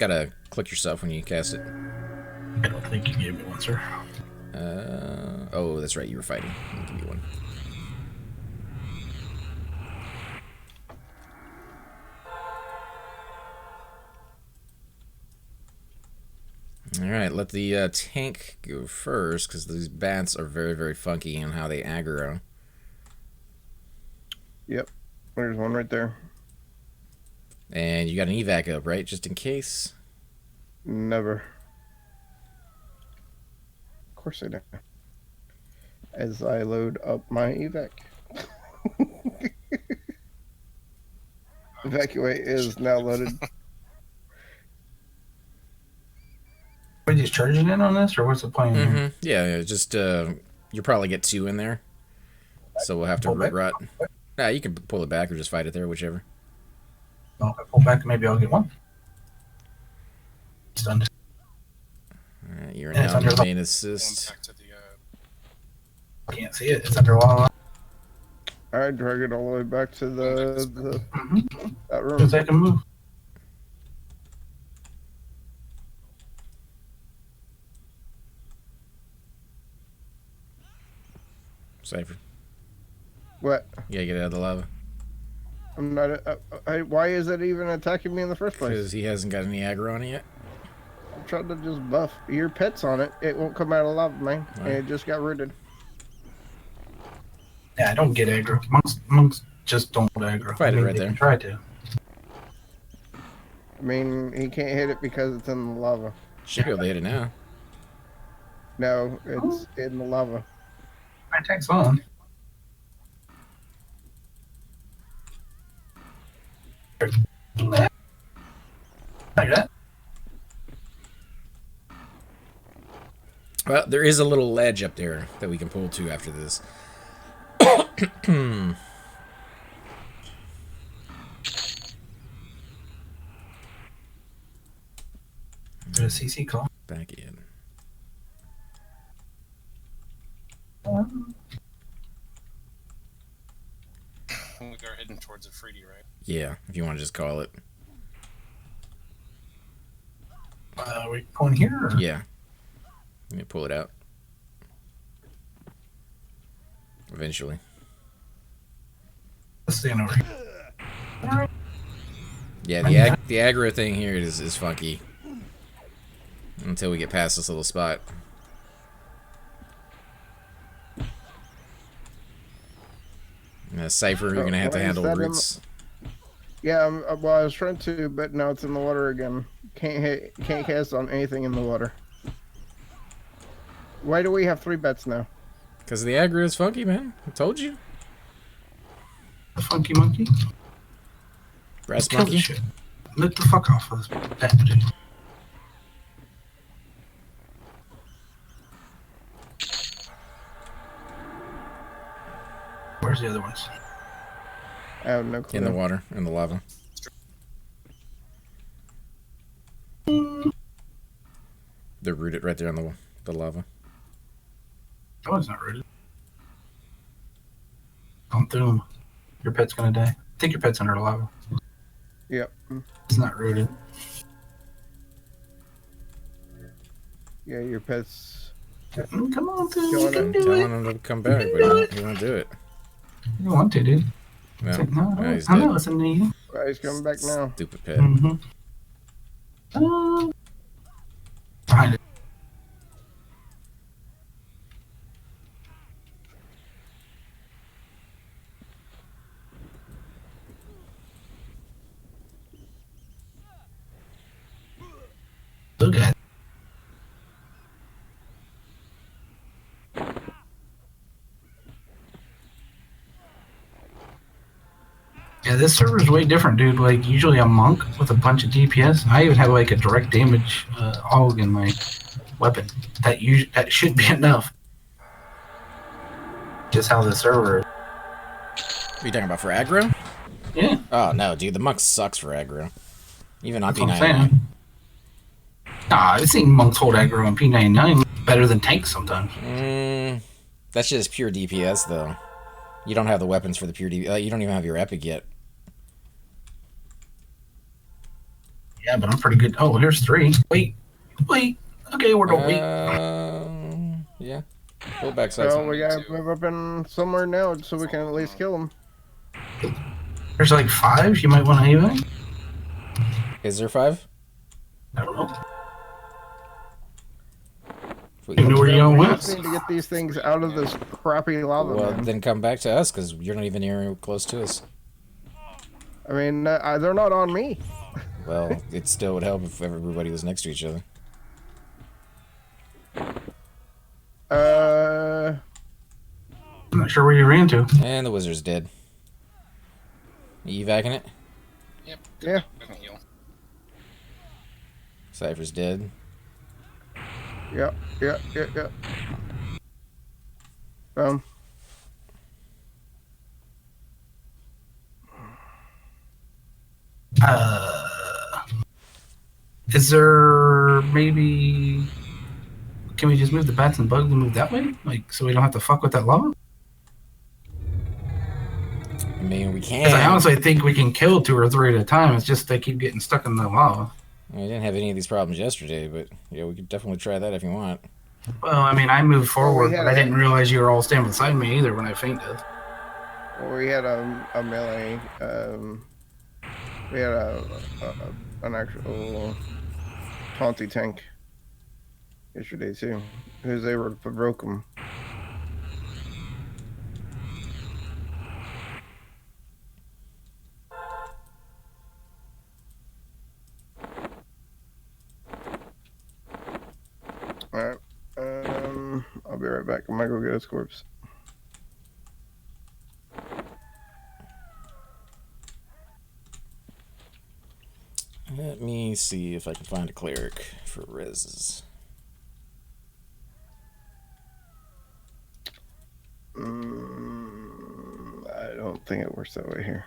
Gotta click yourself when you cast it. I don't think you gave me one, sir. Oh, that's right. You were fighting. I'll give you one. Alright, let the tank go first, because these bats are very, very funky in how they aggro. Yep. There's one right there. And you got an evac up, right? Just in case? Never. Of course I do. As I load up my evac. Evacuate is now loaded. Are you just charging in on this, or what's the plan? Mm-hmm. Yeah, just, you'll probably get 2 in there. So we'll have to rut. Nah, you can pull it back or just fight it there, whichever. Well, if I pull back, maybe I'll get one. It's done. Alright, you're now in the main assist. Can't see it. It's under wall. Alright, drag it all the way back to that room. Because I can move. Cypher. What? You gotta get out of the lava. I'm not. Why is it even attacking me in the first place? Because he hasn't got any aggro on it yet. I'm trying to just buff your pets on it. It won't come out of lava, man. Right. And it just got rooted. Yeah, I don't get aggro. Monks just don't aggro. Fight it right there. Try to. I mean, he can't hit it because it's in the lava. Should be able to hit it now. No, it's in the lava. My attack's on. Like that. Well, there is a little ledge up there that we can pull to after this. There's a CC call. Back in. We're heading towards Effreti, right? Yeah, if you want to just call it. We going here? Or? Yeah. Let me pull it out. Eventually. Let's stand over here. Yeah, the aggro thing here is funky. Until we get past this little spot. Cypher, you're going to have to handle roots. Yeah, well, I was trying to, but now it's in the water again. Can't cast on anything in the water. Why do we have 3 bets now? Because the aggro is funky, man. I told you. The funky monkey? Brass Kill monkey? this shit. Let the fuck off of this pet, dude. Where's the other ones? I have no clue. In the water, in the lava. They're rooted right there on the lava. Oh, it's not rooted. Come through them. Your pet's gonna die. I think your pet's under the lava. Yep. It's not rooted. Yeah, your pet's... Come on, dude. You can do Telling it. him to come back, but he won't do it. You want to, dude. No, It's like, no, no, he's I'm dead. not listening to you. Oh, he's coming back now. Stupid pet. Mm-hmm. Behind it. Look at it. Yeah, this server is way different, dude. Like, usually a monk with a bunch of DPS. I even have, like, a direct damage hog in my weapon. That should be enough. Just how the server is. What are you talking about, for aggro? Yeah. Oh, no, dude. The monk sucks for aggro. Even on That's what I'm P99. saying. Nah, I've seen monks hold aggro on P99 better than tanks sometimes. That's just pure DPS, though. You don't have the weapons for the pure DPS. You don't even have your epic yet. Yeah, but I'm pretty good. Oh, here's 3. Wait. Okay, we're going to wait. Yeah. Pull back sides. So we gotta move up in somewhere now so we can at least kill them. There's like 5. You might want to even. Is there 5? I don't know. We You know where you We went? just need to get these things out of this crappy lava, well, man. then come back to us because you're not even near close to us. I mean, they're not on me. Well, it still would help if everybody was next to each other. I'm not sure where you ran to. And the wizard's dead. You evacuating it? Yep. Yeah. Heal. Cypher's dead. Yeah. Is there maybe... Can we just move the bats and bugs and move that way? Like, so we don't have to fuck with that lava? I mean, we can. Because I honestly think we can kill 2 or 3 at a time. It's just they keep getting stuck in the lava. We didn't have any of these problems yesterday, but yeah, we could definitely try that if you want. Well, I mean, I moved forward, had but I didn't realize you were all standing beside me either when I fainted. Well, we had a melee. We had an actual taunty tank yesterday too. Who was able to provoke him. Alright. I'll be right back. I'm gonna go get his corpse. Let me see if I can find a cleric for reses. I don't think it works that way here.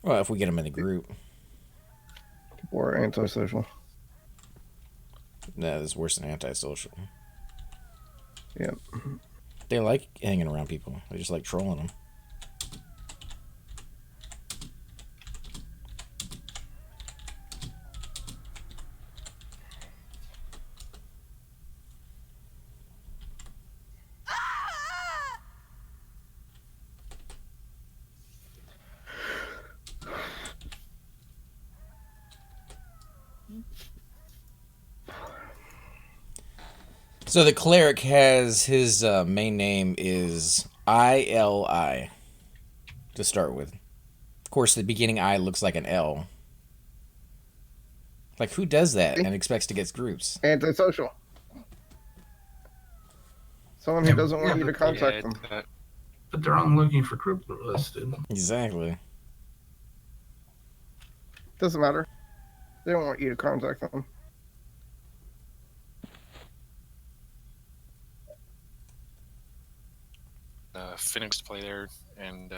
Well, if we get them in the group. Or antisocial. That is worse than antisocial. Yep. They like hanging around people. They just like trolling them. So the cleric has his main name is ILI to start with. Of course, the beginning I looks like an L. Like, who does that and expects to get groups? Antisocial. Someone who doesn't want you to contact them. But they're on looking for group list, dude. Exactly. Doesn't matter. They don't want you to contact them. Phoenix to play there, and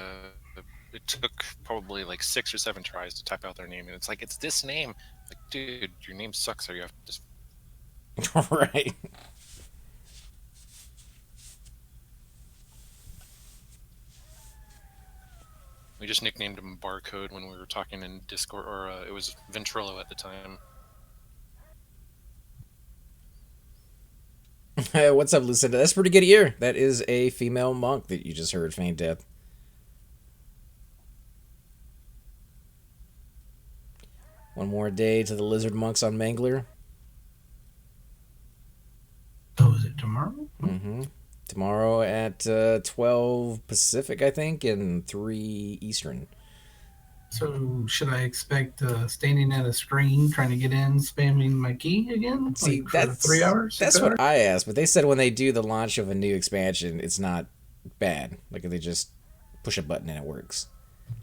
it took probably like 6 or 7 tries to type out their name, and it's like, it's this name. Like, dude, your name sucks, so you have to just... Right. We just nicknamed him Barcode when we were talking in Discord, or it was Ventrilo at the time. What's up, Lucinda? That's pretty good ear. That is a female monk that you just heard feign death. One more day to the lizard monks on Mangler. Oh, is it tomorrow? Mm-hmm. Tomorrow at 12 Pacific, I think, and 3 Eastern. So should I expect standing at a screen trying to get in, spamming my key again? See, like for that's 3 hours. That's 6 what hours? I asked, but they said when they do the launch of a new expansion, it's not bad. Like if they just push a button and it works.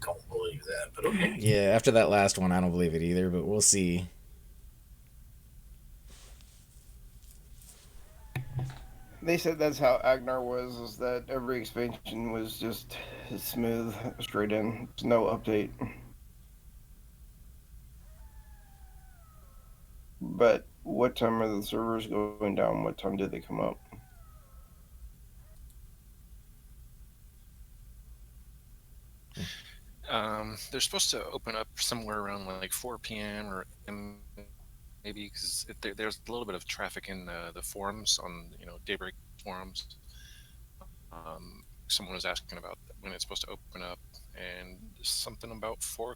Don't believe that, but okay. Yeah, after that last one, I don't believe it either, but we'll see. They said that's how Agnar was, is that every expansion was just smooth, straight in. There's no update. But what time are the servers going down? What time did they come up? they're supposed to open up somewhere around like 4 p.m. or maybe because there's a little bit of traffic in the forums on Daybreak forums. Someone was asking about when it's supposed to open up, and something about 4.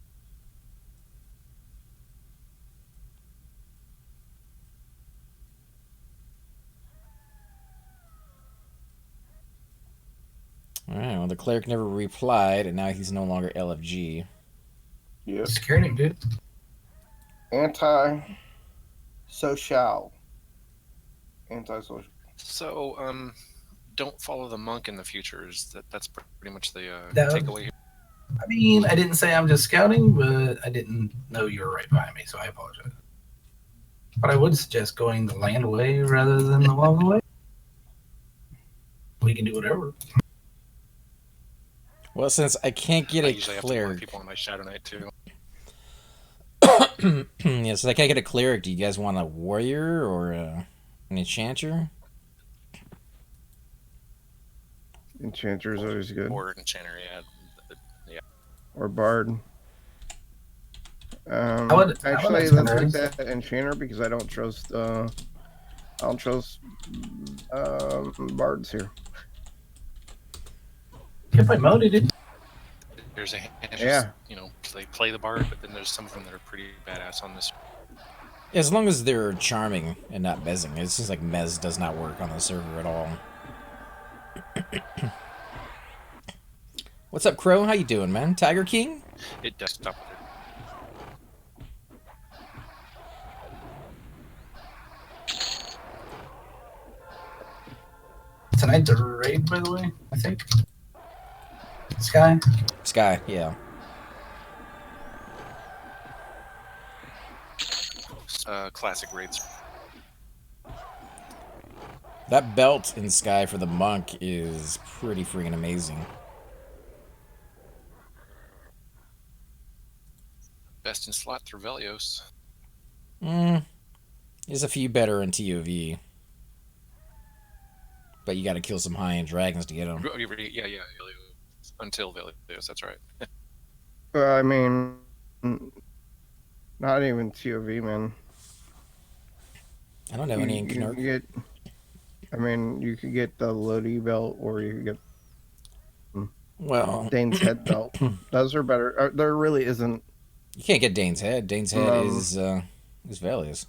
All right. Well, the cleric never replied, and now he's no longer LFG. Yep. Scared him, dude. Anti-social. Anti-social. So, don't follow the monk in the future. That's pretty much the That- takeaway here. I mean, I didn't say I'm just scouting, but I didn't know you were right behind me, so I apologize. But I would suggest going the land way rather than the lava way. We can do whatever. Well, since I can't get I a usually have to warn cleric, people on my Shadow Knight too. yeah, so I can't get a cleric. Do you guys want a warrior or an enchanter? Enchanter is always good. Or Enchanter, yeah. Or Bard. would Actually, expect let's those. make that Enchanter because I don't trust Bards here. If I modded it, There's a hand, Yeah. play the bard, but then there's some of them that are pretty badass on this. As long as they're charming and not mezzing. It seems like mez does not work on the server at all. What's up, Crow? How you doing, man? Tiger King? It does stop. tonight's a raid, by the way, I think. Sky? Sky, yeah. Classic raids. That belt in Sky for the monk is pretty freaking amazing. Best in slot through Velios. There's a few better in TOV. But you gotta kill some high-end dragons to get them. Yeah. Until Velios, that's right. I mean, not even TOV, man. I don't know any in Knurk. You could get the Lodi belt, or you could get Well, Dane's head belt. Those are better. There really isn't. you can't get Dane's head. Dane's head is Velios.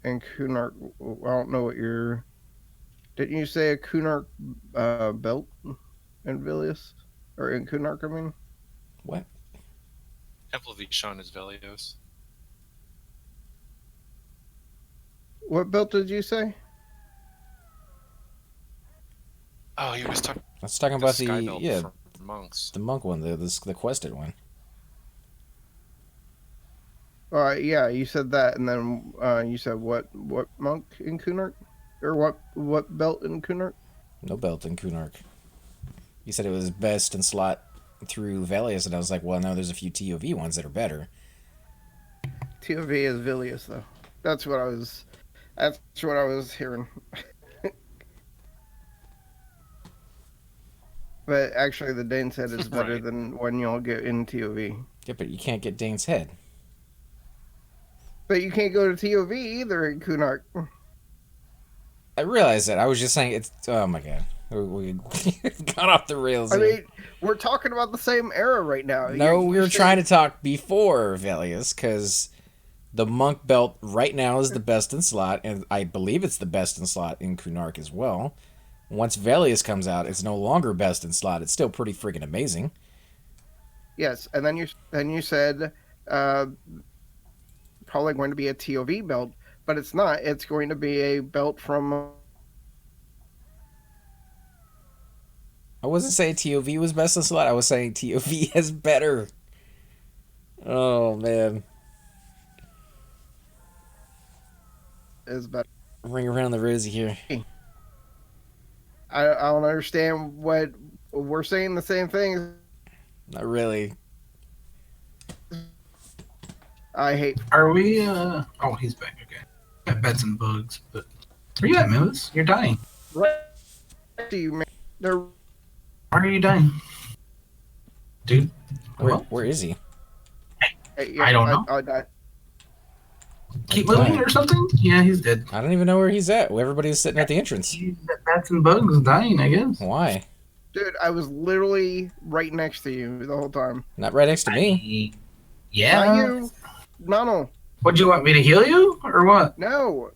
And Kunark, I don't know what your. Didn't you say a Kunark belt in Vilius? Or in Kunark, I mean? What? Temple of Ishan is Velios. What belt did you say? Oh, he was talking I was talking about about Sky the Belt for monks. the monk one, the quested one. Yeah, you said that, and then you said what monk in Kunark? Or what belt in Kunark? No belt in Kunark. You said it was best in slot through Velius, and I was like, well, no, there's a few TOV ones that are better. TOV is Vilius, though. That's what I was hearing. But actually, the Dane's head is better Right. than when y'all get in TOV. Yeah, but you can't get Dane's head. But you can't go to TOV either in Kunark. I realize that. I was just saying it's. Oh my god, we got off the rails. I here. mean, we're talking about the same era right now. No, we were trying to talk before Velius, because the monk belt right now is the best in slot, and I believe it's the best in slot in Kunark as well. Once Velius comes out, it's no longer best in slot. It's still pretty freaking amazing. Yes, and then you said probably going to be a TOV belt, but it's not. It's going to be a belt from. I wasn't saying TOV was best in slot. I was saying TOV is better. Oh man, Is better. ring around the rosy here. I don't understand what we're saying. The same thing. Not really. I hate. are we, oh, he's back, okay. Got beds and bugs, but. Where you at, Moose? You're dying. What do you mean? They're Why are you dying? Dude, Where is he? Hey, yeah, I don't know. I Keep moving or something? Yeah, he's dead. I don't even know where he's at. Everybody's sitting at the entrance. He's bats and bugs dying, I guess. Why? Dude, I was literally right next to you the whole time. Not right next to me. Yeah. Not you. No. Would you want me to heal you or what? No,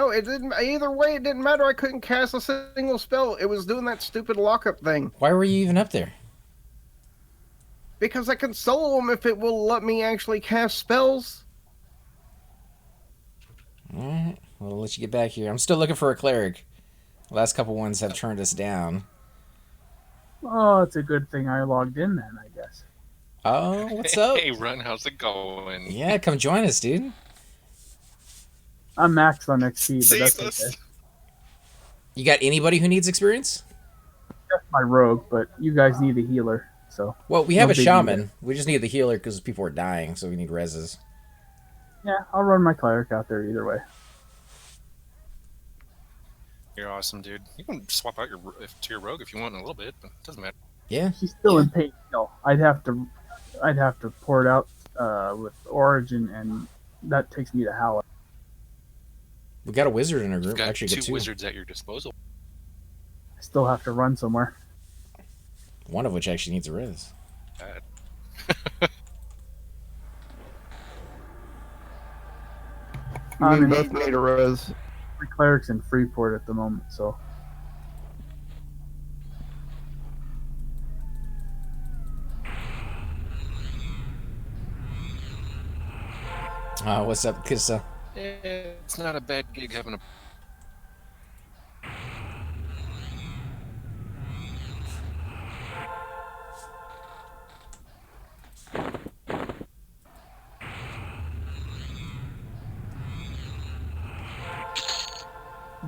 it didn't. Either way, it didn't matter. I couldn't cast a single spell. It was doing that stupid lockup thing. Why were you even up there? Because I can solo him if it will let me actually cast spells. Alright, well, I'll let you get back here. I'm still looking for a cleric. The last couple ones have turned us down. Oh, it's a good thing I logged in then, I guess. Oh, what's up? Hey, Run, how's it going? Yeah, come join us, dude. I'm maxed on XP, but that's Jesus. okay. You got anybody who needs experience? That's my rogue, but you guys need a healer, so. Well, we have No a big shaman. deal. We just need the healer because people are dying, so we need reses. Yeah, I'll run my cleric out there either way. You're awesome, dude. You can swap out to your rogue if you want in a little bit, but it doesn't matter. Yeah. She's still in pain. No, I'd have to pour it out with Origin, and that takes me to Hallowed. We got a wizard in our You've group. got Actually, two got two. wizards at your disposal. I still have to run somewhere. One of which actually needs a res. I We mean, both need a res. my cleric's in Freeport at the moment, so. What's up, Kissa? It's not a bad gig having a.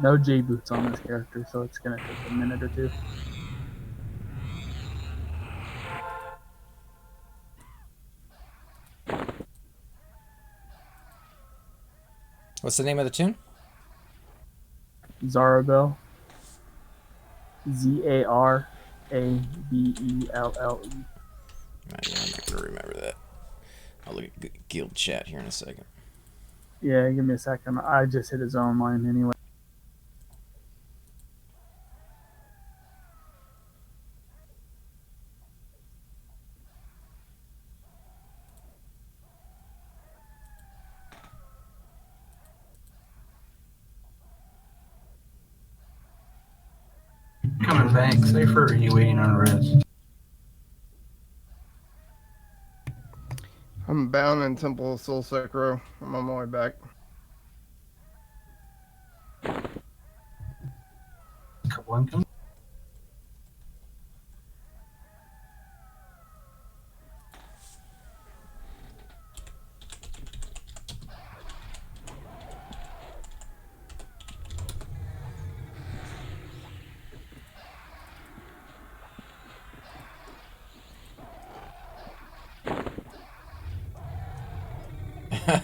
No J boots on this character, so it's gonna take a minute or two. What's the name of the tune? Zarabelle. Zarabelle. Yeah, I'm not gonna remember that. I'll look at guild chat here in a second. Yeah, give me a second. I just hit his own line anyway. Coming back, Safer, or are you waiting on res? I'm bound in Temple of Soul Sacro. I'm on my way back. Couple incoming.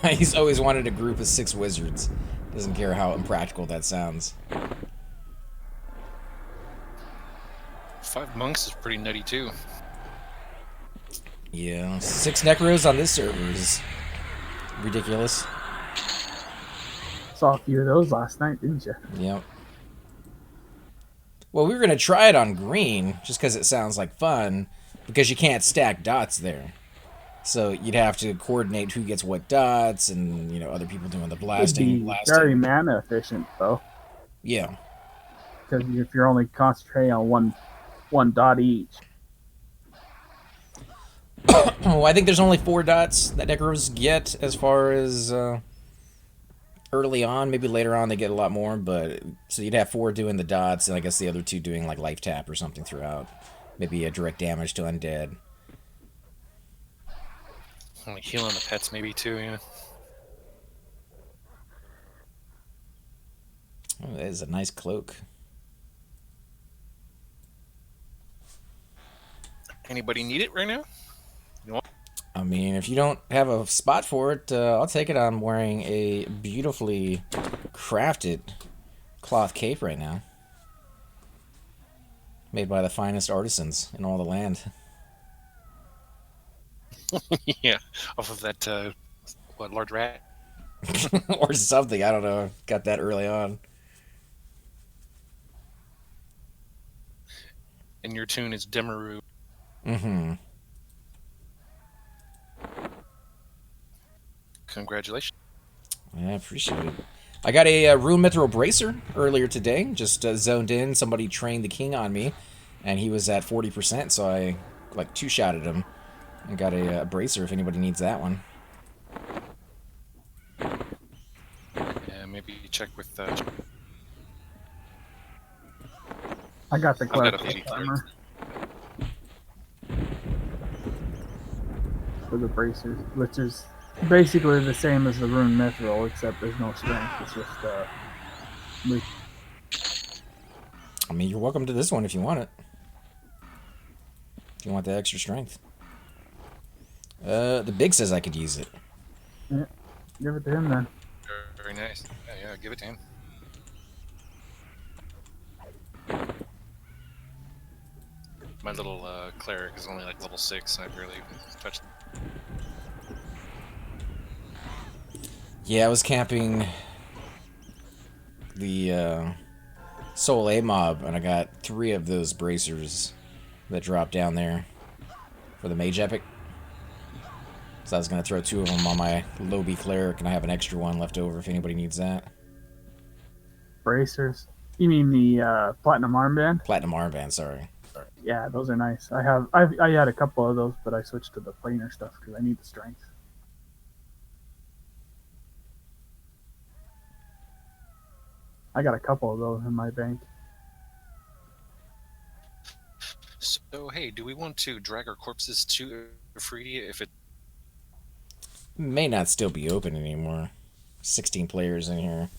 He's always wanted a group of 6 wizards. Doesn't care how impractical that sounds. 5 monks is pretty nutty too. Yeah, 6 necros on this server is ridiculous. Saw a few of those last night, didn't you? Yep. Well, we were gonna try it on green just because it sounds like fun, because you can't stack dots there. So you'd have to coordinate who gets what dots, and other people doing the It'd blasting. be very mana efficient though, Yeah. because if you're only concentrating on one dot each. Oh, I think there's only 4 dots that necros get as far as early on. Maybe later on they get a lot more, but so you'd have 4 doing the dots, and I guess the other 2 doing like life tap or something throughout. Maybe a direct damage to undead. Like healing the pets maybe too, yeah. Oh, that is a nice cloak. Anybody need it right now? I mean, if you don't have a spot for it, I'll take it. I'm wearing a beautifully crafted cloth cape right now. Made by the finest artisans in all the land. Yeah, off of that what large rat. Or something. I don't know. Got that early on. And your tune is Demaru. Mm-hmm. Congratulations. I appreciate it. I got a Rune Mithril Bracer earlier today. Just zoned in. Somebody trained the king on me, and he was at 40%, so I like two-shotted him and got a Bracer if anybody needs that one. Yeah, maybe check with. I got the I've got a clerical lady cleric. armor for the bracers, which is basically the same as the rune mithril, except there's no strength. It's just I mean, you're welcome to this one if you want it. If you want the extra strength. The big says I could use it. yeah, give it to him then. Very nice. Yeah, give it to him. My little cleric is only like level 6, and I barely even touched. Yeah, I was camping the Soul A mob, and I got 3 of those bracers that dropped down there for the Mage Epic. So I was going to throw 2 of them on my Lobby Cleric, and I have an extra one left over if anybody needs that. Bracers. You mean the platinum armband? Platinum Armband, sorry. Yeah, those are nice. I had a couple of those, but I switched to the planar stuff because I need the strength. I got a couple of those in my bank. So hey, do we want to drag our corpses to Effreti if it? May not still be open anymore. 16 players in here.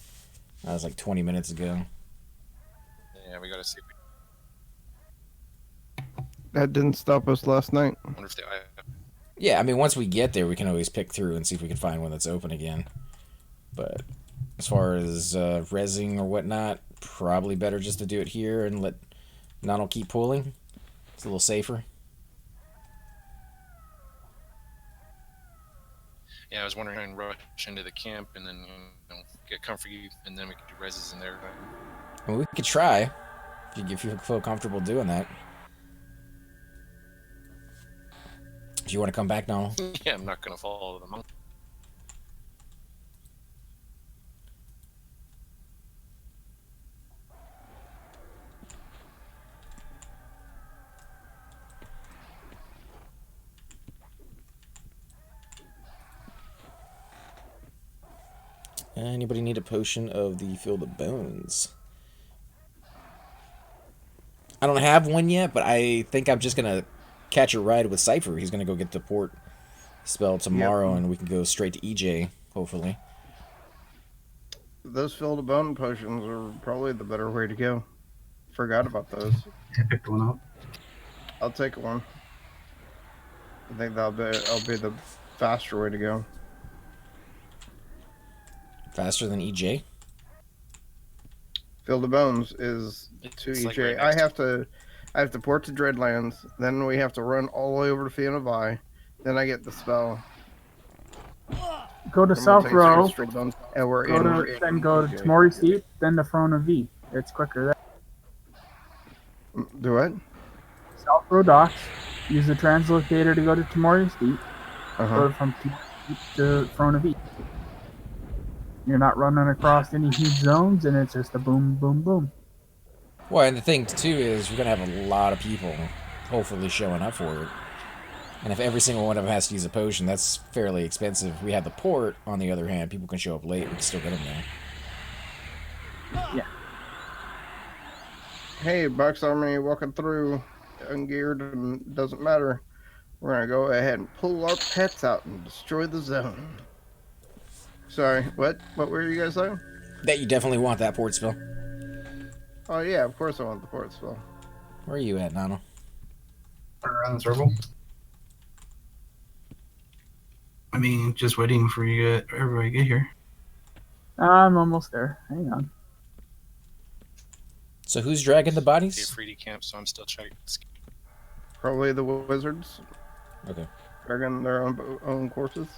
That was like 20 minutes ago. Yeah, we gotta see. That didn't stop us last night. I wonder if they. Yeah, I mean, once we get there, we can always pick through and see if we can find one that's open again. But as far as rezzing or whatnot, probably better just to do it here and let Nano keep pulling. It's a little safer. Yeah, I was wondering if I can rush into the camp and then get comfy, and then we could do rezzes in there. I mean, we could try if you feel comfortable doing that. If you want to come back, Donald. Yeah, I'm not gonna follow the monk. Anybody need a potion of the Field of Bones? I don't have one yet, but I think I'm just going to catch a ride with Cypher. He's going to go get the port spell tomorrow, and we can go straight to EJ, hopefully. Those Field of Bone potions are probably the better way to go. Forgot about those. I picked one up. I'll take one. I think that'll be the faster way to go. Faster than EJ? Field of Bones is to It's EJ. like right I next have to port to Dreadlands, then we have to run all the way over to Fianna Vi, then I get the spell. Go to Then we'll South take Row, straight to Bones, and we're then go to Tamori Steep, then to Frona V. It's quicker there. Do it? South Row docks. Use the translocator to go to Tamori Steep. Uh-huh. Go from Tamori Steep to Frona V. You're not running across any huge zones, and it's just a boom, boom, boom. Well, and the thing, too, is we're going to have a lot of people hopefully showing up for it. And if every single one of them has to use a potion, that's fairly expensive. We have the port, on the other hand. People can show up late. We can still get them there. Yeah. Hey, Bucks Army walking through ungeared and doesn't matter. We're going to go ahead and pull our pets out and destroy the zone. Sorry, what? What were you guys saying? That you definitely want that port spell. Oh, yeah, of course I want the port spell. Where are you at, Nano? Around the circle. I mean, just waiting for everybody to get here. I'm almost there. Hang on. So who's dragging the the bodies? Effreti camp, so I'm still checking. Probably the wizards. Okay. dragging their own corpses.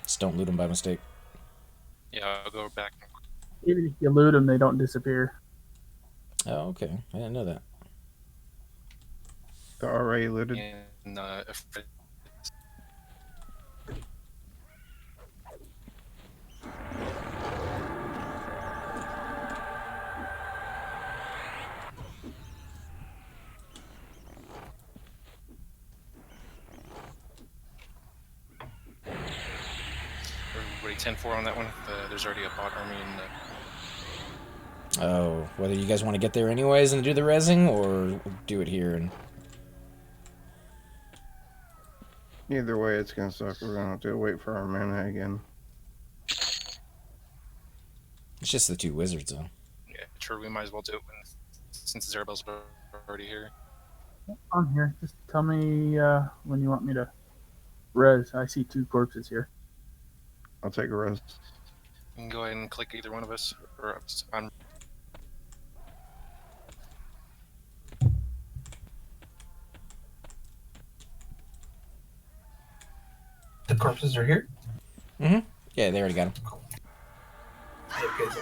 Just don't loot them by mistake. Yeah, I'll go back. Even if you loot them, they don't disappear. Oh, okay. I didn't know that. They're already looted. In Effreti. Everybody 10-4 on that one. There's already a bot army in the... Oh, whether you guys want to get there anyways and do the rezzing, or do it here and... Either way, it's gonna suck. We're gonna have to wait for our mana again. It's just the 2 wizards, though. Yeah, sure, we might as well do it since Zarabel's already here. I'm here. Just tell me when you want me to res. I see 2 corpses here. I'll take a rest. You can go ahead and click either one of us, or I'm... The corpses are here? Mm-hmm. Yeah, they already got them. Cool. Okay, so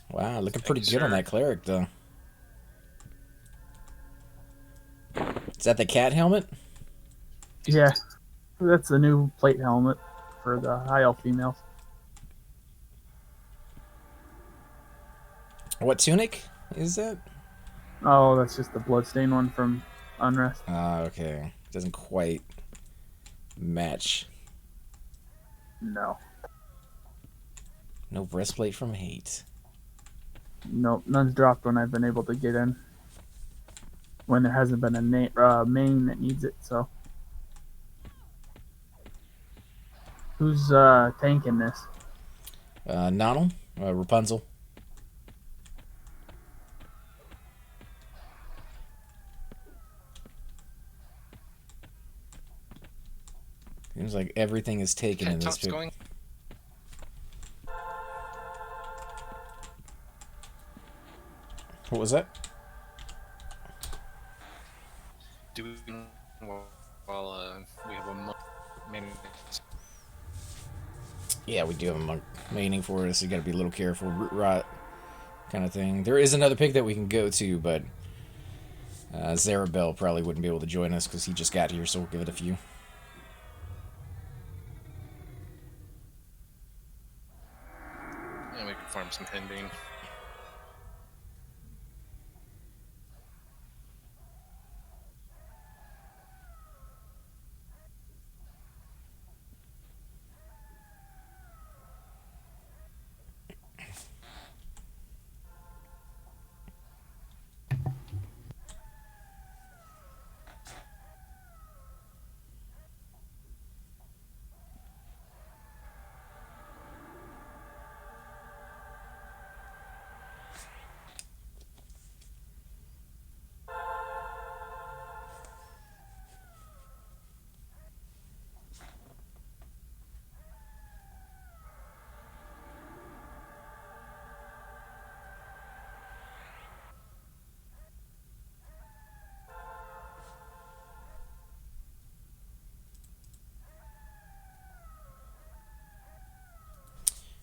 Wow, looking Thank pretty you, good on sir. that cleric, though. Is that the cat helmet? Yeah, that's the new plate helmet for the high elf females. What tunic is that? Oh, that's just the bloodstain one from Unrest. Ah, okay. Doesn't quite match. No. No breastplate from hate. Nope, none's dropped when I've been able to get in. When there hasn't been a main that needs it, so. Who's tanking this? Nonal? Rapunzel? Seems like everything is taken in this Top's pic. going. What was that? Doing while we have a month. Yeah, we do have a monk maining for us. You gotta be a little careful. Root rot kind of thing. There is another pick that we can go to, but Zarabel probably wouldn't be able to join us because he just got here, so we'll give it a few. And we can farm some henbane.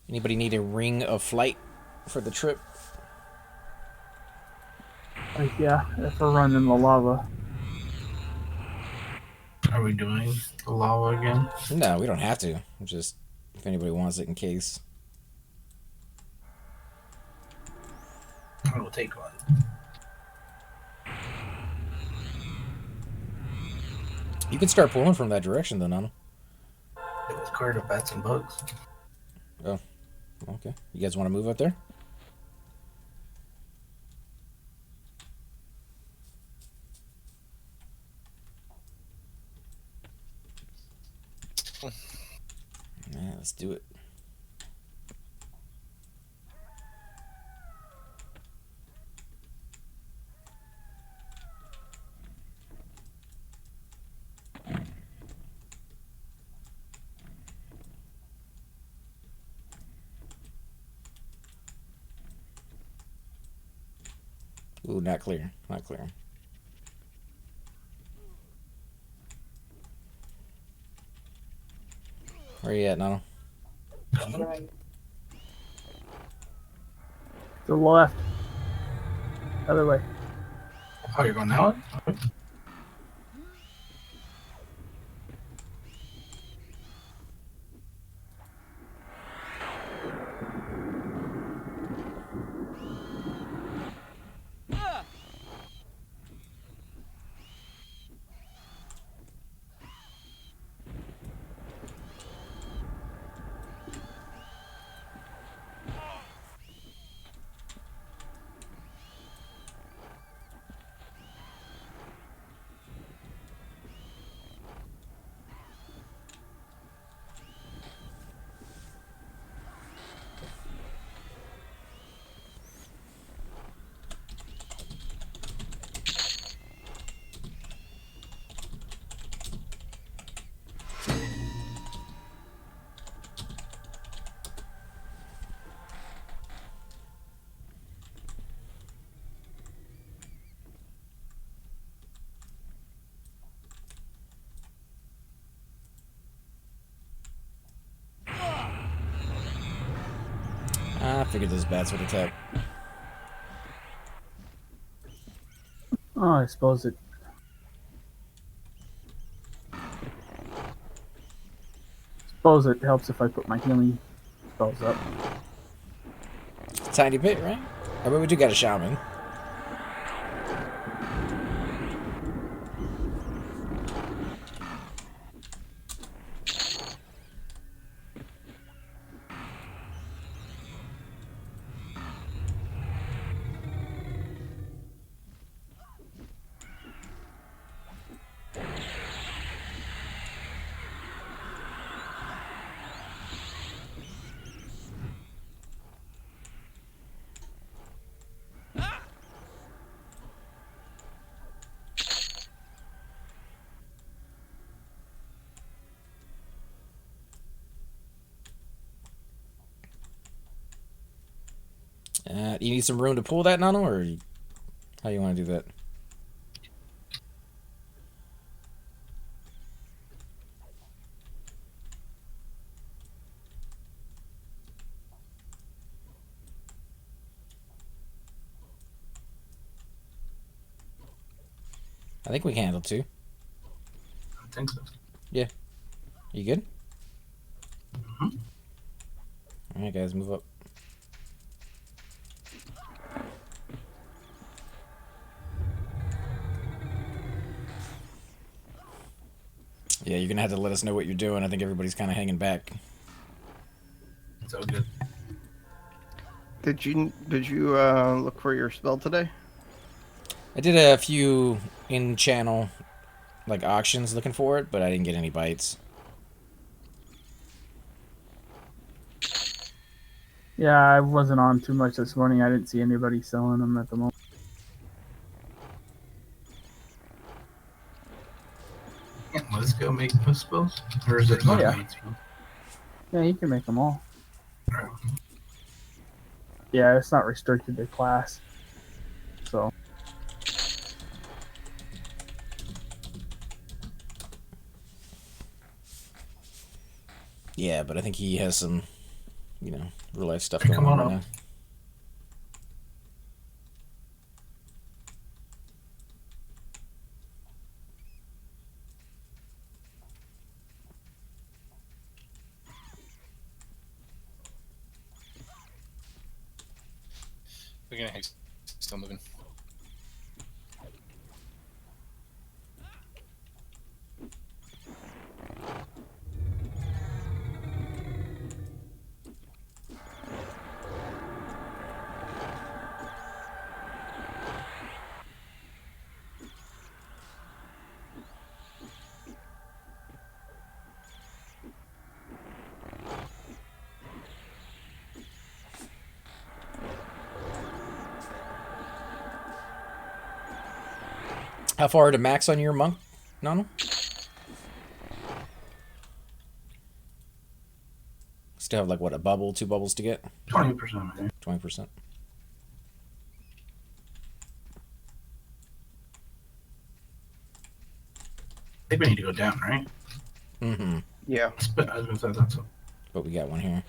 Anybody need a ring of flight for the trip? Like, yeah, if we're running the lava. are we doing the lava again? No, we don't have to. Just if anybody wants it in case. I will take one. You can start pulling from that direction, though, Nana. It was cleared of bats and bugs. Oh, okay. You guys want to move up there? Yeah, let's do it. Ooh, not clear. Not clear. Where are you at, Nano? To the left. Other way. Oh, you're going that way? I figured those bats would attack. Oh, I suppose it helps if I put my healing spells up. Tiny bit, right? I mean, we do got a shaman. You need some room to pull that, Nano, or how you want to do that? I think we can handle two. I think so. Yeah. You good? Alright, guys, move up. Yeah, you're gonna have to let us know what you're doing. I think everybody's kind of hanging back. It's all good. Did you look for your spell today? I did a few in-channel, like, auctions looking for it, but I didn't get any bites. Yeah, I wasn't on too much this morning. I didn't see anybody selling them at the moment. Yeah, let's go make those spells. Or is it Oh, not yeah. made spell? Yeah, you can make them all. Alright. Yeah, it's not restricted to class. So, Yeah, but I think he has some, you know, real life stuff Hey, going come on on right up. now. We're gonna still moving. How far to max on your monk, Nano? Still have, like, what, a bubble, 2 bubbles to get? 20%. 20%. think we need to go down, right? Mm-hmm. Yeah. I was gonna say that's so. But we got one here.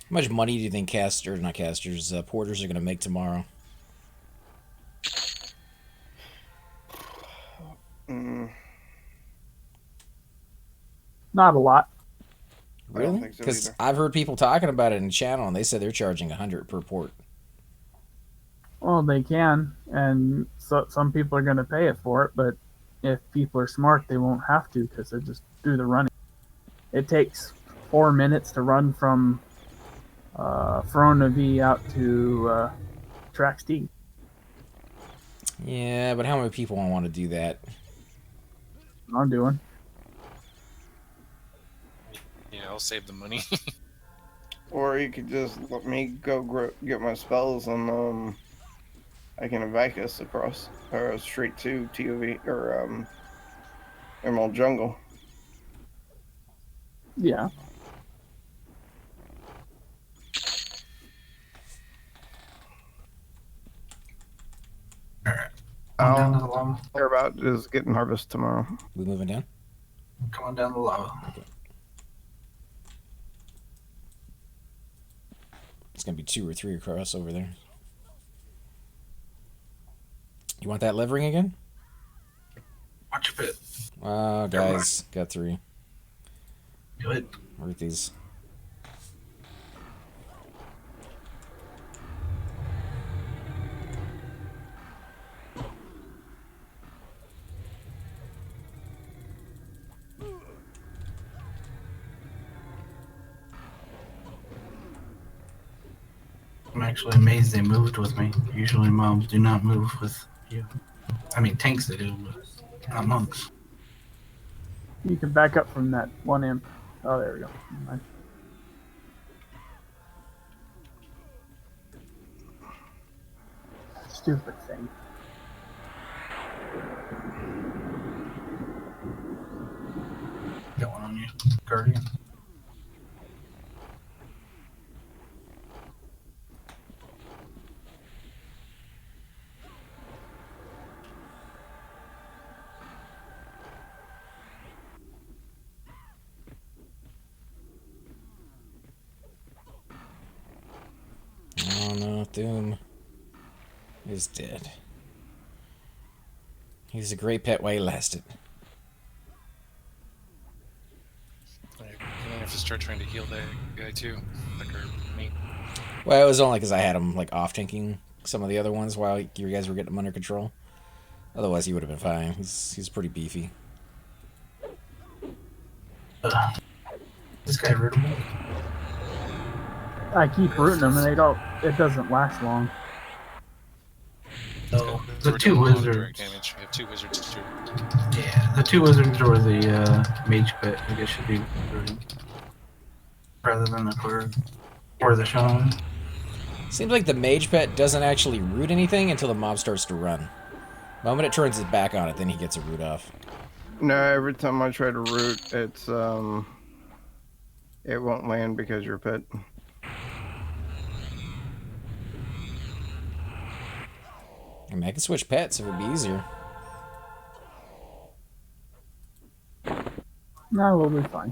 How much money do you think porters are going to make tomorrow? Mm, Not a lot. I don't Really? think so Because either. I've heard people talking about it in the channel, and they said they're charging 100 per port. Well, they can, and so some people are going to pay it for it. But if people are smart, they won't have to because they just do the running. It takes 4 minutes to run from Verona V out to Trax D. Yeah, but how many people want to do that? I'm doing. Yeah, I'll save the money. Or you could just let me go get my spells, and I can evac us across or straight to TOV or Emerald Jungle. Yeah. Alright. Come on down to the lava. They're about is getting harvest tomorrow. We moving down? Come on down the lava. It's going to be 2 or 3 across over there. You want that levering again? Watch your pit. Oh, guys, got 3. Good. Root these. I'm actually amazed they moved with me. Usually mobs do not move with you. I mean, tanks they do, but not monks. You can back up from that one imp. Oh, there we go. Never mind. Stupid thing. Got one on you, Guardian. Oh, no, Doom is dead. He's a great pet while he lasted. I'm gonna have to start trying to heal that guy too, like me. Well, it was only because I had him like off tanking some of the other ones while you guys were getting him under control. Otherwise, he would have been fine. He's pretty beefy. This guy rootable. I keep rooting them, and it doesn't last long. So We're the two doing a lot of direct wizards. damage. We have 2 wizards too. Yeah, the 2 wizards or the mage pet, I guess, should be rooting. Rather than the cleric or the shaman. Seems like the mage pet doesn't actually root anything until the mob starts to run. The moment it turns its back on it, then he gets a root off. No, every time I try to root, it won't land because you're pet. I mean, I could switch pets if it would be easier. No, we'll be fine.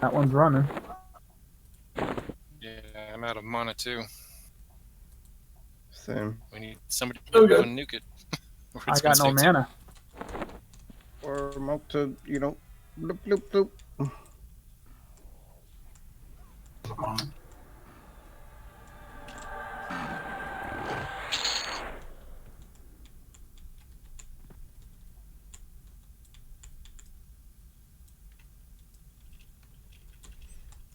That one's running. Yeah, I'm out of mana too. Same. We need somebody to Oh, go good. and nuke it. Or I it's got no gonna stay mana. Or monk to, bloop, bloop, bloop. Come on.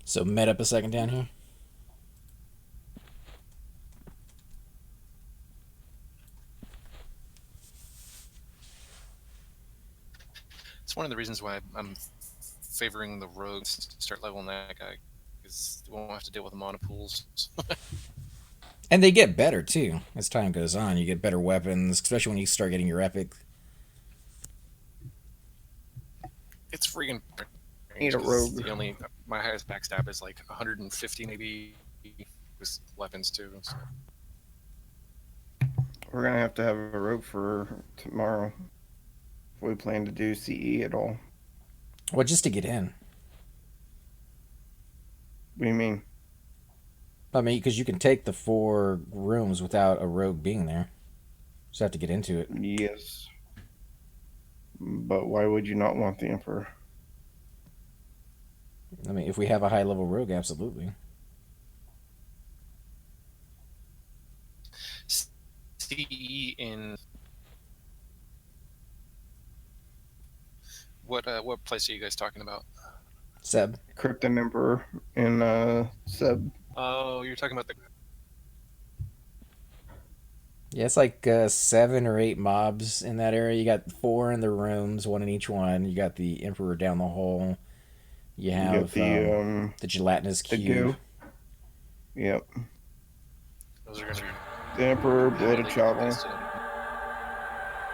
So met up a second down here. It's one of the reasons why I'm favoring the rogues. Start leveling that guy because we won't have to deal with the mana pools. And they get better too as time goes on. You get better weapons, especially when you start getting your epic. It's freaking. Need a rogue. The only my highest backstab is like 150 maybe with weapons too. So. We're gonna have to have a rogue for tomorrow. If we plan to do CE at all. Well, just to get in. What do you mean? I mean, because you can take the 4 rooms without a rogue being there. Just have to get into it. Yes. But why would you not want the Emperor? I mean, if we have a high level rogue, absolutely. CE in what place are you guys talking about? Seb. Krypton Emperor in Seb. Oh, you're talking about the. Yeah, it's like 7 or 8 mobs in that area. You got 4 in the rooms, 1 in each one. You got the Emperor down the hole. You have the gelatinous the cube. goo. Yep. Those are gonna be. The Emperor, Blood of Travel.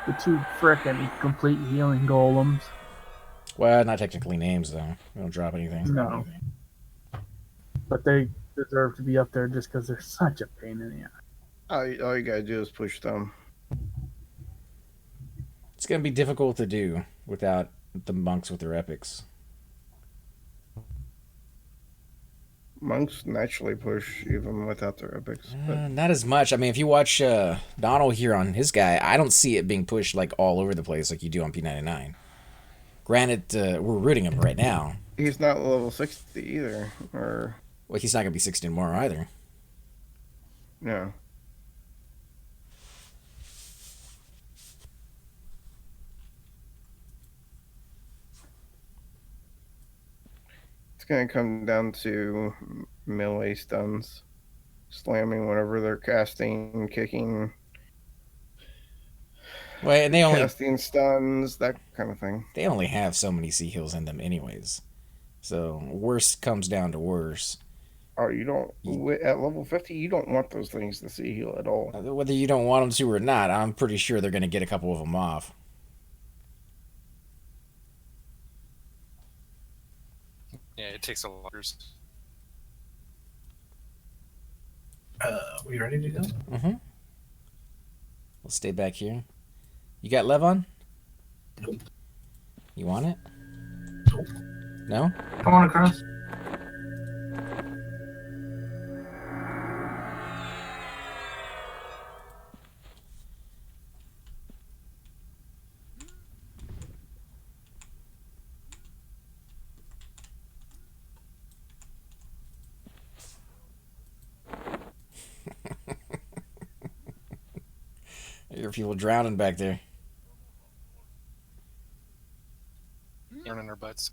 The 2 frickin' complete healing golems. Well, not technically names, though. They don't drop anything. No. But they deserve to be up there just because they're such a pain in the ass. All you gotta do is push them. It's going to be difficult to do without the monks with their epics. Monks naturally push even without their epics. But Not as much. I mean, if you watch Donald here on his guy, I don't see it being pushed like all over the place like you do on P99. Granted, we're rooting him right now. he's not level 60 either. Or Well, he's not going to be 16 more either. no. It's going to come down to melee stuns. Slamming whenever they're casting, kicking, Well, and they only casting stuns, that kind of thing. have so many sea heals in them anyways. So worse comes down to worse. Oh, you don't, at level 50, you don't want those things to see heal at all. Whether you don't want them to or not, I'm pretty sure they're going to get a couple of them off. Yeah, it takes a lot. We ready to go? Mm-hmm. We'll stay back here. You got Lev on? Nope. You want it? Nope. No? Come on across. I hear people drowning back there. Earning our butts.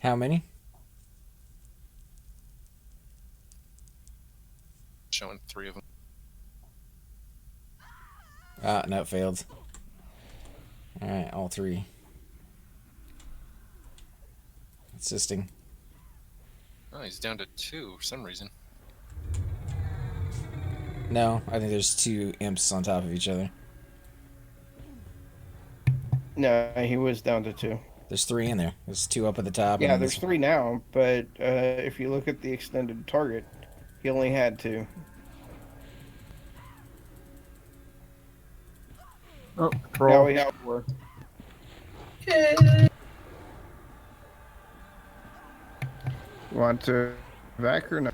How many? Showing 3 of them. Ah, no, it failed. Alright, all 3. Assisting. Oh, he's down to 2 for some reason. No, I think there's 2 imps on top of each other. No, he was down to 2. There's 3 in there. There's 2 up at the top. Yeah, and there's 3 now, but if you look at the extended target, he only had 2. Oh, Now troll. we have 4. Want to back or no?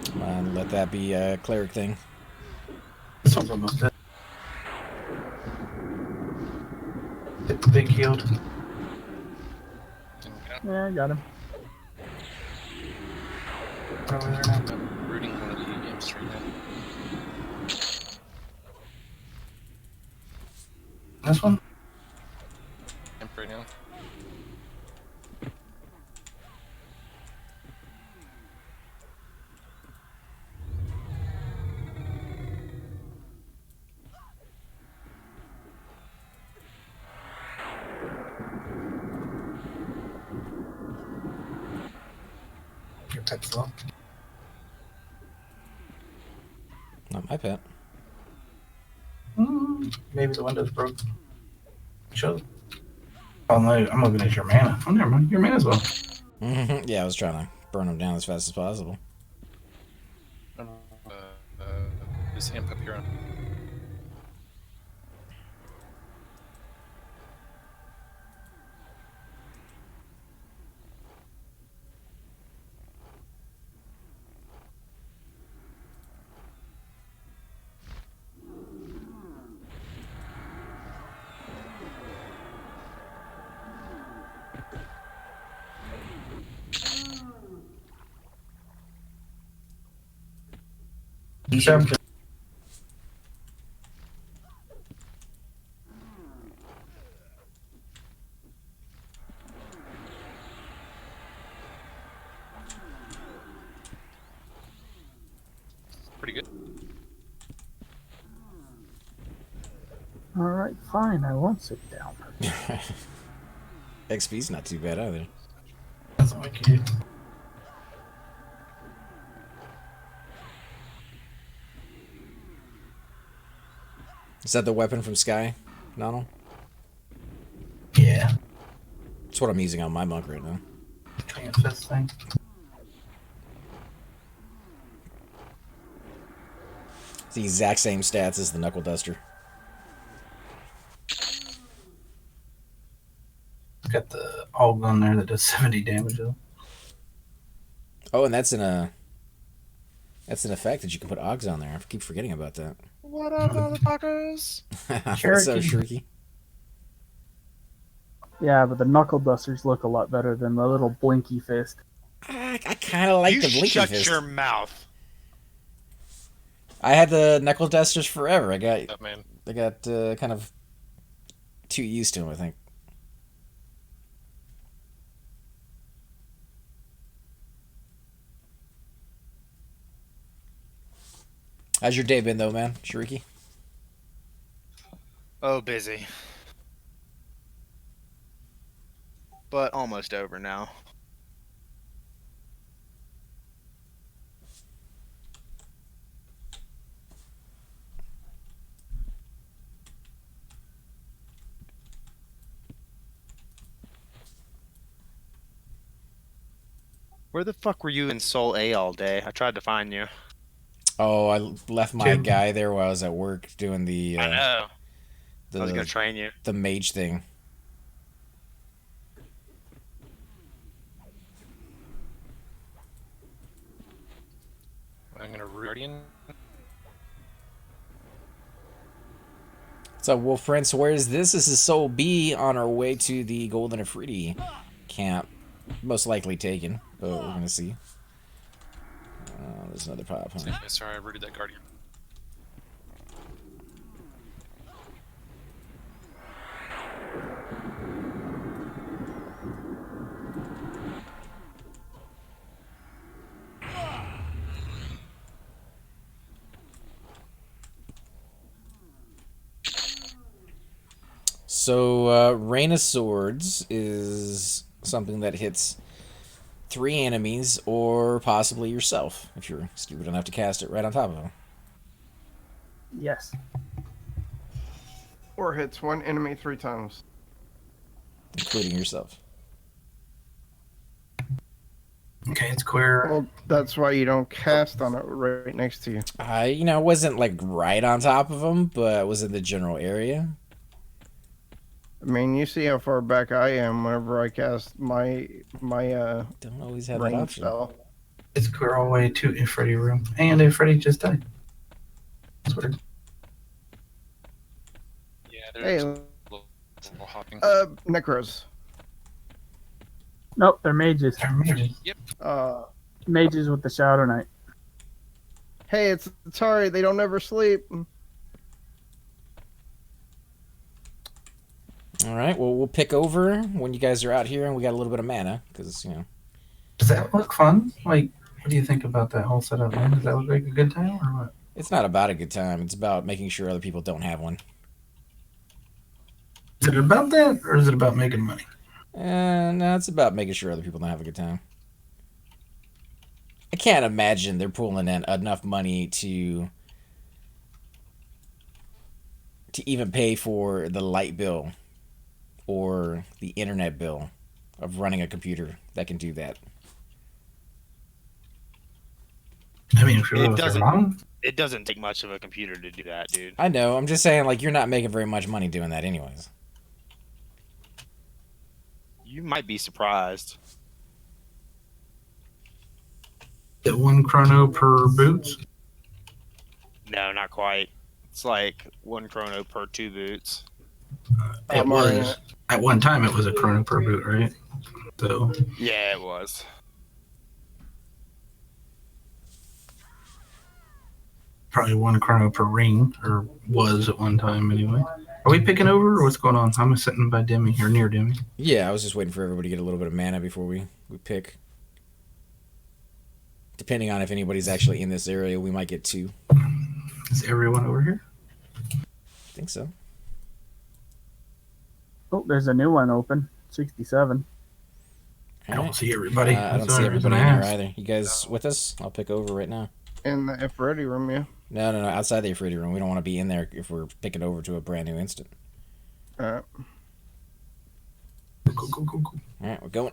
Come on, let that be a cleric thing. This one's almost dead. Hit the big healed. Didn't get him. Yeah, I got him. Over there now. I'm rooting one of the imps right now. This one? Imp right now. That's slow. Not my pet. Maybe the window's broke. Show. Oh no, I'm looking at your mana. Oh, never mind. Your mana's well. Yeah, I was trying to burn them down as fast as possible. This imp up here on. Pretty good. All right, fine. I won't sit down. XP's not too bad either. That's all I can do. Is that the weapon from Sky, Donald? Yeah. That's what I'm using on my monk right now. Can't fist thing. It's the exact same stats as the Knuckle Duster. Got the all gun there that does 70 damage though. Oh, and that's an effect that you can put Ogs on there. I keep forgetting about that. What up, motherfuckers? So shrieky. Yeah, but the knuckle dusters look a lot better than the little blinky fist. I kind of like You the blinky shut fist. your mouth. I had the Knuckle Dusters forever. I got Man. kind of too used to them, I think. How's your day been, though, man, Shrieky? Oh, busy. But almost over now. Where the fuck were you in Soul A all day? I tried to find you. Oh, I left my guy there while I was at work doing the I know. I was gonna the train you. the mage thing. I'm gonna Guardian. So, well, friends, where is this? This is Soul B on our way to the Golden Effreti camp. Most likely taken, but we're gonna see. There's another pop, huh? Yeah, sorry, I rooted that Guardian. So, Rain of Swords is something that hits 3 enemies or possibly yourself if you're stupid enough to cast it right on top of them, Yes. Or hits one enemy 3 times. including yourself. Okay, it's queer. Well, that's why you don't cast on it right next to you. I, wasn't like right on top of them, but I was in the general area. I mean, you see how far back I am whenever I cast my Don't always have that range option. spell. It's queer all the way to Effreti room. And Effreti just died. That's weird. Yeah, Hey, there's a little hopping. Necros. Nope, they're mages. They're mages. Mages with the Shadow Knight. Hey, it's Atari. They don't ever sleep. All right, well, we'll pick over when you guys are out here and we got a little bit of mana, because, Does that look fun? Like, what do you think about that whole setup, man? Does that look like a good time or what? it's not about a good time. It's about making sure other people don't have one. Is it about that or is it about making money? No, it's about making sure other people don't have a good time. I can't imagine they're pulling in enough money to even pay for the light bill or the internet bill of running a computer that can do that. I mean, if you're It with your doesn't. mom, It doesn't take much of a computer to do that, dude. I know. I'm just saying, like, you're not making very much money doing that, anyways. You might be surprised. get 1 chrono per boots. No, not quite. It's like 1 chrono per 2 boots. It I'm already in was it. at one time. It was a chrono per boot, right? So Yeah, it was. probably 1 chrono per ring, or was at one time anyway. Are we picking over, or what's going on? I'm sitting by Demi, or near Demi. Yeah, I was just waiting for everybody to get a little bit of mana before we pick. Depending on if anybody's actually in this area, we might get 2. Is everyone over here? I think so. Oh, there's a new one open. 67. I don't see everybody. I don't That's see the only everybody reason in I there asked. either. You guys with us? I'll pick over right now. In the Effreti room, yeah. No, outside the Effreti room. We don't want to be in there if we're picking over to a brand new instant. Alright. Cool. All right, we're going.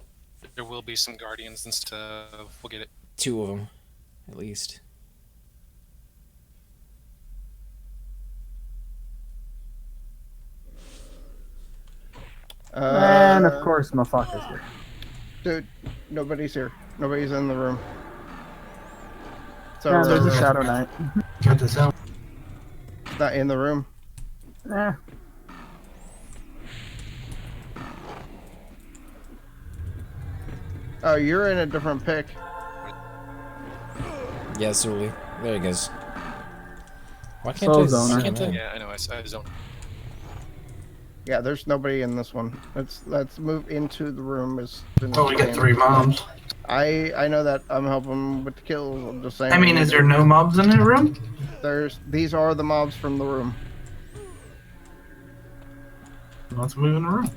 There will be some guardians and stuff. We'll get it. 2 of them, at least. And of course, Mafaka's here. Dude, nobody's here. Nobody's in the room. So Yeah, there's a Sorry. Shadow Knight. Got this out. not in the room. Eh. Oh, you're in a different pick. Yeah, Sully. There he goes. Why can't Soul I? Zoner. Why can't I? Yeah, I know. I zone. Yeah, there's nobody in this one. Let's move into the room as soon as Oh, we got can. 3 mobs. I know that. I'm helping with the kills. I'm just saying. I mean, is there no mobs in that room? These are the mobs from the room. Let's move in the room.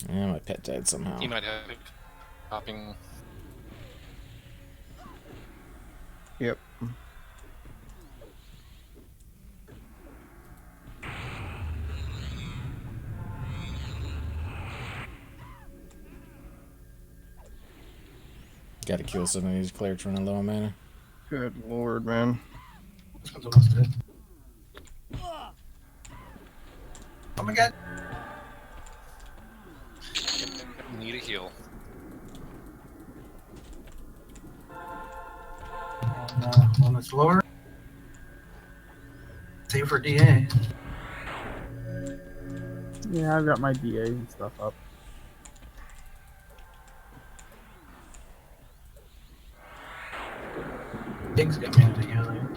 Yeah, my pet died somehow. He might have it popping. Yep. Got to kill some of these clerics running low on mana. Good lord, man. Sounds almost dead. Oh my god. Need a heal. One that's lower. Save for DA. Yeah, I've got my DA and stuff up. Dig's got me together.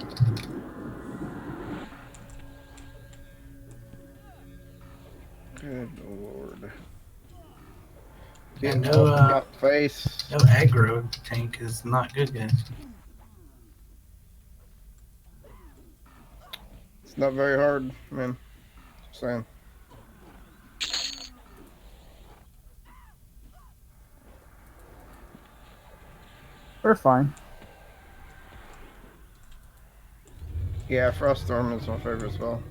Good lord. Yeah, Get no, off my face. No aggro tank is not good, guys. It's not very hard, man. Just saying. We're fine. Yeah, Froststorm is my favorite spell.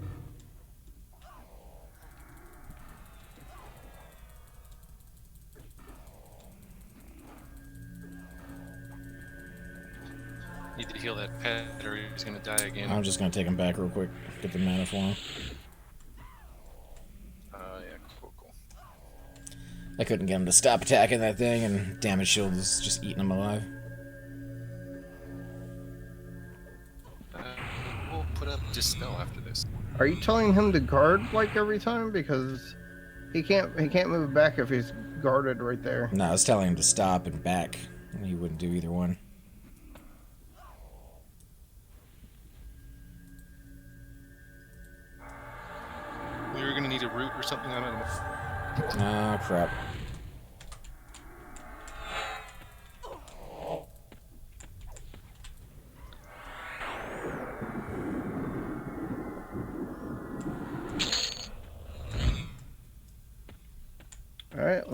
Need to heal that pet or he's gonna die again. I'm just gonna take him back real quick. Get the mana for him. Yeah, cool. I couldn't get him to stop attacking that thing, and damage shield is just eating him alive. We'll put up Dispel after this. Are you telling him to guard like every time? Because he can't move back if he's guarded right there. No, I was telling him to stop and back, and he wouldn't do either one. We were gonna need a root or something. I don't know. Ah, crap.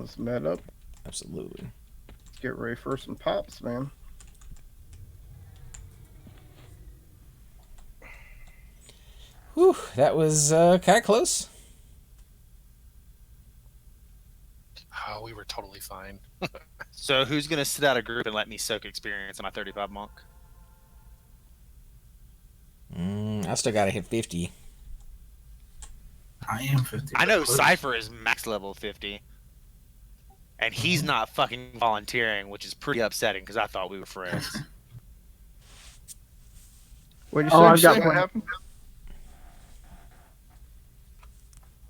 Let's met up. Absolutely. Get ready for some pops, man. Whew, that was kind of close. Oh, we were totally fine. So who's gonna sit out a group and let me soak experience on my 35 monk? I still gotta hit 50. I am 50. I know close. Cypher is max level 50. And he's not fucking volunteering, which is pretty upsetting because I thought we were friends. What'd you Oh, say? I've got What one. happened?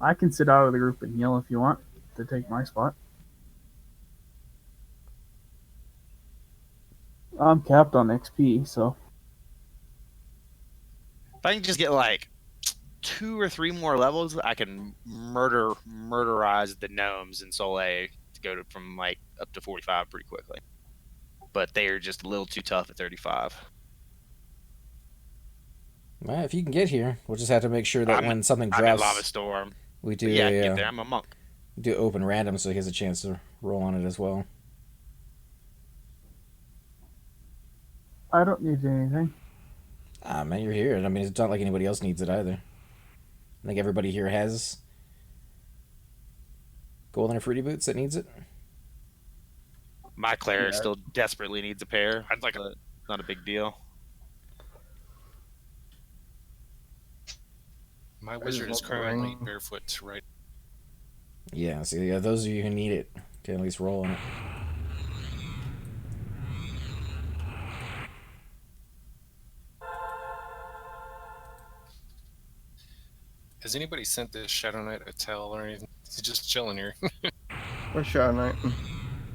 I can sit out of the group and heal if you want to take my spot. I'm capped on XP, so If I can just get like 2 or 3 more levels, I can murderize the gnomes in Soleil to go from like up to 45 pretty quickly. But they are just a little too tough at 35. Well, if you can get here, we'll just have to make sure that when something I'm in Lava drops, Storm. we do But yeah, I can get there. I'm a monk. do open random so he has a chance to roll on it as well. I don't need anything. Ah, man, you're here. I mean, it's not like anybody else needs it either. I think everybody here has golden Effreti boots that needs it. My cleric Yeah. still desperately needs a pair. I'd like a. But not a big deal. My just wizard is love the currently ring. barefoot, right? Yeah, so yeah, those of you who need it can at least roll on it. Has anybody sent this Shadow Knight a towel or anything? He's just chilling here. Where's Shadow Knight?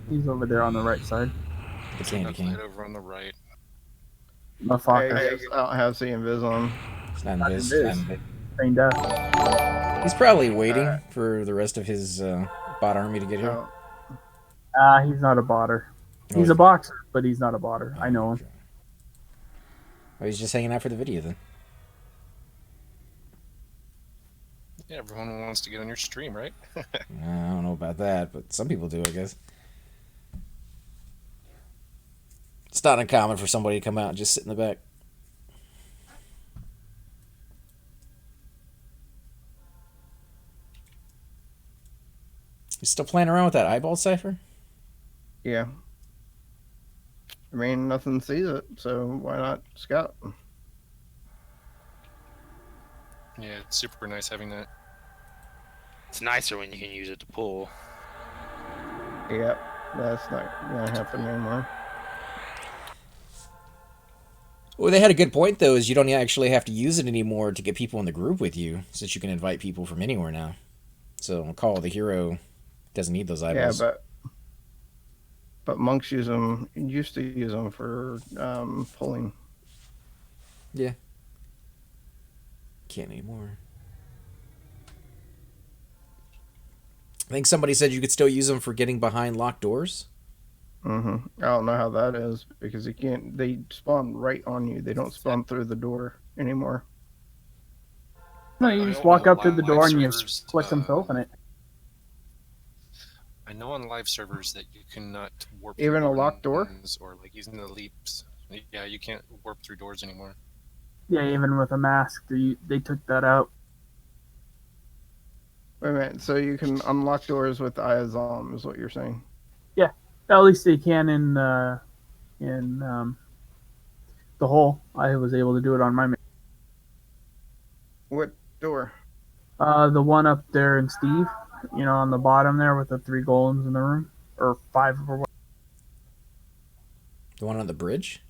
He's over there on the right side. The Candy That King. light over on the right. Motherfucker. I don't have the invis on. It's not Not invis. invis. Trained death. He's probably waiting for the rest of his bot army to get here. Oh, He's not a botter. Oh, He's a boxer, but he's not a botter. I know him. okay. Oh, he's just hanging out for the video then. Yeah, everyone wants to get on your stream, right? I don't know about that, but some people do, I guess. It's not uncommon for somebody to come out and just sit in the back. You still playing around with that eyeball cipher? yeah. I mean, nothing sees it, so why not scout? Yeah, it's super nice having that. It's nicer when you can use it to pull. Yep, that's not gonna happen anymore. Well, they had a good point, though, is you don't actually have to use it anymore to get people in the group with you, since you can invite people from anywhere now. So Call of the Hero doesn't need those Yeah, eyeballs. but monks used to use them for pulling. Can't anymore. I think somebody said you could still use them for getting behind locked doors. I don't know how that is because you can't. They spawn right on you. They don't spawn through the door anymore. No, you just walk up to the door and you click them to open it. I know on live servers that you cannot warp Even through a locked door? buttons or like using the leaps. Yeah, you can't warp through doors anymore. Yeah, even with a mask, they took that out. Wait a minute. So you can unlock doors with Iazam, is what you're saying? At least they can in the hole. I was able to do it on my. What door? The one up there in Steve, on the bottom there with the 3 golems in the room, or 5 or what? The one on the bridge?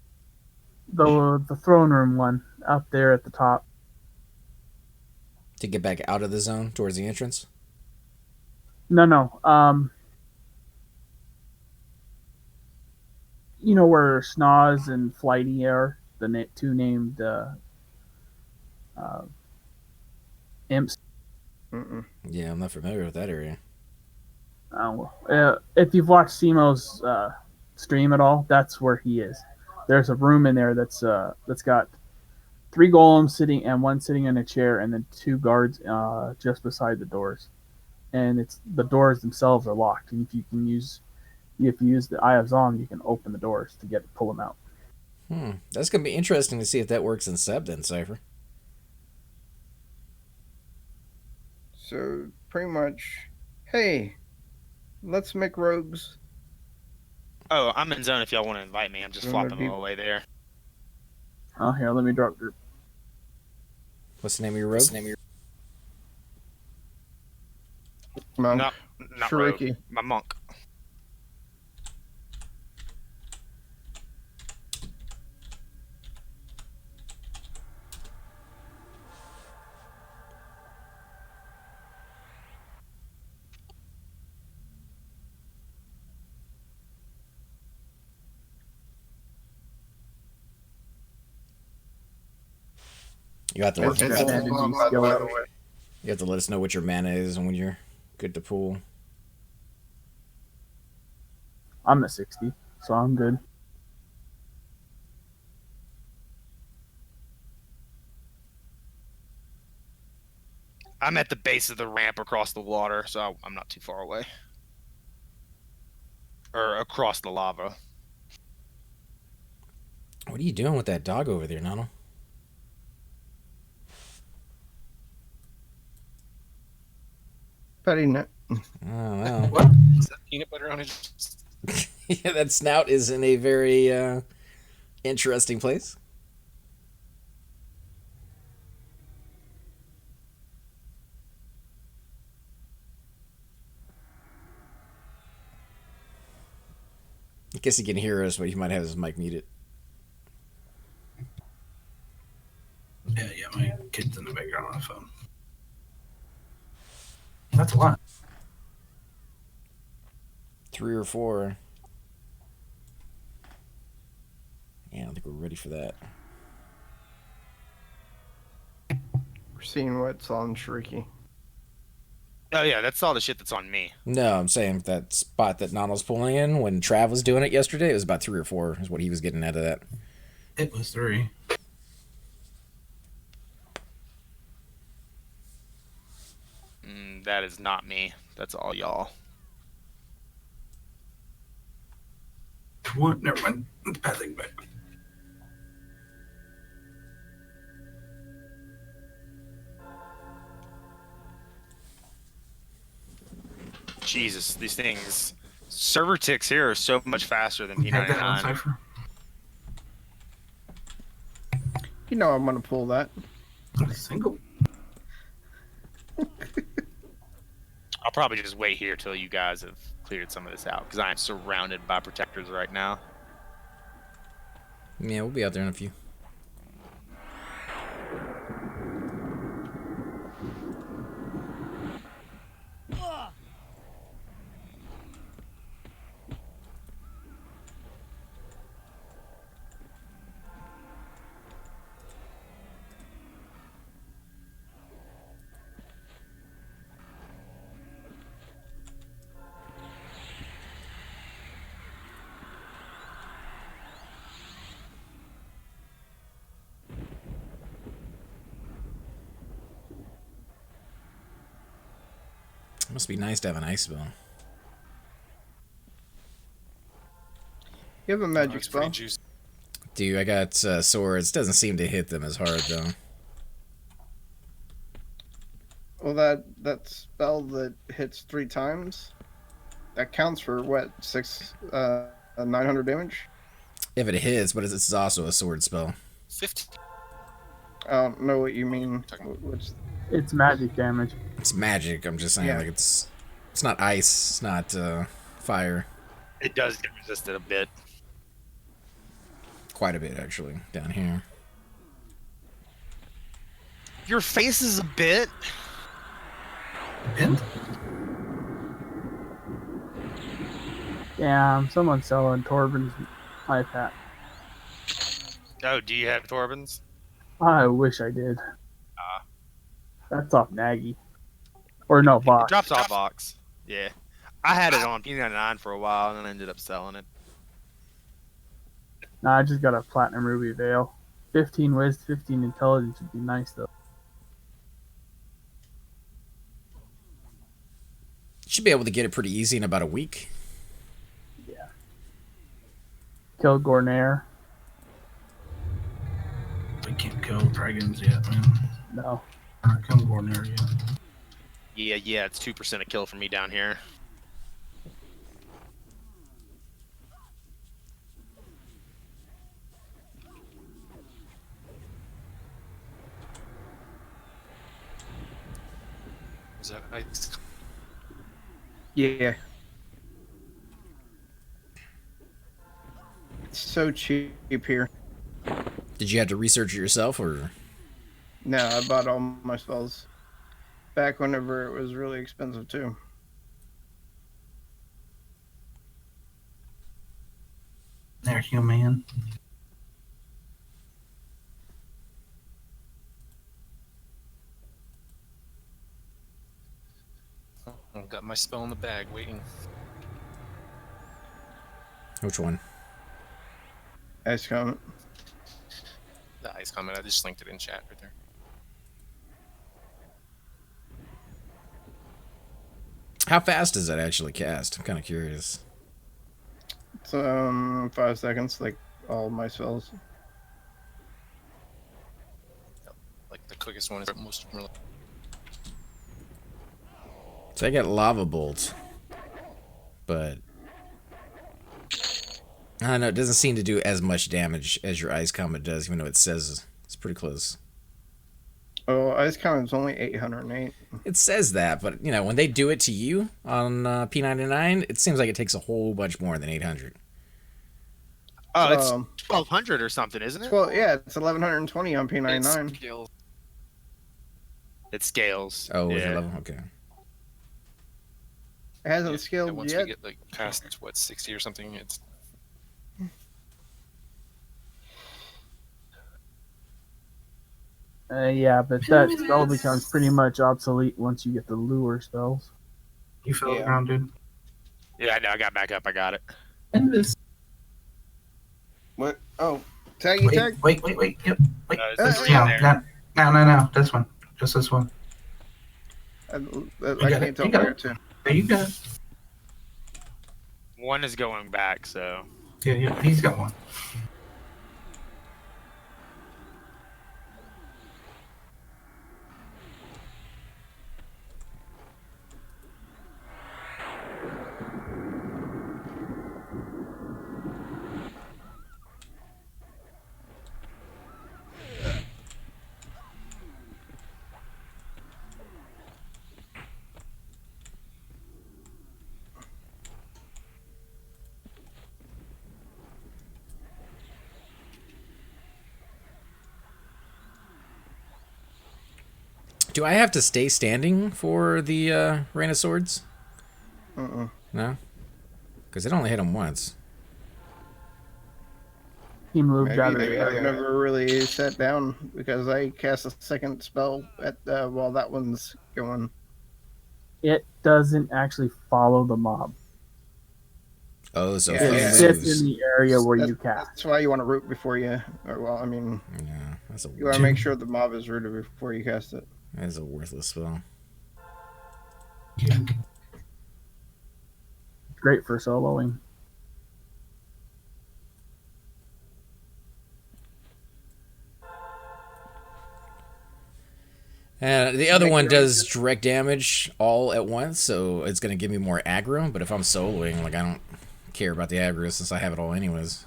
The throne room one up there at the top. To get back out of the zone towards the entrance? No. You know where Schnoz and Flighty are, the 2 named imps. Mm-mm. Yeah, I'm not familiar with that area. If you've watched Simo's stream at all, that's where he is. There's a room in there that's got 3 golems sitting and 1 sitting in a chair, and then 2 guards just beside the doors. and it's the doors themselves are locked. And if you use the Eye of Zom, you can open the doors to pull them out. That's gonna be interesting to see if that works in Seb then, Cypher. So pretty much, hey, let's make rogues. Oh, I'm in zone if y'all want to invite me. I'm just flopping them away there. Oh, here, let me drop group. What's the name of your rogue? Monk. Not Shariki. rogue. My monk. You have to That's let, full bomb, by the way. you have to let us know what your mana is and when you're good to pull. I'm at 60, so I'm good. I'm at the base of the ramp across the water, so I'm not too far away. Or across the lava. What are you doing with that dog over there, Nano? Petting it. Oh, well. What? Is that peanut butter on it? Yeah, that snout is in a very interesting place. I guess he can hear us, but he might have his mic muted. Yeah, my kid's in the background on the phone. That's a lot. 3 or 4. Yeah, I don't think we're ready for that. We're seeing what's on Shariki. Oh yeah, that's all the shit that's on me. No, I'm saying that spot that Nano's pulling in when Trav was doing it yesterday, it was about 3 or 4 is what he was getting out of that. It was 3. That is not me. That's all y'all. What? Never mind. Passing back. Jesus, these things. Server ticks here are so much faster than Have that on P99. Cypher. You know I'm gonna pull that. Single. I'll probably just wait here till you guys have cleared some of this out because I am surrounded by protectors right now. Yeah, we'll be out there in a few. Must be nice to have an ice spell. You have a magic It's pretty spell. juicy. Dude, I got swords. Doesn't seem to hit them as hard, though. Well, that spell that hits 3 times, that counts for what, 900 damage? If it hits, but it's also a sword spell. 50. I don't know what you mean. What's It's magic damage. It's magic. I'm just saying, Yeah. like it's not ice. It's not fire. It does get resisted a bit. Quite a bit, actually, down here. Your face is a bit. And Damn, someone's selling Torben's iPad. Oh, do you have Torbin's? I wish I did. That's off Nagy. Or no, It Vox. drops off box. Yeah. I had it on P99 for a while and then I ended up selling it. Nah, I just got a Platinum Ruby Veil. 15 Wiz, 15 Intelligence would be nice, though. should be able to get it pretty easy in about a week. Yeah. Kill Gornair. We can't kill dragons yet, man. No. We're not killing Gornair yet. Yeah, it's 2% a kill for me down here. Is that ice? Yeah. It's so cheap here. Did you have to research it yourself, or? No, I bought all my spells back whenever it was really expensive too. There, human. I've got my spell in the bag waiting. Which one? Ice Comet. The ice comment, I just linked it in chat right there. How fast does that actually cast? I'm kind of curious. It's 5 seconds, like all my spells. Like the quickest one is most of them are like, So I got Lava Bolt, but I don't know. It doesn't seem to do as much damage as your Ice Comet does, even though it says it's pretty close. Oh, Ice Comet's only 808. It says that, but you know, when they do it to you on P99, it seems like it takes a whole bunch more than 800. Oh, it's 1200 or something, isn't it? Well, yeah, it's 1120 on P99. skill. It scales. Oh, is it yeah. level? Okay. It hasn't Yeah, scaled once yet. we get like past what 60 or something, it's Yeah, but that spell becomes pretty much obsolete once you get the lure spells. You fell Yeah. down, dude. Yeah, I know. I got back up. I got it. And this. What? Oh, taggy tag. Wait. Yep. Wait. it's This, just no, in there. no. This one. Just this one. I got can't it. tell You got where it. to. There you go. One is going back, so. Yeah, he's got one. Do I have to stay standing for the Rain of Swords? No? Because it only hit him once. He moved out of Maybe the I've area. never really sat down because I cast a second spell at while that one's going. It doesn't actually follow the mob. Oh, so Yeah, if It he yeah. sits moves. in the area where you That's cast. why you want to root before you. I mean, Yeah, that's you want to make sure the mob is rooted before you cast it. that's a worthless spell. Great for soloing. And the other one does direct damage all at once, so it's going to give me more aggro. But if I'm soloing, like, I don't care about the aggro since I have it all anyways.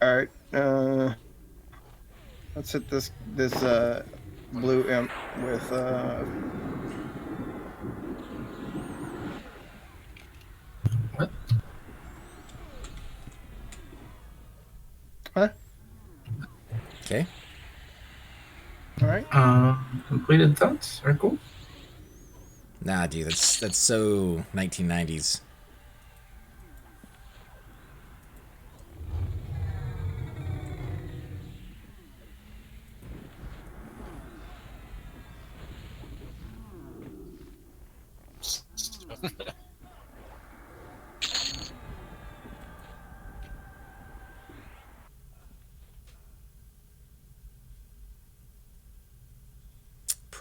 All right. Let's hit this blue imp with What? Huh? Okay. All right. Completed thoughts are cool. Nah, dude, that's so 1990s.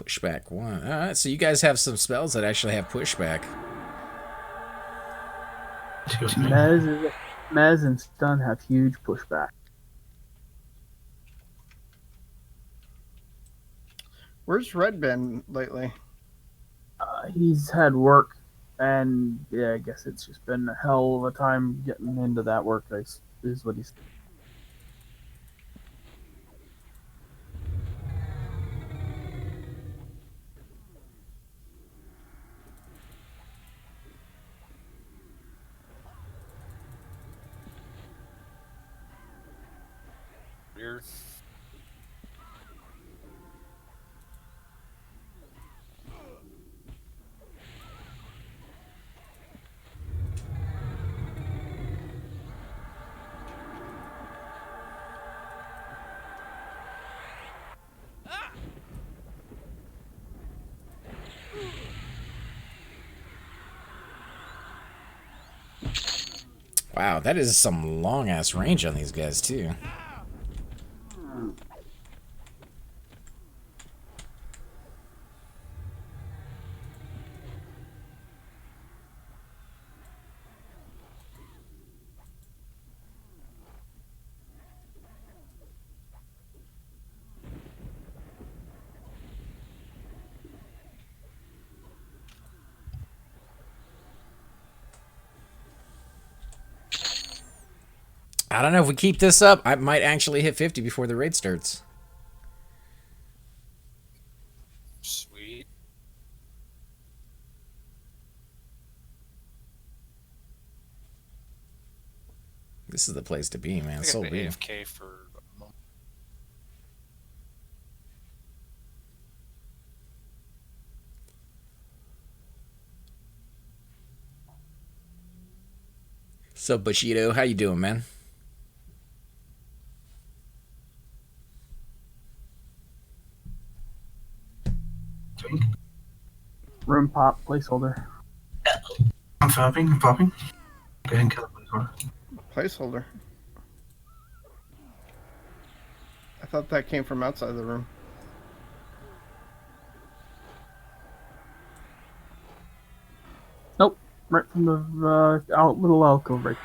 Pushback 1. Alright, so you guys have some spells that actually have pushback. Mez and Stun have huge pushback. Where's Red been lately? He's had work, and yeah, I guess it's just been a hell of a time getting into that work. Is what he's. Weird. Wow, that is some long ass range on these guys too. I don't know if we keep this up. I might actually hit 50 before the raid starts. Sweet. This is the place to be, man. I got So the big. AFK for a moment. So Bushido, how you doing, man? Room pop placeholder. I'm popping. I'm popping. Go ahead and kill the placeholder. Placeholder. I thought that came from outside the room. Nope, right from the little alcove right.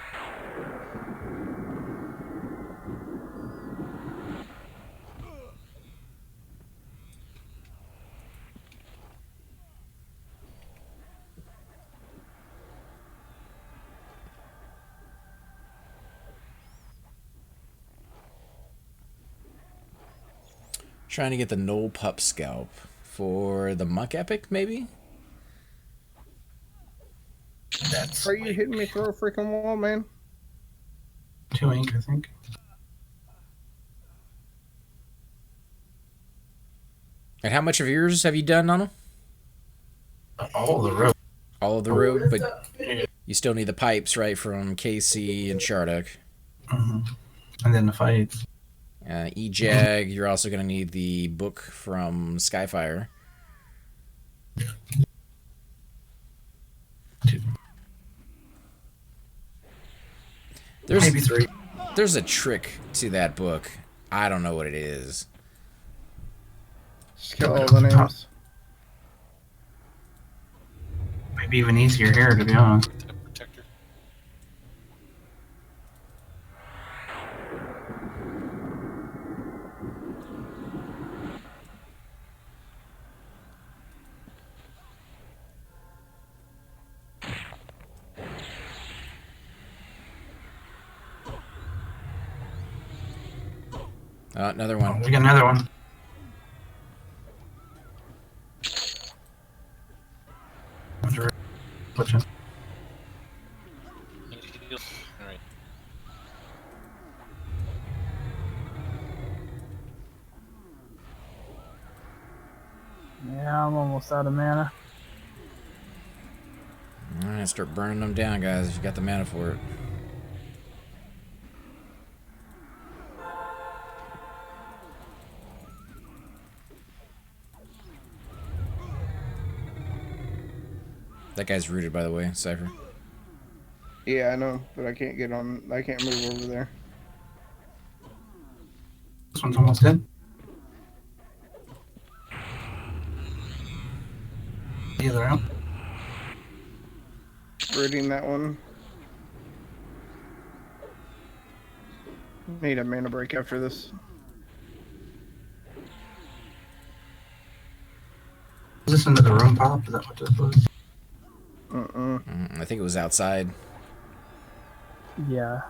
Trying to get the Knoll Pup Scalp for the Muck Epic, maybe? That's Are you hitting me through a freaking wall, man? 2 ink, I think. And how much of yours have you done on them? All the road. All of the road, but you still need the pipes, right, from KC and Shardak. Mm-hmm. And then the fights. EJAG, you're also going to need the book from Skyfire. Maybe 3. There's a trick to that book. I don't know what it is. Just kill all the names. Maybe even easier here, to be honest. The protector. Another Oh, one. we got another one. Pushing. Need to heal. Alright. Yeah, I'm almost out of mana. Alright, start burning them down, guys, if you got the mana for it. That guy's rooted, by the way, Cypher. Yeah, I know, but I can't get on. I can't move over there. This one's almost dead. either out. Reading that one. Need a mana break after this. Is this into the room pop? Is that what this was? I think it was outside. Yeah.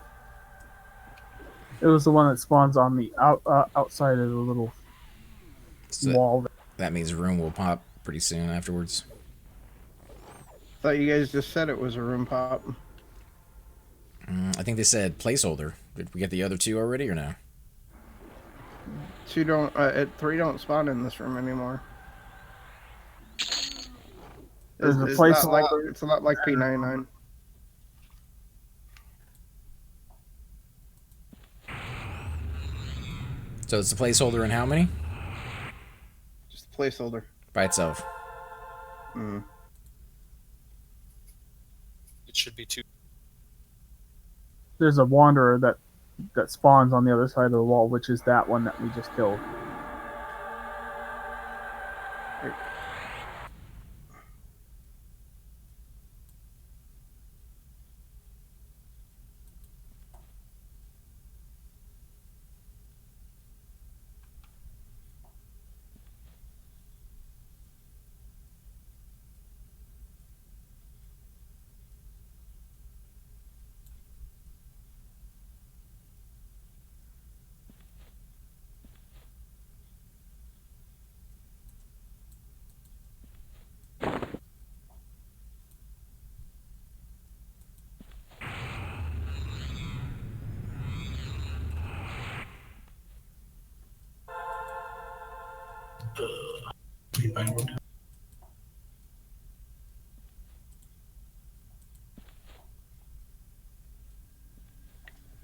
It was the one that spawns on the outside of the little So wall. that means room will pop pretty soon afterwards. Thought you guys just said it was a room pop. I think they said placeholder. Did we get the other two already or no? 3 don't spawn in this room anymore. There's a It's place not like it's not like P99. So it's the placeholder and how many? Just a placeholder. By itself. It should be 2. There's a wanderer that spawns on the other side of the wall, which is that one that we just killed.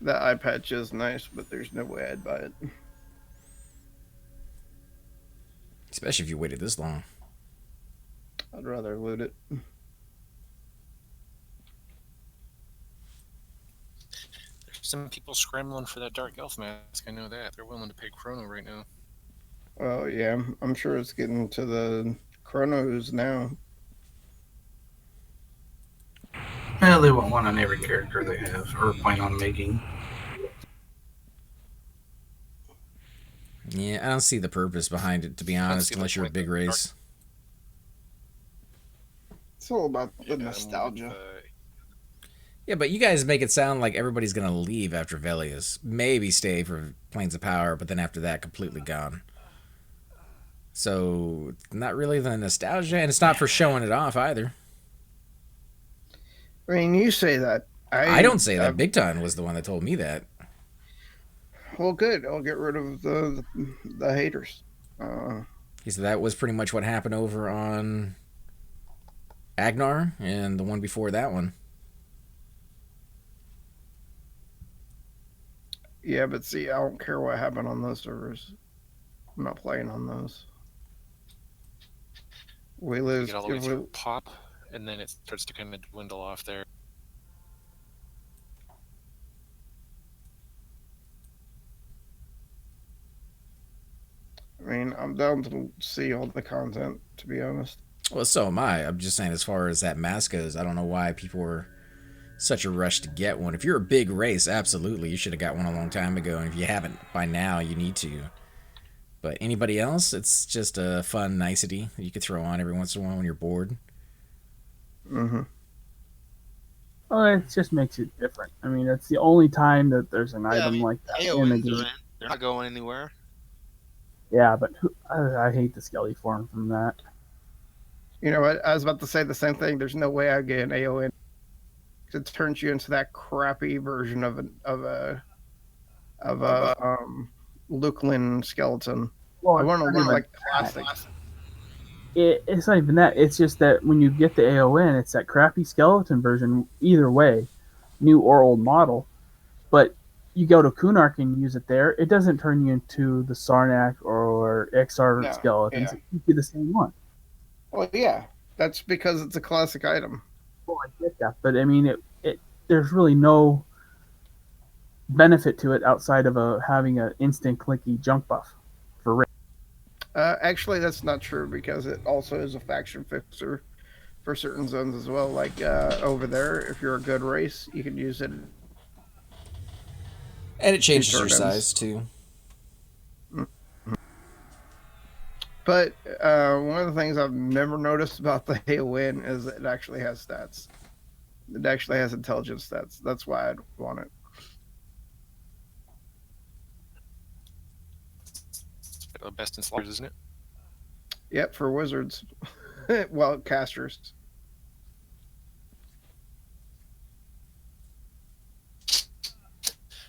That eye patch is nice, but there's no way I'd buy it. Especially if you waited this long. I'd rather loot it. There's some people scrambling for that dark elf mask. I know that. They're willing to pay chrono right now. Well, yeah, I'm sure it's getting to the chronos now. Well, they want one on every character they have, or plan on making. Yeah, I don't see the purpose behind it, to be honest, see the unless you're a point big of race. It's all about the Yeah, nostalgia. Yeah, but you guys make it sound like everybody's going to leave after Velius. Maybe stay for Planes of Power, but then after that, completely gone. So, not really the nostalgia, and it's not for showing it off either. I mean, you say that. I don't say that. Big Time was the one that told me that. Well, good. I'll get rid of the haters. He said that was pretty much what happened over on Agnar and the one before that one. Yeah, but see, I don't care what happened on those servers. I'm not playing on those. We You lose. get all the way through pop, and then it starts to kind of dwindle off there. I mean, I'm down to see all the content, to be honest. Well, so am I. I'm just saying, as far as that mask goes, I don't know why people were such a rush to get one. If you're a big race, absolutely, you should have got one a long time ago. And if you haven't by now, you need to. But anybody else, it's just a fun nicety that you could throw on every once in a while when you're bored. Mm-hmm. Well, it just makes it different. I mean, it's the only time that there's an item like that in the game. They're not going anywhere. Yeah, but I hate the Skelly form from that. You know what? I was about to say the same thing. There's no way I'd get an AON. It turns you into that crappy version of a Luklin skeleton. Well, I want to it's look not like even classic. it's not even that. It's just that when you get the AON, it's that crappy skeleton version. Either way, new or old model. But you go to Kunark and use it there, it doesn't turn you into the Sarnak or XR skeletons. Yeah. It keeps you the same one. Well, yeah, that's because it's a classic item. Well, I get that, but I mean, it there's really no benefit to it outside of having an instant clicky junk buff for Rick. Actually, that's not true because it also is a faction fixer for certain zones as well. Like over there, if you're a good race, you can use it. And it changes your totems. size too. But one of the things I've never noticed about the AON is that it actually has stats. It actually has intelligence stats. That's why I'd want it. The best in slots, isn't it? Yep, for wizards. Well, casters.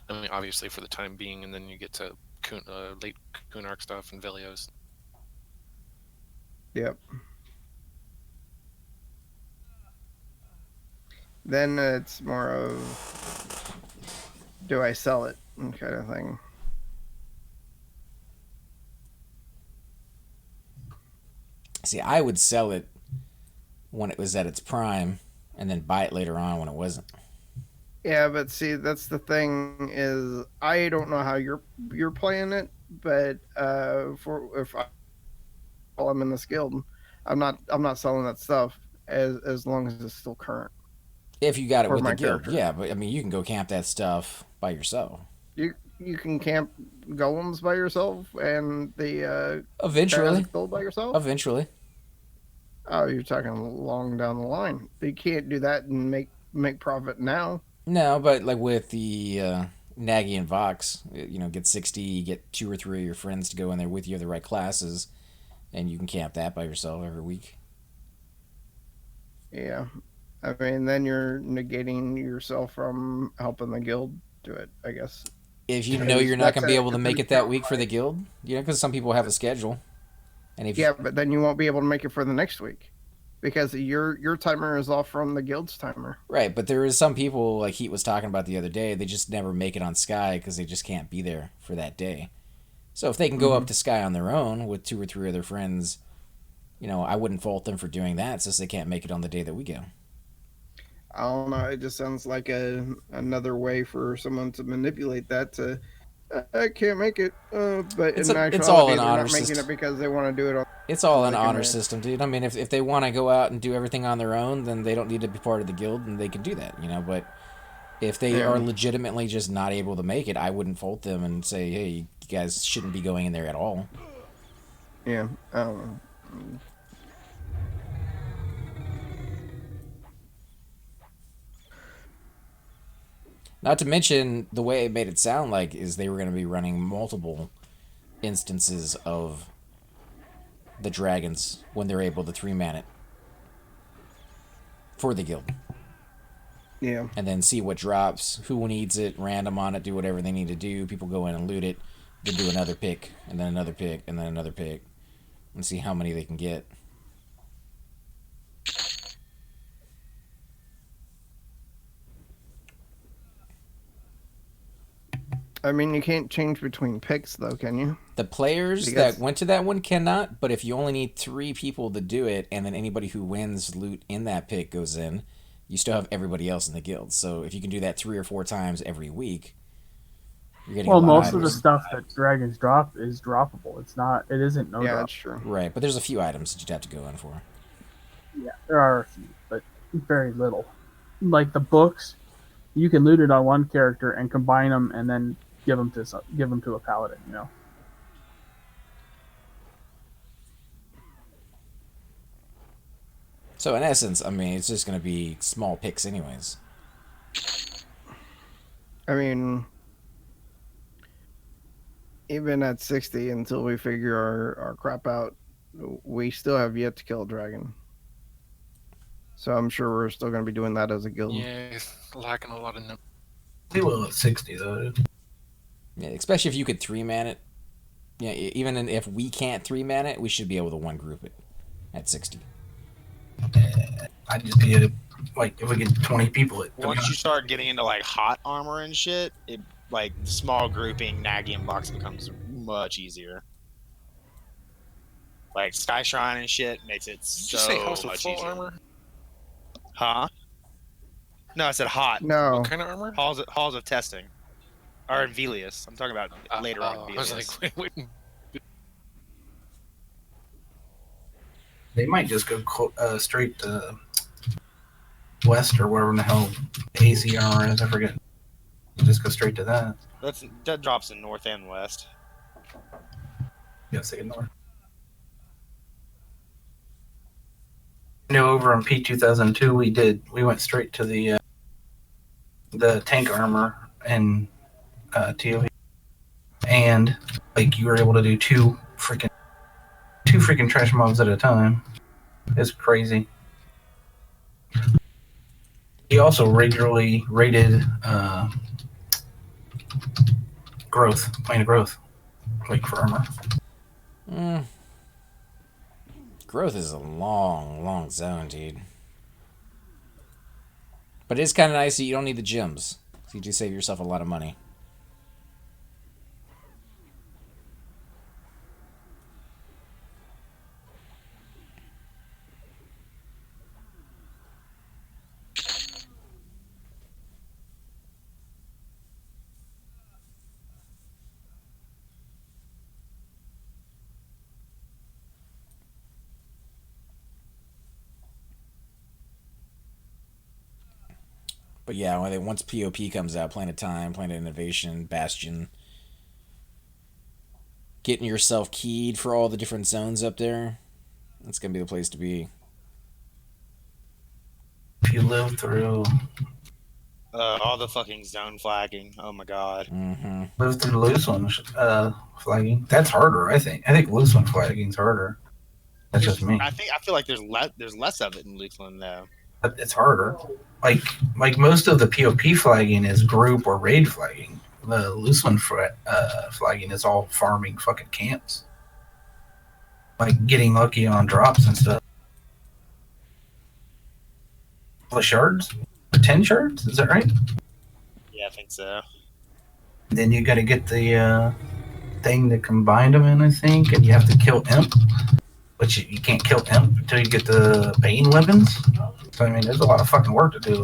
I mean, obviously for the time being, and then you get to late Kunark stuff and Velios. Yep. Then it's more of, do I sell it kind of thing. See, I would sell it when it was at its prime, and then buy it later on when it wasn't. Yeah, but see, that's the thing is, I don't know how you're playing it, but while I'm in this guild, I'm not selling that stuff as long as it's still current. If you got it For with the my guild, character. yeah. But I mean, you can go camp that stuff by yourself. You can camp golems by yourself and the Eventually, build by yourself. eventually. Oh, you're talking long down the line. You can't do that and make profit now. No, but like with the Nagy and Vox, get 60, get 2 or 3 of your friends to go in there with you of the right classes, and you can camp that by yourself every week. Yeah. I mean, then you're negating yourself from helping the guild do it, I guess. If you know you're not going to be able to make it that week for the guild, because some people have a schedule. And if Yeah, but then you won't be able to make it for the next week because your timer is off from the guild's timer. Right, but there is some people, like Heat was talking about the other day, they just never make it on Sky because they just can't be there for that day. So if they can go up to Sky on their own with 2 or 3 of their friends, I wouldn't fault them for doing that since they can't make it on the day that we go. I don't know. It just sounds like another way for someone to manipulate that to, I can't make it. But It's in all actuality, an they're honor not making system. it because they want to do it on. It's all an Like honor a- system, dude. I mean, if they want to go out and do everything on their own, then they don't need to be part of the guild, and they can do that, But if they Yeah. are legitimately just not able to make it, I wouldn't fault them and say, hey, you guys shouldn't be going in there at all. Yeah, I don't know. Not to mention, the way it made it sound like is they were going to be running multiple instances of the dragons when they're able to 3-man it for the guild. Yeah. And then see what drops, who needs it, random on it, do whatever they need to do. People go in and loot it, then do another pick, and then another pick, and then another pick, and see how many they can get. I mean, you can't change between picks, though, can you? The players Because- that went to that one cannot, but if you only need 3 people to do it, and then anybody who wins loot in that pick goes in, you still have everybody else in the guild. So if you can do that 3 or 4 times every week, you're getting Well, a lot most of the items. stuff that dragons drop is droppable. It isn't no Yeah, drop. that's true. Right, but there's a few items that you'd have to go in for. Yeah, there are a few, but very little. Like the books, you can loot it on one character and combine them, and then give them to a paladin. So in essence, I mean, it's just going to be small picks anyways. I mean, even at 60, until we figure our crap out, we still have yet to kill a dragon. So I'm sure we're still going to be doing that as a guild. Yeah, lacking a lot of numbers. They will at 60 though. Yeah, especially if you could 3-man it. Yeah, even if we can't 3-man it, we should be able to 1-group it at 60. I just get like if we get 20 people at Once you start getting into like hot armor and shit, it like small grouping Nagy and Box becomes much easier. Like Sky Shrine and shit makes it Did so you say House of much Full easier. Armor? Huh? No, I said hot. No. What kind of armor? Halls of testing. Or in Velius. I'm talking about later on in I was Velius. like, wait. They might just go straight to West or wherever in the hell ACR is. I forget. Just go straight to that. That drops in north and west. Yeah, say north. You know, over on P2002, we went straight to the tank armor and TOV, and like you were able to do two freaking trash mobs at a time. It's crazy. He also regularly rated point of growth, like for armor. Growth is a long zone, dude. But it's kind of nice that you don't need the gems. So you do save yourself a lot of money. But yeah, once POP comes out, Planet Time, Planet Innovation, Bastion, getting yourself keyed for all the different zones up there, that's going to be the place to be. If you live through All the fucking zone flagging. Oh my god. Mm-hmm. live through the loose one flagging, that's harder. I think loose one flagging's harder. That's just me. I feel like there's less of it in Lukeland though. But it's harder. Like most of the POP flagging is group or raid flagging. The loose one flagging is all farming fucking camps. Like getting lucky on drops and stuff. The shards? 10 shards? Is that right? Yeah, I think so. Then you got to get the thing that combined them in, I think, and you have to kill Imp. But you can't kill Imp until you get the Bane weapons. So, I mean, there's a lot of fucking work to do.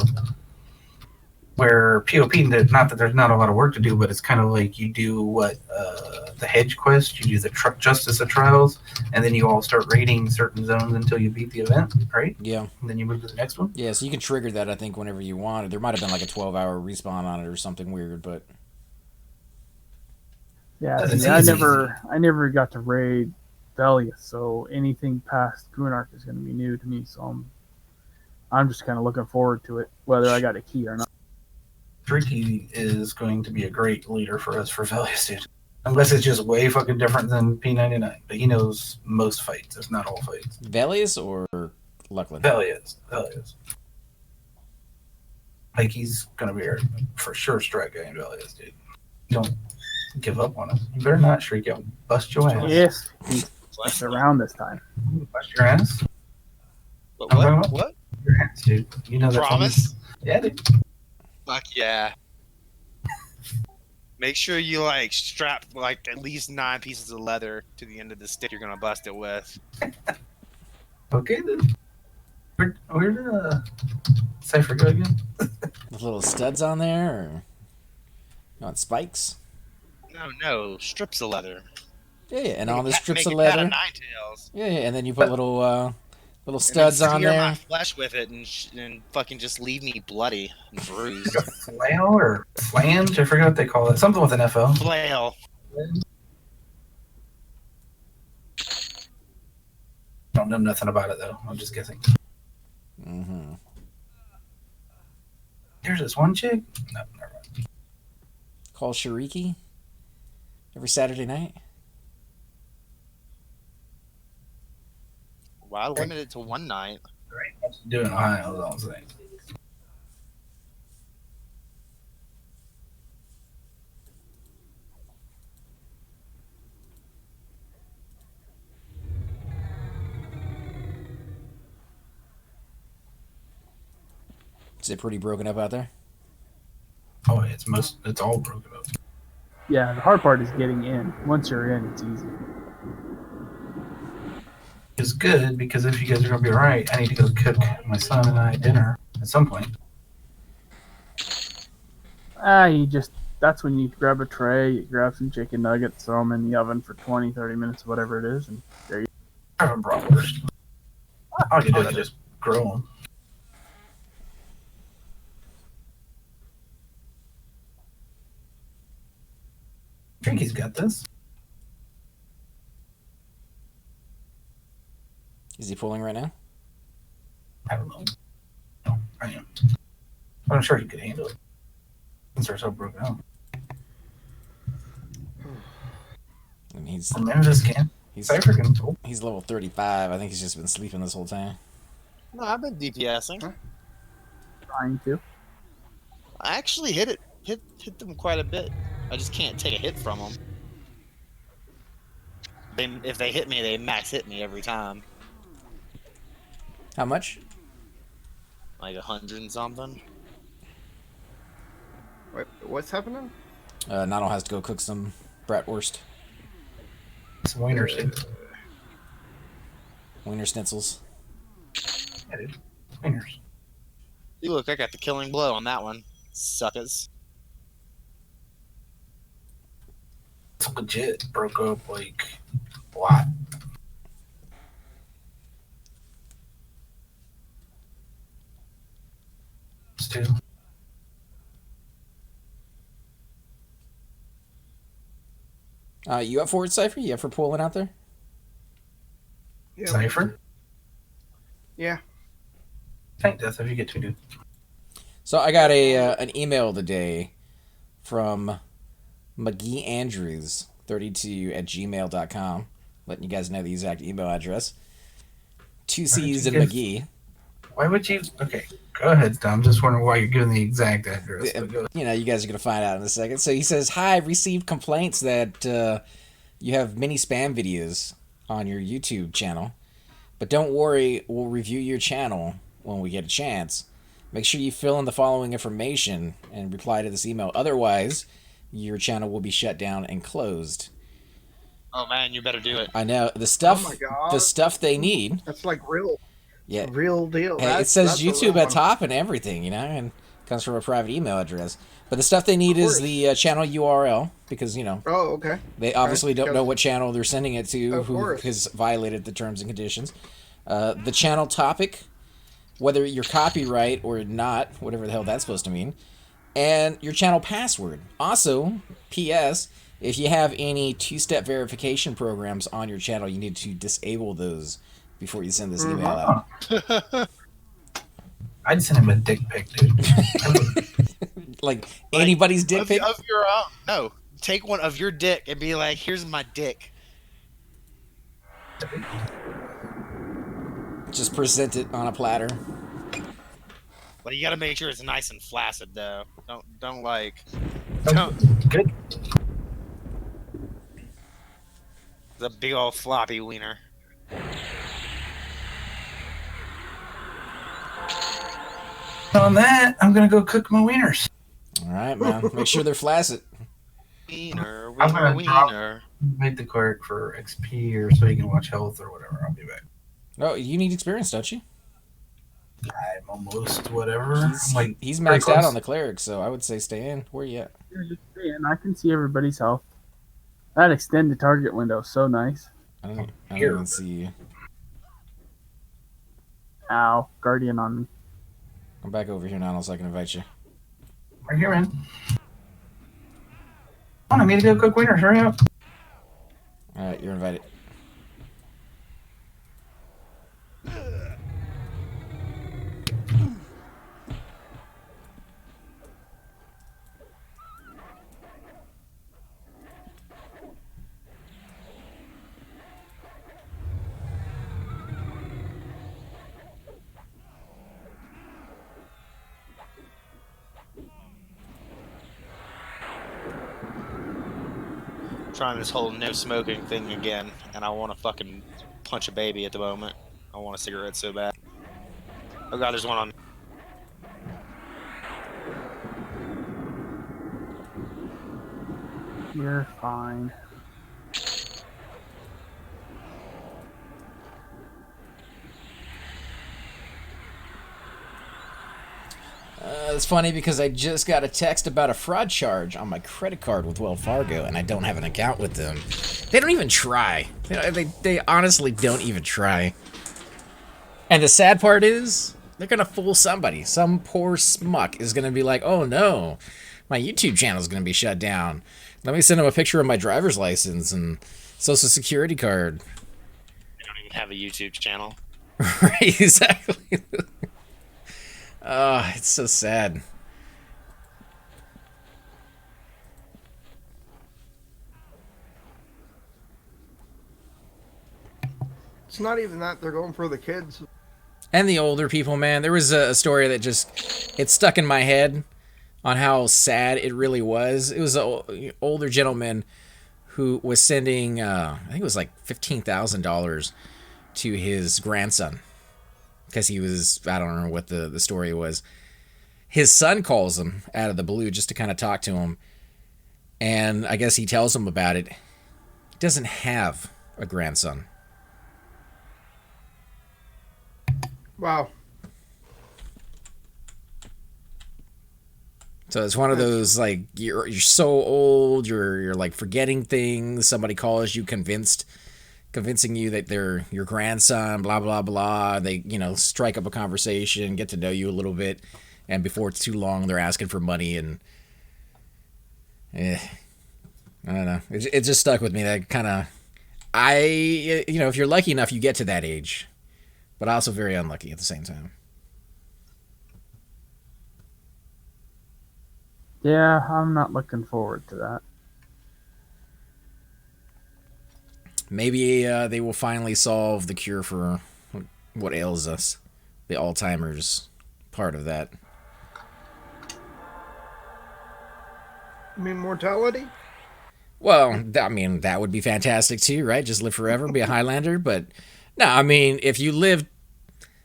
Where POP, not that there's not a lot of work to do, but it's kind of like you do the Hedge quest, you do the Justice of Trials, and then you all start raiding certain zones until you beat the event, right? Yeah. And then you move to the next one? Yeah, so you can trigger that, I think, whenever you want. There might have been like a 12-hour respawn on it or something weird, but... Yeah, It's see, I easy. never got to raid Velia, so anything past Gunark is going to be new to me. So I'm just kind of looking forward to it, whether I got a key or not. Tricky is going to be a great leader for us for Velius, dude. Unless it's just way fucking different than P99. But he knows most fights, if not all fights. Velius or Luckland? Velius. Like, he's going to be our, for sure, strike guy in Velius, dude. Don't give up on him. You better not, Shriek. I'll bust your ass. Yes, he's around this time. Bust your ass? But I'm talking what? about- What? Your ass, dude. You know that. Promise? Yeah, dude. Fuck yeah. Make sure you like strap like at least 9 pieces of leather to the end of the stick you're gonna bust it with. Okay, then. Where did Cypher go again? With little studs on there? Or... You want spikes? No, strips of leather. Yeah, and on the strips of Make a cat leather. of 9 tails. Yeah, and then you put little And then studs on smear there. my flesh with it and fucking just leave me bloody and bruised. Like a flail or flange? I forget what they call it. Something with an FL. Flail. Don't know nothing about it, though. I'm just guessing. Mm-hmm. There's this one chick? No, never mind. Call Shariki every Saturday night. Why limit it to one night? Right. What's it doing in Ohio, is all I'm saying. Is it pretty broken up out there? Oh, it's all broken up. Yeah, the hard part is getting in. Once you're in, it's easy. It's good because if you guys are gonna be alright, I need to go cook my son and I dinner at some point. That's when you grab a tray, you grab some chicken nuggets, throw them in the oven for 20, 30 minutes, whatever it is, and there you I have a bratwurst. All you do is just grill them. got this. Is he pulling right now? I don't know. No, I am. But I'm sure he could handle it. Since they're so broken up. And he's And then this can. Cypher can pull. he's level 35. I think he's just been sleeping this whole time. No, I've been DPSing. Trying to. I actually hit them quite a bit. I just can't take a hit from them. If they hit me, they max hit me every time. How much? Like 100 and something. Wait, what's happening? Nano has to go cook some bratwurst. Some wieners, dude. Wiener schnitzels. Yeah, dude. Wieners. You look, I got the killing blow on that one. Suckers. It's legit broke up like a lot. It's two. You up for it, Cypher? You up for pulling out there? Yeah. Cypher? Yeah. Tank death if you get to, dude. So I got an email today from McGee Andrews 32 at gmail.com, letting you guys know the exact email address. 2 C's in McGee. Why would you? Okay, go ahead, Tom. I'm just wondering why you're giving the exact address. But go You know, you guys are going to find out in a second. So he says, hi, I've received complaints that you have many spam videos on your YouTube channel. But don't worry, we'll review your channel when we get a chance. Make sure you fill in the following information and reply to this email. Otherwise, your channel will be shut down and closed. Oh man, you better do it. I know the stuff. Oh my God. The stuff they need. That's like real. Yeah, Real deal. it says that's a YouTube real at top and everything, you know, and comes from a private email address. But the stuff they need Of is course. the channel URL because you know Oh, okay. they obviously don't know because- what channel they're sending it to, Of who course. has violated the terms and conditions. The channel topic, whether you're copyright or not, whatever the hell that's supposed to mean, and your channel password. Also, P.S. If you have any two-step verification programs on your channel, you need to disable those before you send this email out. I'd send him a dick pic, dude. Like anybody's dick pic. Of your own. No, take one of your dick and be like, "Here's my dick." Just present it on a platter. But you got to make sure it's nice and flaccid, though. Don't like. Good. The big old floppy wiener. On that, I'm gonna go cook my wieners. All right, man. Make sure they're flaccid. Wiener, I'm wiener, gonna drop- wiener. Make the cart for XP or so you can watch health or whatever. I'll be back. Oh, you need experience, don't you? I'm almost whatever. I'm like He's pretty maxed out close. on the cleric, so I would say stay in. Where you at? You're just saying, I can see everybody's health. That extended target window is so nice. I don't Here. even see you. Ow, Guardian on me. Come back over here now so I can invite you. Right here, man. Come on, I need to go cook wieners. Hurry up. All right, you're invited. Trying this whole no smoking thing again, and I want to fucking punch a baby at the moment. I want a cigarette so bad. Oh god, there's one on. You're fine. It's funny because I just got a text about a fraud charge on my credit card with Wells Fargo, and I don't have an account with them. They don't even try. They honestly don't even try. And the sad part is, they're gonna fool somebody. Some poor smuck is gonna be like, "Oh no, my YouTube channel is gonna be shut down. Let me send him a picture of my driver's license and social security card. They don't even have a YouTube channel. Right, exactly. Oh, it's so sad. It's not even that. They're going for the kids. And the older people, man. There was a story that just, it stuck in my head on how sad it really was. It was an older gentleman who was sending, I think it was like $15,000 to his grandson. Because he was, I don't remember what the story was. His son calls him out of the blue just to kind of talk to him. And I guess he tells him about it. He doesn't have a grandson. Wow. So it's one of those, like, you're so old, you're like forgetting things. Somebody calls you convincing you that they're your grandson, blah blah blah. They, strike up a conversation, get to know you a little bit, and before it's too long, they're asking for money, and I don't know. It just stuck with me. That kind of, if you're lucky enough, you get to that age, but also very unlucky at the same time. Yeah, I'm not looking forward to that. Maybe they will finally solve the cure for what ails us, the Alzheimer's part of that. You mean mortality? Well, that would be fantastic too, right? Just live forever, be a Highlander. But no, I mean, if you live,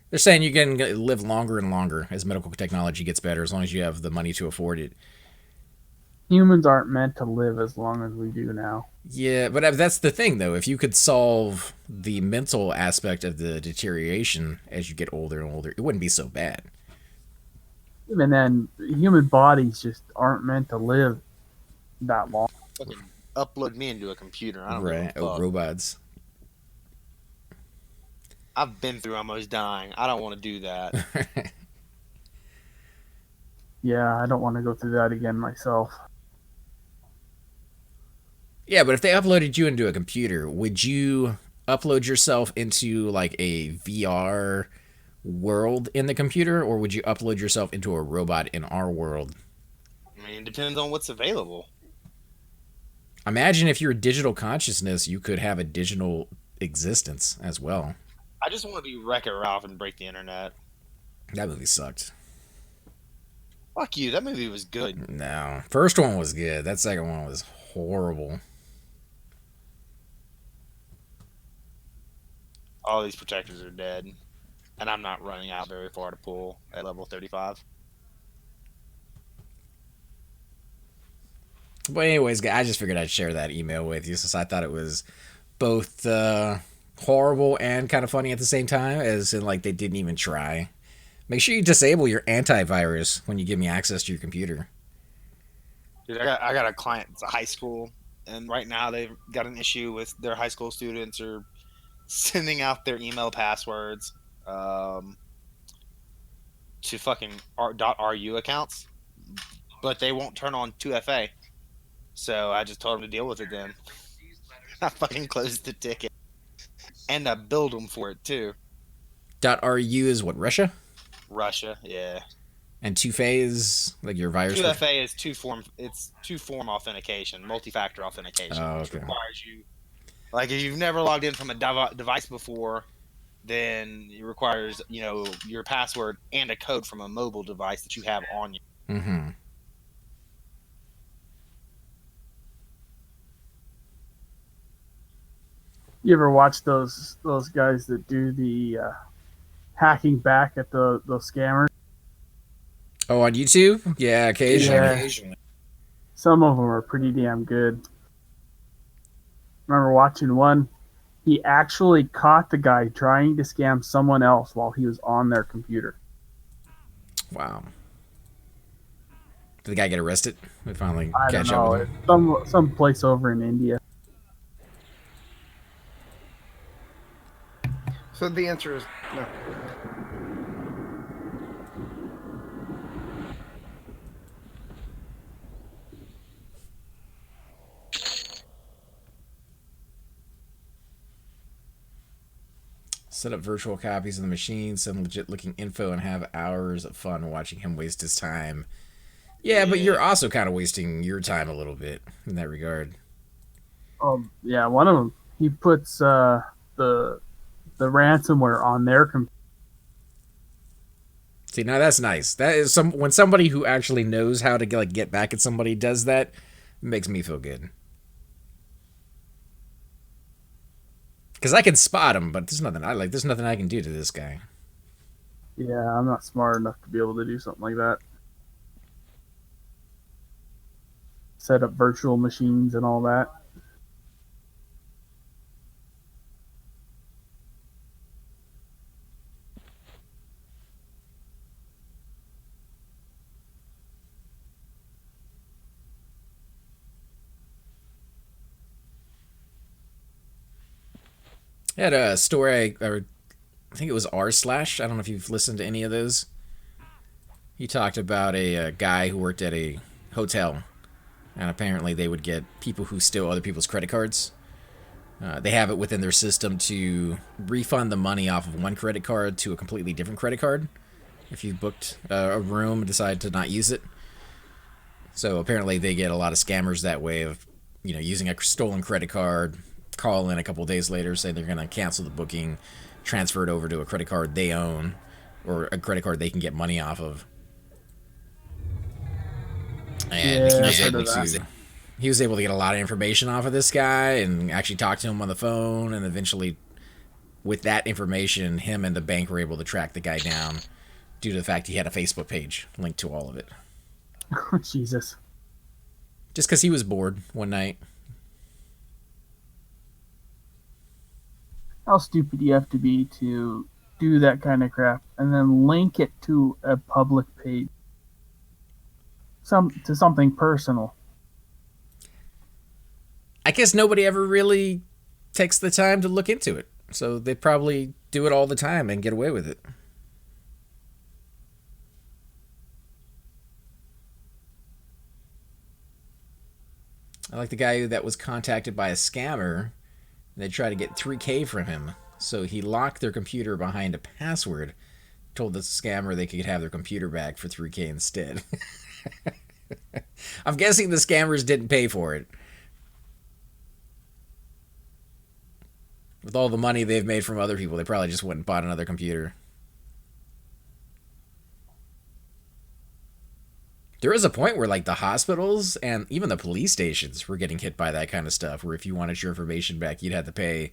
they're saying you can live longer and longer as medical technology gets better, as long as you have the money to afford it. Humans aren't meant to live as long as we do now. Yeah, but that's the thing, though. If you could solve the mental aspect of the deterioration as you get older and older, it wouldn't be so bad. Even then, human bodies just aren't meant to live that long. Fucking upload me into a computer. I don't give a Right? fuck. Oh, robots. I've been through almost dying. I don't want to do that. Yeah, I don't want to go through that again myself. Yeah, but if they uploaded you into a computer, would you upload yourself into like a VR world in the computer, or would you upload yourself into a robot in our world? I mean, it depends on what's available. Imagine if you're a digital consciousness, you could have a digital existence as well. I just want to be Wreck-It Ralph and break the internet. That movie sucked. Fuck you. That movie was good. No. First one was good. That second one was horrible. All these protectors are dead. And I'm not running out very far to pull at level 35. But anyways, I just figured I'd share that email with you since I thought it was both horrible and kind of funny at the same time, as in like they didn't even try. Make sure you disable your antivirus when you give me access to your computer. Dude, I got a client. It's a high school. And right now they've got an issue with their high school students are sending out their email passwords to fucking .ru accounts, but they won't turn on 2FA. So I just told them to deal with it then. I fucking closed the ticket. And I billed them for it too. .ru is what, Russia? Russia, yeah. And 2FA is like your virus? 2FA is two-form authentication, multi-factor authentication, which okay. requires you, like if you've never logged in from a device before, then it requires, your password and a code from a mobile device that you have on you. Mm-hmm. You ever watch those guys that do the hacking back at those scammers? Oh, on YouTube? Yeah, occasionally. Yeah. Occasionally. Some of them are pretty damn good. Remember watching one? He actually caught the guy trying to scam someone else while he was on their computer. Wow. Did the guy get arrested? We finally I catch don't up know. with him. Some place over in India. So the answer is no. Set up virtual copies of the machine, some legit looking info, and have hours of fun watching him waste his time. Yeah, but you're also kind of wasting your time a little bit in that regard. Yeah, one of them, he puts the ransomware on their computer. See, now that's nice. That is when somebody who actually knows how to like get back at somebody does that, it makes me feel good. Because I can spot him, but there's nothing I can do to this guy. Yeah, I'm not smart enough to be able to do something like that. Set up virtual machines and all that. I had a story, or I think it was r/. I don't know if you've listened to any of those. He talked about a guy who worked at a hotel, and apparently they would get people who steal other people's credit cards. They have it within their system to refund the money off of one credit card to a completely different credit card if you've booked a room and decide to not use it. So apparently they get a lot of scammers that way of, using a stolen credit card, call in a couple of days later, say they're going to cancel the booking, transfer it over to a credit card they own, or a credit card they can get money off of. And he was able to get a lot of information off of this guy and actually talk to him on the phone, and eventually, with that information, him and the bank were able to track the guy down due to the fact he had a Facebook page linked to all of it. Jesus. Just because he was bored one night. How stupid do you have to be to do that kind of crap and then link it to a public page? To something personal. I guess nobody ever really takes the time to look into it. So they probably do it all the time and get away with it. I like the guy that was contacted by a scammer, and they tried to get $3K from him. So he locked their computer behind a password, told the scammer they could have their computer back for $3K instead. I'm guessing the scammers didn't pay for it. With all the money they've made from other people, they probably just went and bought another computer. There is a point where, like, the hospitals and even the police stations were getting hit by that kind of stuff, where if you wanted your information back, you'd have to pay.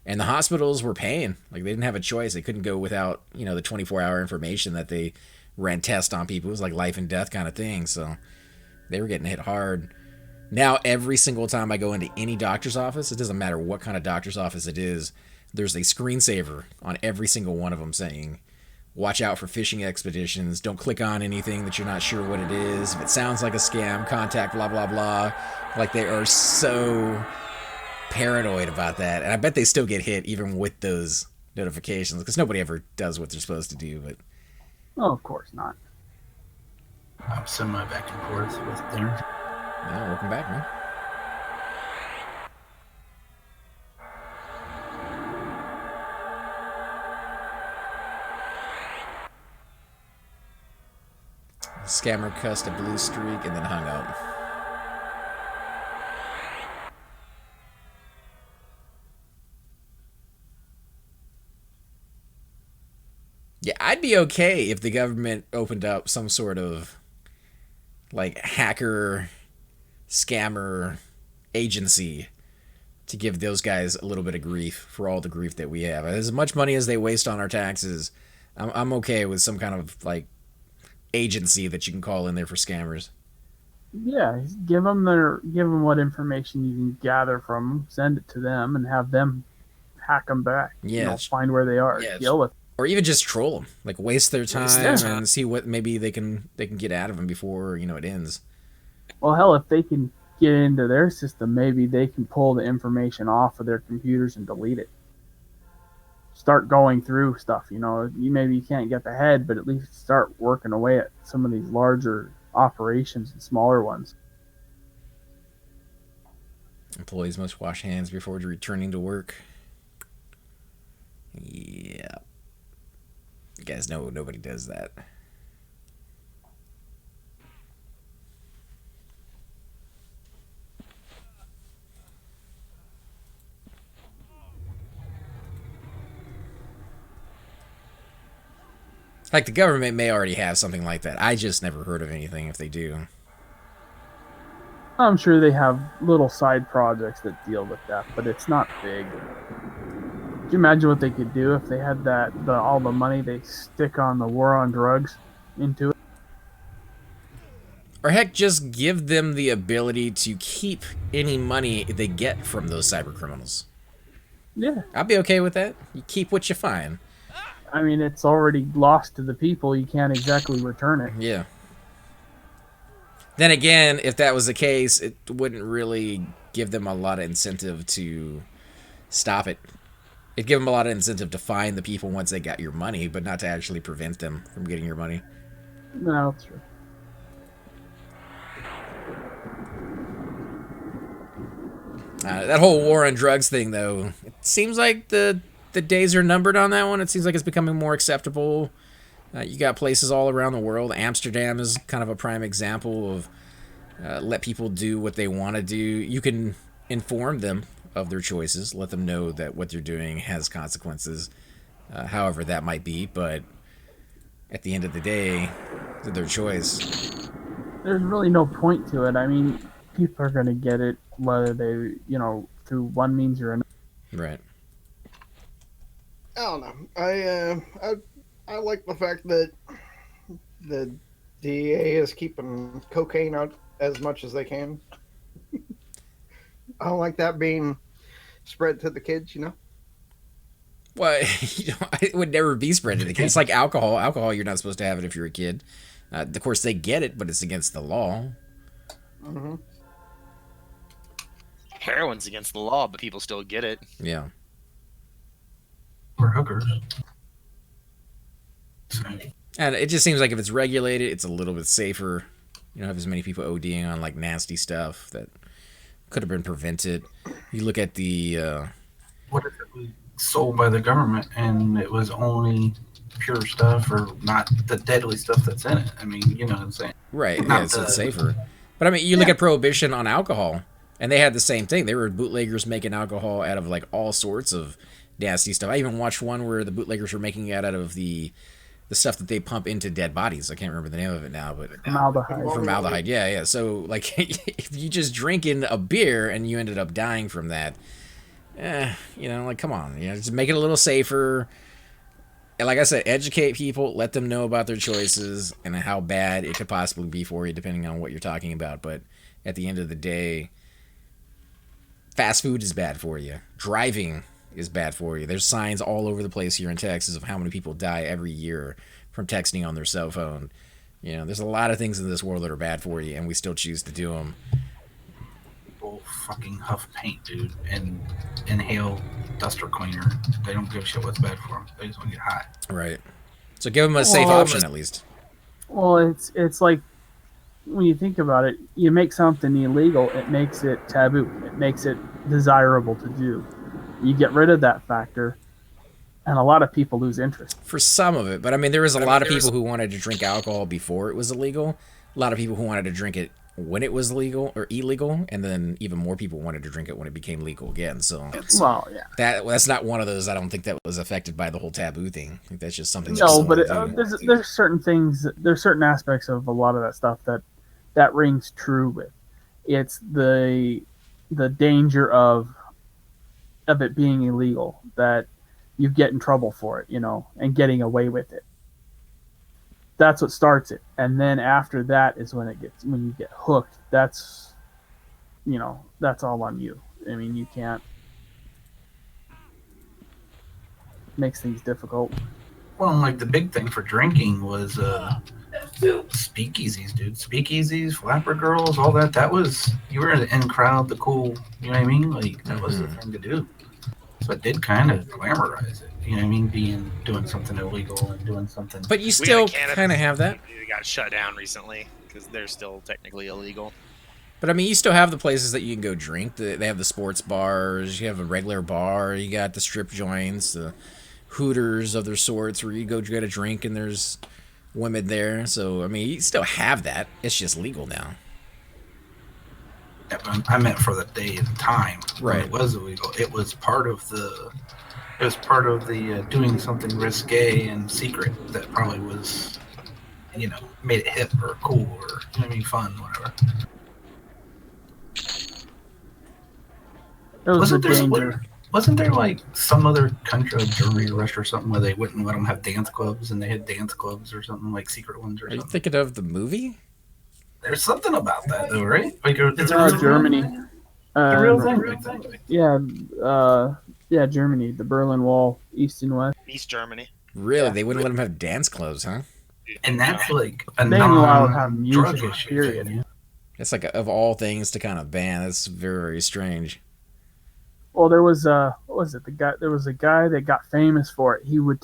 And the hospitals were paying. Like, they didn't have a choice. They couldn't go without, the 24-hour information that they ran tests on people. It was like life and death kind of thing. So they were getting hit hard. Now, every single time I go into any doctor's office, it doesn't matter what kind of doctor's office it is, there's a screensaver on every single one of them saying, watch out for phishing expeditions, don't click on anything that you're not sure what it is, if it sounds like a scam, contact blah, blah, blah. Like, they are so paranoid about that. And I bet they still get hit even with those notifications, because nobody ever does what they're supposed to do. But Oh, of course not. I'm semi back and forth with dinner. yeah, welcome back, man. Scammer cussed a blue streak and then hung up. Yeah, I'd be okay if the government opened up some sort of like hacker scammer agency to give those guys a little bit of grief for all the grief that we have. As much money as they waste on our taxes, I'm okay with some kind of like agency that you can call in there for scammers. Yeah, give them what information you can gather from them, send it to them, and have them hack them back. Yeah, find where they are, deal with. Or even just troll them, like waste their time Yeah. and see what maybe they can get out of them before it ends. Well, hell, if they can get into their system, maybe they can pull the information off of their computers and delete it. Start going through stuff. Maybe you can't get the head, but at least start working away at some of these larger operations and smaller ones. Employees must wash hands before returning to work. Yeah. You guys know nobody does that. Like, the government may already have something like that. I just never heard of anything if they do. I'm sure they have little side projects that deal with that, but it's not big. Could you imagine what they could do if they had all the money they stick on the war on drugs into it? Or heck, just give them the ability to keep any money they get from those cyber criminals. Yeah. I'd be okay with that. You keep what you find. I mean, it's already lost to the people. You can't exactly return it. Yeah. Then again, if that was the case, it wouldn't really give them a lot of incentive to stop it. It'd give them a lot of incentive to find the people once they got your money, but not to actually prevent them from getting your money. No, that's true. That whole war on drugs thing, though, it seems like the days are numbered on that one. It seems like it's becoming more acceptable. You got places all around the world. Amsterdam is kind of a prime example of let people do what they want to do. You can inform them of their choices, let them know that what they're doing has consequences, however that might be, but at the end of the day, it's their choice. There's really no point to it. I mean, people are going to get it whether they, through one means or another. Right. I don't know. I like the fact that the DEA is keeping cocaine out as much as they can. I don't like that being spread to the kids, Well, it would never be spread to the kids. It's like alcohol. Alcohol, you're not supposed to have it if you're a kid. Of course, they get it, but it's against the law. Mm-hmm. Heroin's against the law, but people still get it. Yeah. We're hookers. And it just seems like if it's regulated, it's a little bit safer. You don't have as many people ODing on like nasty stuff that could have been prevented. You look at the What if it was sold by the government and it was only pure stuff or not the deadly stuff that's in it? I mean, you know what I'm saying? right, Not yeah, so it's the- safer. But I mean, you look at prohibition on alcohol, and they had the same thing. They were bootleggers making alcohol out of like all sorts of nasty stuff. I even watched one where the bootleggers were making it out of the stuff that they pump into dead bodies. I can't remember the name of it now, but Formaldehyde. formaldehyde. Yeah. So like, if you just drinking a beer and you ended up dying from that, like come on, just make it a little safer. And like I said, educate people, let them know about their choices and how bad it could possibly be for you, depending on what you're talking about. But at the end of the day, fast food is bad for you. Driving is bad for you. There's signs all over the place here in Texas of how many people die every year from texting on their cell phone. There's a lot of things in this world that are bad for you, and we still choose to do them. People fucking huff paint, dude, and inhale duster cleaner. They don't give a shit what's bad for them. They just want to get high. Right. So give them a safe option at least. Well, it's like when you think about it, you make something illegal, it makes it taboo. It makes it desirable to do. You get rid of that factor, and a lot of people lose interest. For some of it, but I mean, there was a lot of people who wanted to drink alcohol before it was illegal. A lot of people who wanted to drink it when it was legal or illegal, and then even more people wanted to drink it when it became legal again. So Well, yeah. that's not one of those. I don't think that was affected by the whole taboo thing. I think that's just something. No, but there's certain things, there's certain aspects of a lot of that stuff that rings true with. It's the danger of it being illegal, that you get in trouble for it, and getting away with it. That's what starts it. And then after that is when you get hooked. That's all on you. I mean, you can't. Makes things difficult. Well, like the big thing for drinking was speakeasies, dude. Speakeasies, flapper girls, all that. That was, you were in the in crowd, the cool, you know what I mean? Like, that was the thing to do. So it did kind of glamorize it. You know what I mean? Doing something illegal and doing something. But you still kind of have that. They got shut down recently because they're still technically illegal. But I mean, you still have the places that you can go drink. They have the sports bars. You have a regular bar. You got the strip joints. Hooters of their sorts where you go get a drink and there's women there. So I mean, you still have that. It's just legal now. Yeah, but I meant for the day and time when Right. it was illegal. It was part of the. It was part of the doing something risque and secret that probably was, made it hip or cool or fun, whatever. It was Wasn't the there danger. wasn't there like some other country, like Germany or Russia or something, where they wouldn't let them have dance clubs and they had dance clubs or something, like secret ones or Are you something? thinking of the movie? There's something about that though, right? Like it's Germany. a real thing. Like that. Yeah, Germany. The Berlin Wall, East and West. East Germany. Really? Yeah. They wouldn't let them have dance clubs, huh? And that's like a They didn't allow to have non-drug music, issue. period. Thing, yeah. That's like of all things to kind of ban. That's very, very strange. Well, there was what was it? There was a guy that got famous for it. He was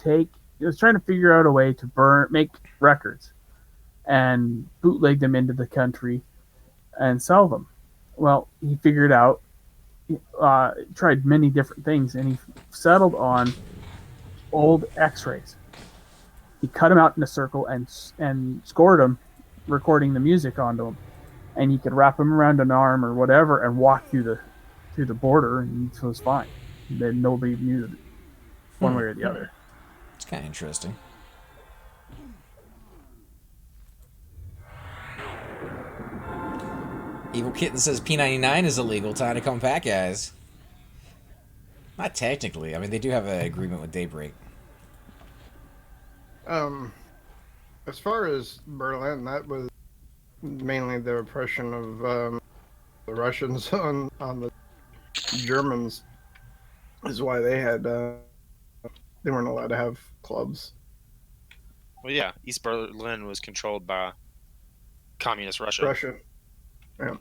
trying to figure out a way to make records and bootleg them into the country and sell them. Well, he figured out, tried many different things, and he settled on old X-rays. He cut them out in a circle and scored them, recording the music onto them, and you could wrap them around an arm or whatever and walk through the border, and it was fine. Then nobody knew one way or the other. It's kind of interesting. Evil Kitten says P99 is illegal. Time to come back, guys. Not technically. I mean, they do have an agreement with Daybreak. As far as Berlin, that was mainly the oppression of the Russians on the Germans. Is why they weren't allowed to have clubs. Well, yeah, East Berlin was controlled by communist Russia. Yeah.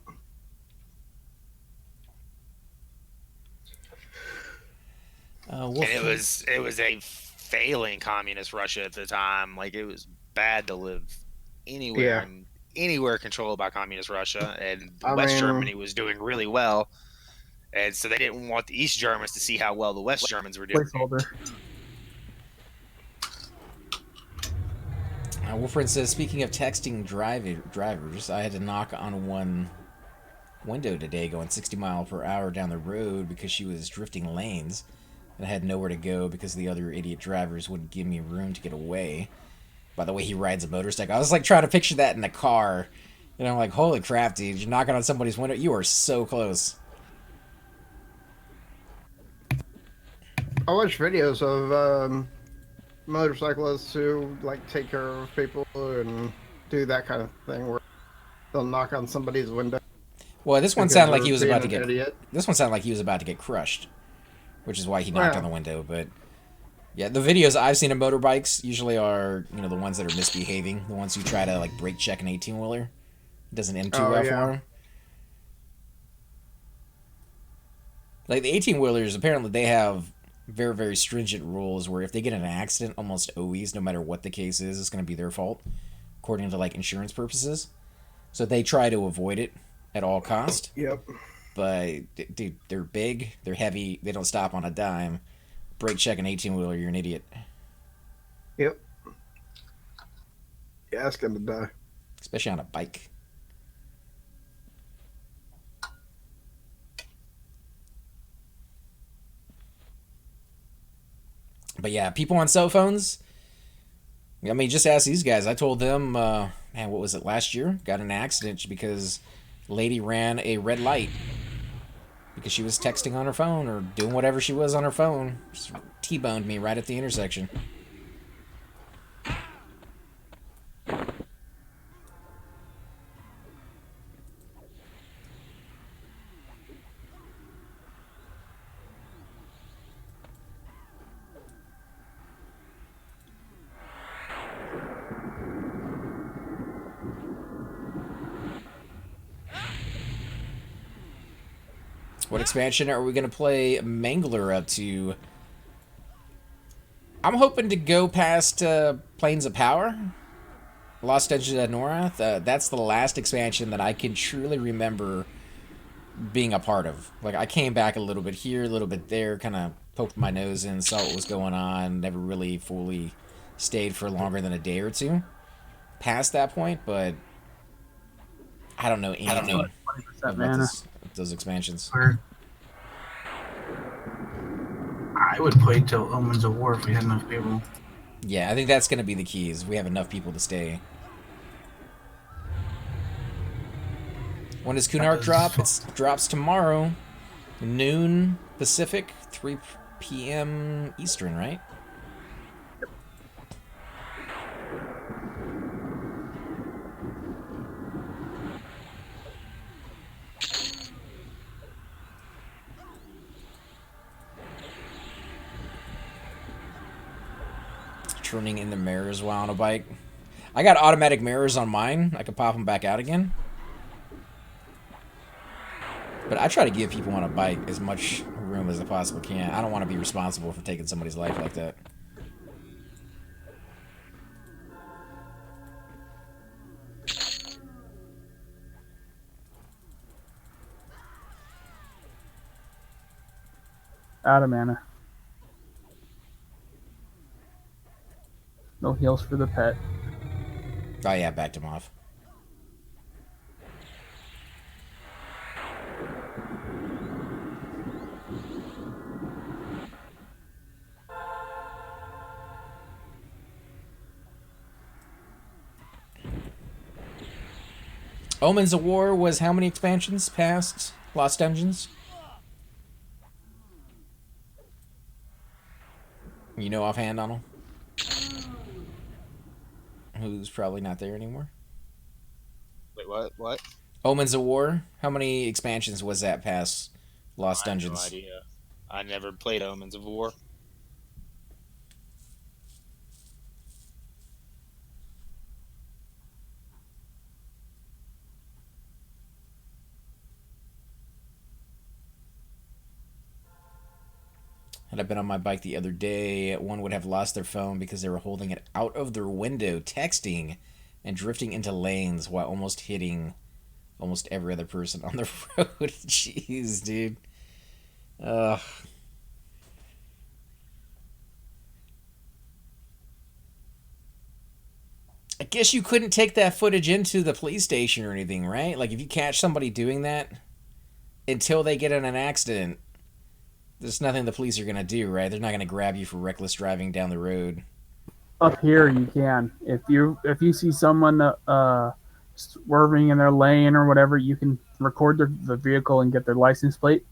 And it was a failing communist Russia at the time. Like, it was bad to live anywhere anywhere controlled by communist Russia, and West Germany was doing really well, and so they didn't want the East Germans to see how well the West Germans were doing. Placeholder. Wolfred says, speaking of texting drivers, I had to knock on one window today going 60 miles per hour down the road because she was drifting lanes, and I had nowhere to go because the other idiot drivers wouldn't give me room to get away. By the way, he rides a motorcycle. I was like trying to picture that in the car, and I'm like, holy crap, dude, you're knocking on somebody's window. You are so close. I watch videos of motorcyclists who like take care of people and do that kind of thing where they'll knock on somebody's window. Well, this one sounded like he was being about to an get. idiot. This one sounded like he was about to get crushed, which is why he knocked on the window. But yeah, the videos I've seen of motorbikes usually are, the ones that are misbehaving, the ones who try to like brake check an 18-wheeler. It doesn't end too well for them. Like the 18-wheelers, apparently they have very, very stringent rules where if they get in an accident, almost always, no matter what the case is, it's going to be their fault, according to like insurance purposes. So they try to avoid it at all cost. Yep. But dude, they're big, they're heavy, they don't stop on a dime. Brake check an 18-wheeler, you're an idiot. Yep. You ask him to die. Especially on a bike. But yeah, people on cell phones, I mean, just ask these guys. I told them, man, what was it, last year? Got in an accident because lady ran a red light because she was texting on her phone or doing whatever she was on her phone. Just T-boned me right at the intersection. What expansion are we going to play Mangler up to? I'm hoping to go past Plains of Power. Lost Edges of Norath. That's the last expansion that I can truly remember being a part of. Like, I came back a little bit here, a little bit there, kind of poked my nose in, saw what was going on. Never really fully stayed for longer than a day or two past that point, but I don't know anything 20% about mana. those expansions. Or I would play till Omens of War if we had enough people. Yeah, I think that's going to be the key, is we have enough people to stay. When does Kunark drop? It drops tomorrow, noon Pacific, 3 p.m. Eastern, right? Turning in the mirrors while on a bike. I got automatic mirrors on mine. I can pop them back out again. But I try to give people on a bike as much room as I possibly can. I don't want to be responsible for taking somebody's life like that. Out of mana. No heals for the pet. Oh yeah, backed him off. Omens of War was how many expansions past Lost Dungeons? You know offhand on them? Who's probably not there anymore? Wait, what? What? Omens of War, how many expansions was that past Lost I have Dungeons? no idea. I never played Omens of War. Had I been on my bike the other day, one would have lost their phone because they were holding it out of their window, texting, and drifting into lanes while almost hitting almost every other person on the road. Jeez, dude. Ugh. I guess you couldn't take that footage into the police station or anything, right? Like, if you catch somebody doing that, until they get in an accident, there's nothing the police are going to do, right? They're not going to grab you for reckless driving down the road. Up here, you can. If you see someone swerving in their lane or whatever, you can record the vehicle and get their license plate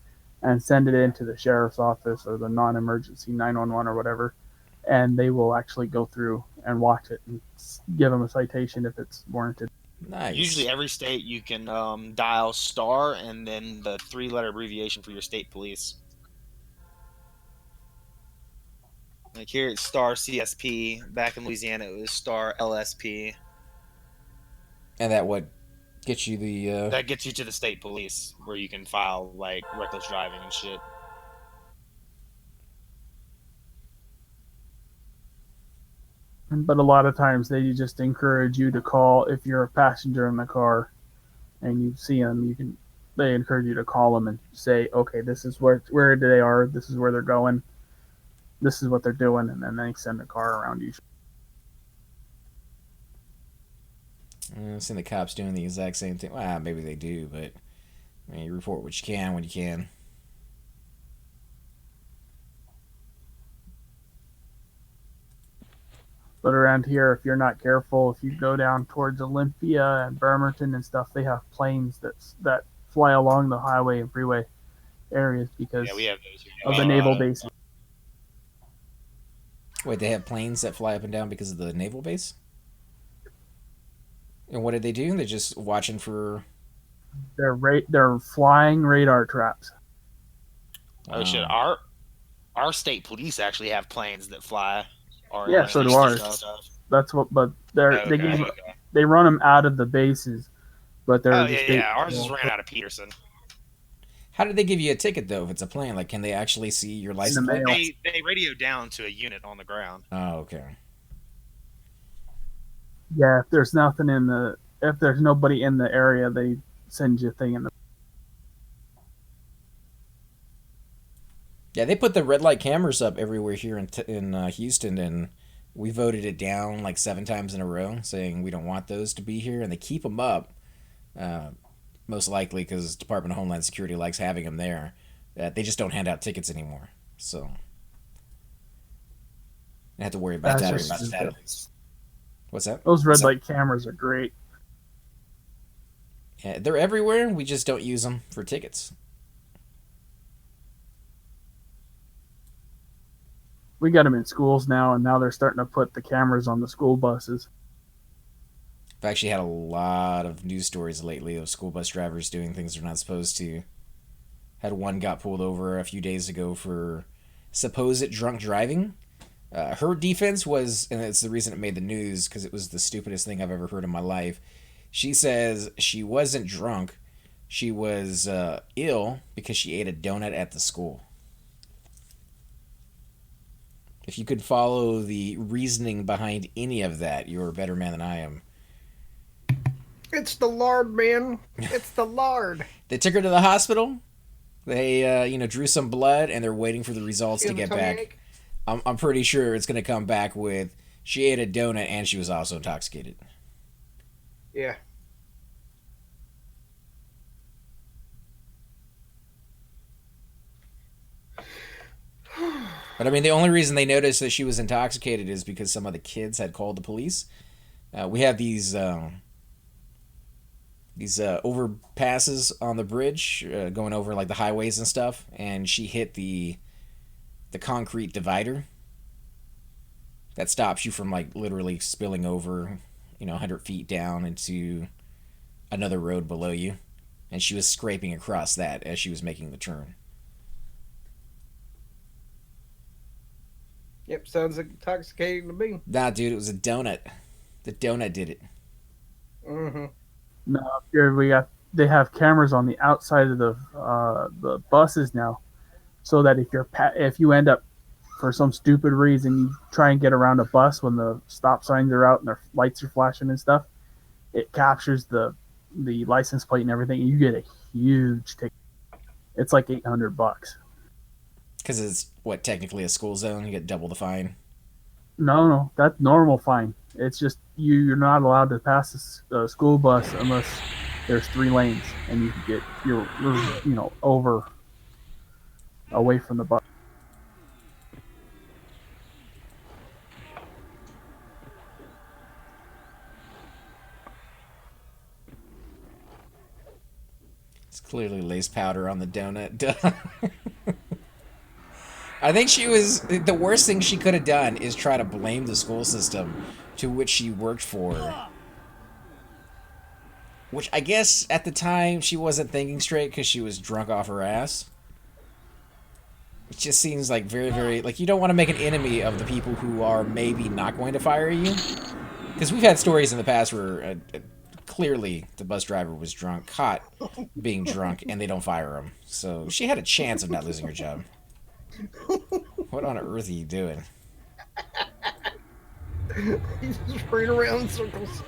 and send it into the sheriff's office or the non-emergency 911 or whatever, and they will actually go through and watch it and give them a citation if it's warranted. Nice. Usually, every state you can dial star and then the 3-letter abbreviation for your state police. Like here, it's star CSP. Back in Louisiana, it was star LSP. And that what gets you the... That gets you to the state police, where you can file like reckless driving and shit. But a lot of times they just encourage you to call if you're a passenger in the car and you see them. They encourage you to call them and say, okay, this is where they are. This is where they're going. This is what they're doing, and then they send a car around you. I've seen the cops doing the exact same thing. Well, maybe they do, but I mean, you report what you can when you can. But around here, if you're not careful, if you go down towards Olympia and Bremerton and stuff, they have planes that fly along the highway and freeway areas because Yeah, we have those here. of the naval bases. Wait, they have planes that fly up and down because of the naval base? And what did they do? They're just watching for... They're flying radar traps. Oh shit! Our state police actually have planes that fly. Yeah, so do ours. That's what, but they run them out of the bases, but they're Ours just ran out of Peterson. How did they give you a ticket though? If it's a plane, like, can they actually see your license plate? They radio down to a unit on the ground. Oh, okay. Yeah, if there's nobody in the area, they send you a thing in the. Yeah, they put the red light cameras up everywhere here in Houston, and we voted it down like 7 times in a row, saying we don't want those to be here, and they keep them up, uh, most likely because Department of Homeland Security likes having them there. They just don't hand out tickets anymore, so I have to worry about That's that. just stupid. What's that? Those red light cameras are great. Yeah, they're everywhere. We just don't use them for tickets. We got them in schools now, and now they're starting to put the cameras on the school buses. I've actually had a lot of news stories lately of school bus drivers doing things they're not supposed to. Had one got pulled over a few days ago for supposed drunk driving. Her defense was, and it's the reason it made the news, because it was the stupidest thing I've ever heard in my life. She says she wasn't drunk. She was ill because she ate a donut at the school. If you could follow the reasoning behind any of that, you're a better man than I am. It's the lard, man. It's the lard. They took her to the hospital. They, drew some blood, and they're waiting for the results to get back. I'm pretty sure it's going to come back with she ate a donut and she was also intoxicated. Yeah. But I mean, the only reason they noticed that she was intoxicated is because some of the kids had called the police. We have these overpasses on the bridge, going over like the highways and stuff, and she hit the concrete divider that stops you from like literally spilling over, 100 feet down into another road below you, and she was scraping across that as she was making the turn. Yep, sounds intoxicating to me. Nah, dude, it was a donut. The donut did it. Mm-hmm. No, here they have cameras on the outside of the buses now, so that if you end up for some stupid reason you try and get around a bus when the stop signs are out and their lights are flashing and stuff, it captures the license plate and everything. And you get a huge ticket. It's like $800. Because it's technically a school zone. You get double the fine. No, that's normal fine. It's just you're not allowed to pass a school bus unless there's 3 lanes, and you can get you're over away from the bus. It's clearly lace powder on the donut. I think the worst thing she could have done is try to blame the school system to which she worked for. Which I guess at the time she wasn't thinking straight because she was drunk off her ass. It just seems like very, very... Like, you don't want to make an enemy of the people who are maybe not going to fire you. Because we've had stories in the past where clearly the bus driver was caught being drunk, and they don't fire him. So she had a chance of not losing her job. What on earth are you doing? He's just running around in circles.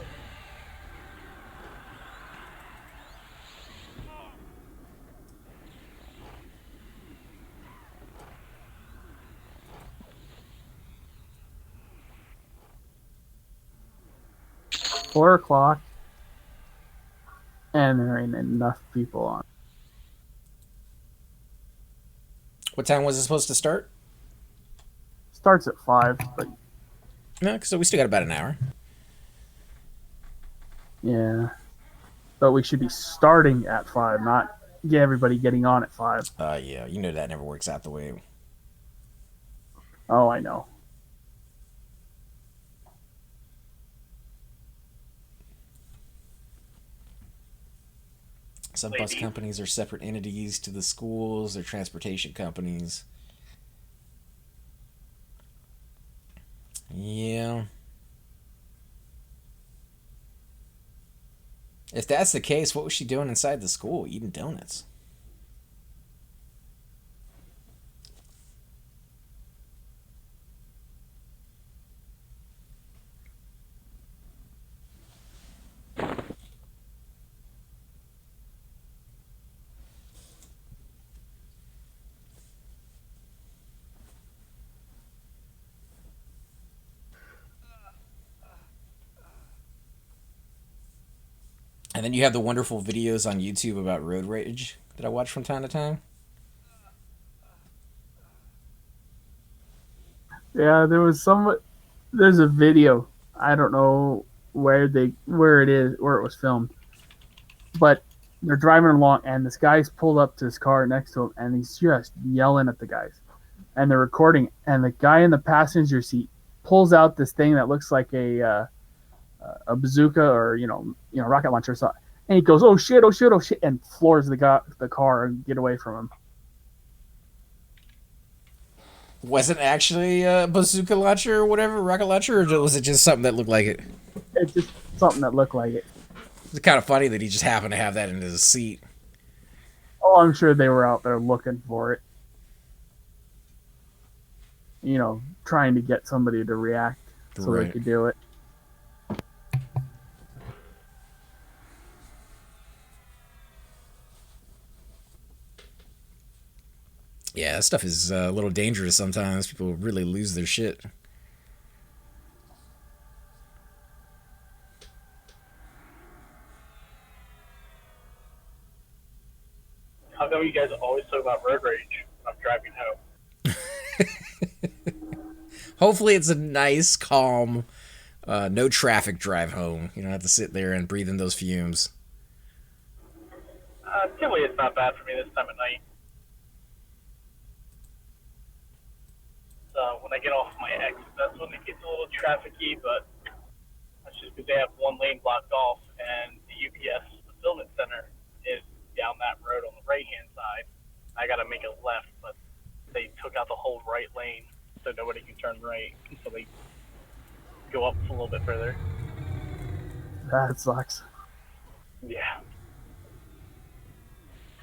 Four o'clock, and there ain't enough people on. What time was it supposed to start? Starts at 5, but No, so we still got about an hour. yeah. But we should be starting at 5, not get everybody getting on at 5. Yeah, you know that never works out the way. Oh, I know. Some bus companies are separate entities to the schools. They're transportation companies. Yeah. If that's the case, what was she doing inside the school? Eating donuts. And then you have the wonderful videos on YouTube about road rage that I watch from time to time. Yeah, there's a video. I don't know where it was filmed, but they're driving along and this guy's pulled up to his car next to him and he's just yelling at the guys. And they're recording, and the guy in the passenger seat pulls out this thing that looks like a bazooka or rocket launcher or something. And he goes, "Oh shit, oh shit, oh shit," and floors the car and get away from him. Was it actually a bazooka launcher or whatever, rocket launcher, or was it just something that looked like it? It's just something that looked like it. It's kind of funny that he just happened to have that in his seat. Oh, I'm sure they were out there looking for it. Trying to get somebody to react so Right. they could do it. Yeah, that stuff is a little dangerous sometimes. People really lose their shit. How come you guys always talk about road rage when I'm driving home? Hopefully it's a nice, calm, no traffic drive home. You don't have to sit there and breathe in those fumes. Typically, it's not bad for me this time of night. So when I get off my exit, that's when it gets a little trafficky, but that's just because they have one lane blocked off, and the UPS fulfillment center is down that road on the right-hand side. I got to make a left, but they took out the whole right lane, so nobody can turn right until they go up a little bit further. That sucks. Yeah.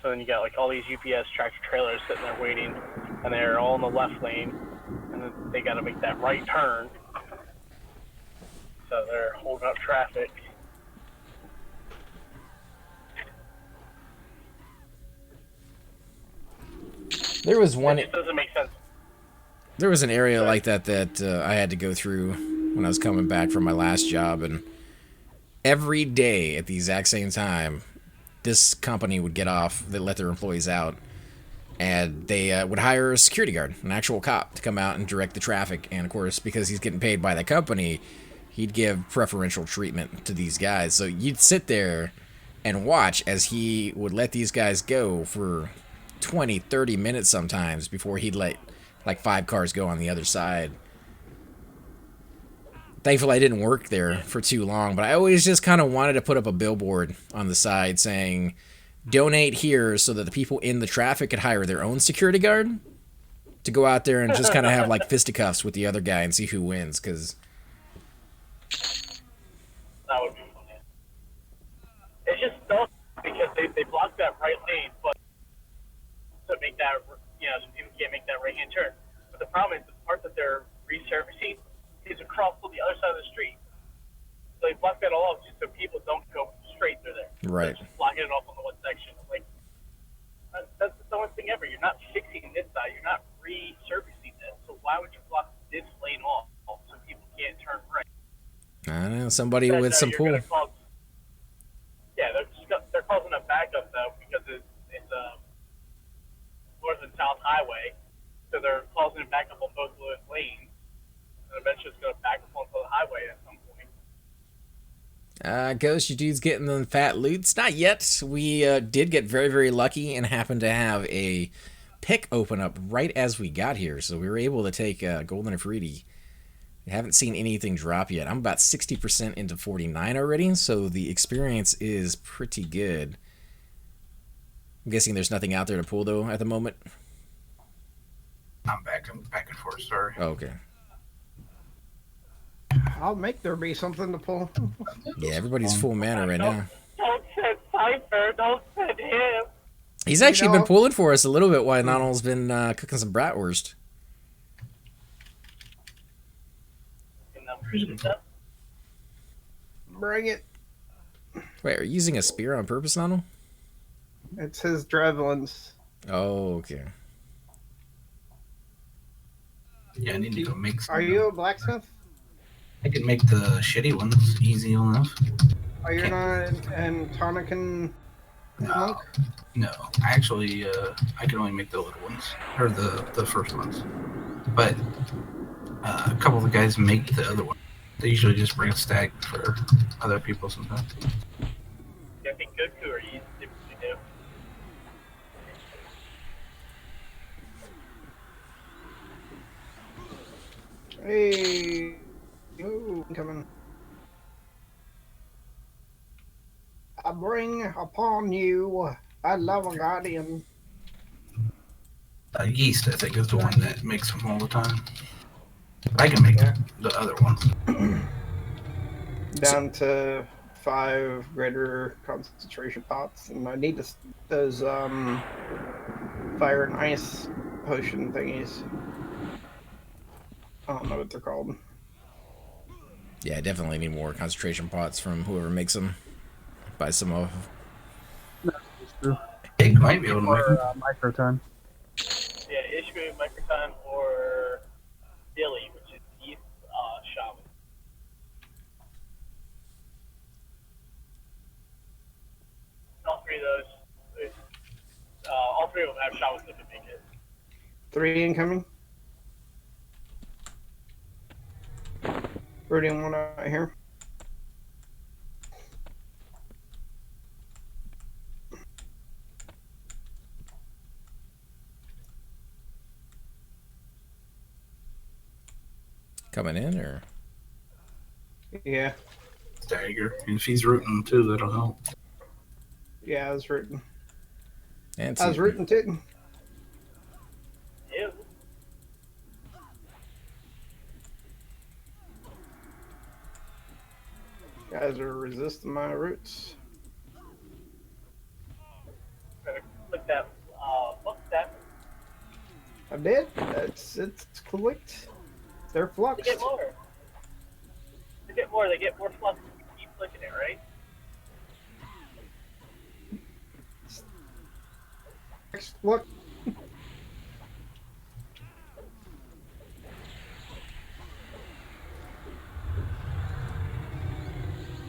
So then you got like all these UPS tractor trailers sitting there waiting, and they're all in the left lane, and then they got to make that right turn. So they're holding up traffic. There was one. It doesn't make sense. There was an area like that I had to go through when I was coming back from my last job, and every day at the exact same time, this company would get off. They let their employees out, and they would hire a security guard, an actual cop, to come out and direct the traffic. And of course, because he's getting paid by the company, he'd give preferential treatment to these guys. So you'd sit there and watch as he would let these guys go for 20, 30 minutes sometimes before he'd let like 5 cars go on the other side. Thankfully, I didn't work there for too long, but I always just kind of wanted to put up a billboard on the side saying, donate here, so that the people in the traffic could hire their own security guard to go out there and just kind of have like fisticuffs with the other guy and see who wins, because That would be funny. It's just dumb because they blocked that right lane, but to make that, so people can't make that right-hand turn. But the problem is the part that they're resurfacing is across to the other side of the street. So they block that all off just so people don't go straight through there. Right. They're just blocking it off on the one section. Like, that's the dumbest thing ever. You're not fixing this side. You're not resurfacing this. So why would you block this lane off so people can't turn right? I don't know, somebody with some pull. They're causing a backup though because it's a north and south highway, so they're causing a backup on both of those lanes, and eventually it's going to back up onto the highway at some point. Ghost, you dudes getting the fat loots? Not yet. We did get very, very lucky and happened to have a pick open up right as we got here, so we were able to take Golden Effreti. I haven't seen anything drop yet. I'm about 60% into 49 already, so the experience is pretty good. I'm guessing there's nothing out there to pull, though, at the moment? I'm back and forth, sorry. Oh, okay. I'll make there be something to pull. Yeah, everybody's full mana right now. Don't send Cypher. Don't send him. He's actually been pulling for us a little bit while Nonal's been cooking some bratwurst. Bring it. Wait, are you using a spear on purpose, Nonal? It's his javelins. Oh, okay. Yeah, I need to go make some. Are you a blacksmith? I can make the shitty ones easy enough. Are you not in Tonican Monk? No, actually, I can only make the little ones or the first ones. But a couple of the guys make the other one. They usually just bring a stack for other people sometimes. I think Goku or you typically do. Hey, ooh, coming. I bring upon you a love guardian. Yeast, I think, is the one that makes them all the time. I can make the other ones. Down to 5 greater concentration pots, and I need those fire and ice potion thingies. I don't know what they're called. Yeah, I definitely need more concentration pots from whoever makes them. Buy some of. That's true. Egg might be able to make them. Or microtime. Yeah, Ishbu, Microtime, or Dilly, which is Yeast Shaman. All three of those, all three of them have Shamans that can make it. 3 incoming. Rooting one out here. Coming in, or? Yeah, Stagger. And if he's rooting them too, that'll help. yeah, I was rooting. And I was rooting too. Yeah. Guys are resisting my roots. Click that, look that. I did. It's clicked. They're They fluxed. get more. They get more flux if you keep clicking it, right? Look,